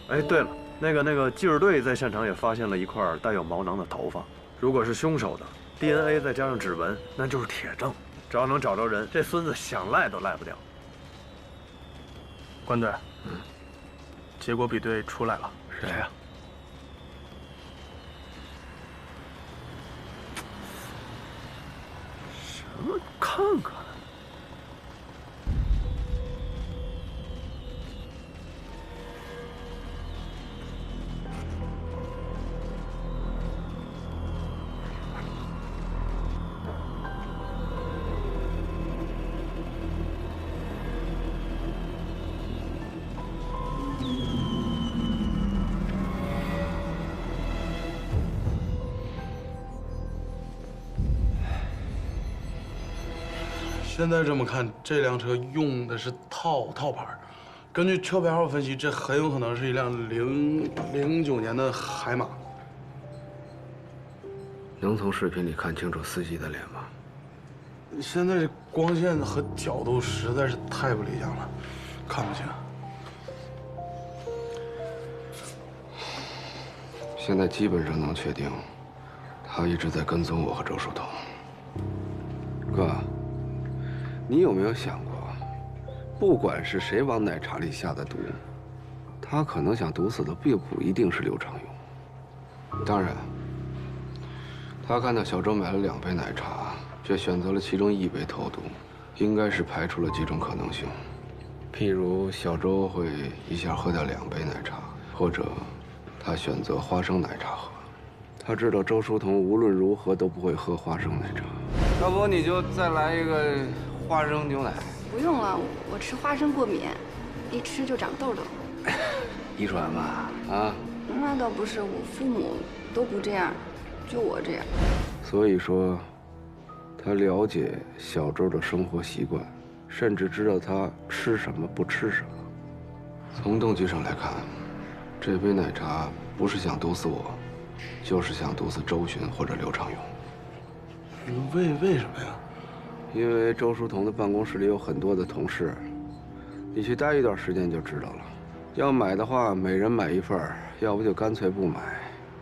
哎，对了，那个技术队在现场也发现了一块带有毛囊的头发，如果是凶手的 DNA 再加上指纹，那就是铁证。只要能找着人，这孙子想赖都赖不掉。关队，结果比对出来了。谁呀？什么？看看。现在这么看，这辆车用的是套牌，根据车牌号分析，这很有可能是一辆09年的海马。能从视频里看清楚司机的脸吗？现在这光线和角度实在是太不理想了，看不清。现在基本上能确定，他一直在跟踪我和周树桐。哥，你有没有想过，不管是谁往奶茶里下的毒，他可能想毒死的并不一定是刘长勇。当然，他看到小周买了2杯奶茶，却选择了其中1杯投毒，应该是排除了几种可能性。譬如小周会一下喝掉2杯奶茶，或者他选择花生奶茶喝。他知道周书彤无论如何都不会喝花生奶茶。要不你就再来一个花生牛奶。不用了，我吃花生过敏，一吃就长痘痘。遗传吧？啊？那倒不是，我父母都不这样，就我这样。所以说，他了解小周的生活习惯，甚至知道他吃什么不吃什么。从动机上来看，这杯奶茶不是想毒死我，就是想毒死周巡或者刘长勇。为什么呀？因为周书彤的办公室里有很多的同事，你去待一段时间就知道了。要买的话，每人买1份，要不就干脆不买。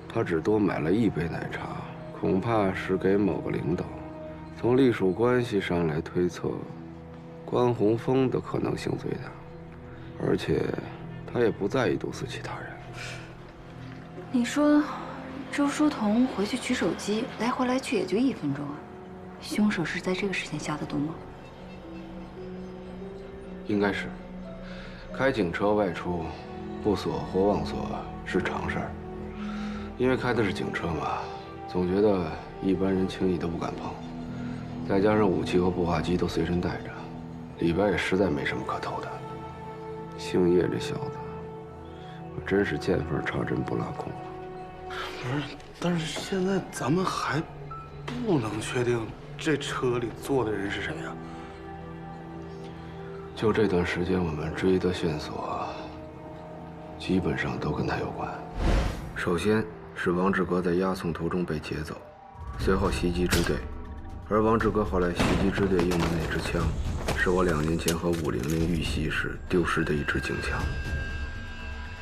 他只多买了1杯奶茶，恐怕是给某个领导。从隶属关系上来推测，关宏峰的可能性最大，而且他也不在意毒死其他人。你说，周书彤回去取手机，来回来去也就1分钟啊，凶手是在这个时间下的毒吗？应该是。开警车外出，不锁或忘锁是常事儿，因为开的是警车嘛，总觉得一般人轻易都不敢碰。再加上武器和步话机都随身带着，里边也实在没什么可偷的。姓叶这小子，我真是见缝插针不拉空了。不是，但是现在咱们还不能确定这车里坐的人是谁呀？就这段时间，我们追的线索基本上都跟他有关。首先是王志革在押送途中被劫走，随后袭击支队，而王志革后来袭击支队用的那支枪，是我2年前和500遇袭时丢失的一支警枪。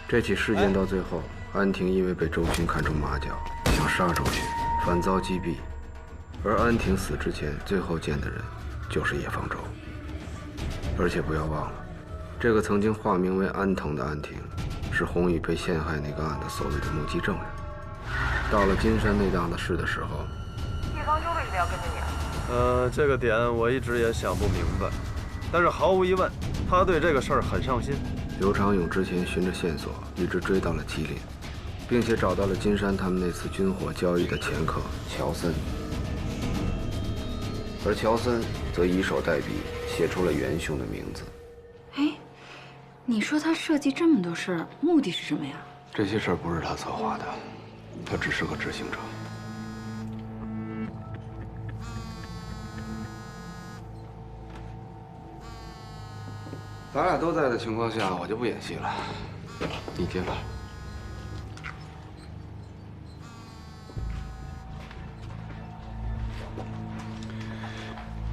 这起事件到最后，安婷因为被周巡看出马脚，想杀周巡，反遭击毙。而安婷死之前，最后见的人就是叶方舟。而且不要忘了，这个曾经化名为安藤的安婷，是洪宇被陷害那个案的所谓的目击证人。到了金山那档子事的时候，叶方舟为什么要跟着你？这个点我一直也想不明白，但是毫无疑问，他对这个事儿很上心。刘长勇之前循着线索一直追到了吉林，并且找到了金山他们那次军火交易的掮客乔森，而乔森则以手代笔写出了元凶的名字。哎，你说他设计这么多事儿，目的是什么呀？这些事儿不是他策划的，他只是个执行者。咱俩都在的情况下，我就不演戏了，你接吧。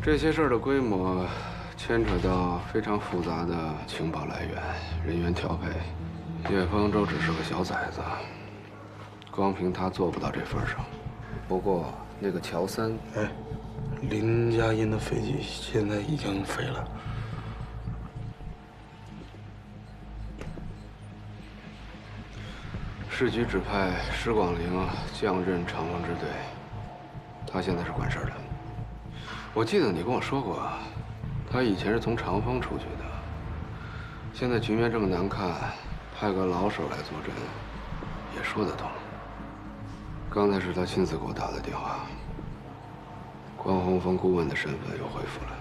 这些事儿的规模牵扯到非常复杂的情报来源、人员调配。叶方舟只是个小崽子，光凭他做不到这份上。不过那个乔森，哎，林佳音的飞机现在已经飞了。市局指派施广陵降任长风支队，他现在是管事的。我记得你跟我说过，他以前是从长风出去的。现在局面这么难看，派个老手来坐镇，也说得通。刚才是他亲自给我打的电话，关宏峰顾问的身份又恢复了。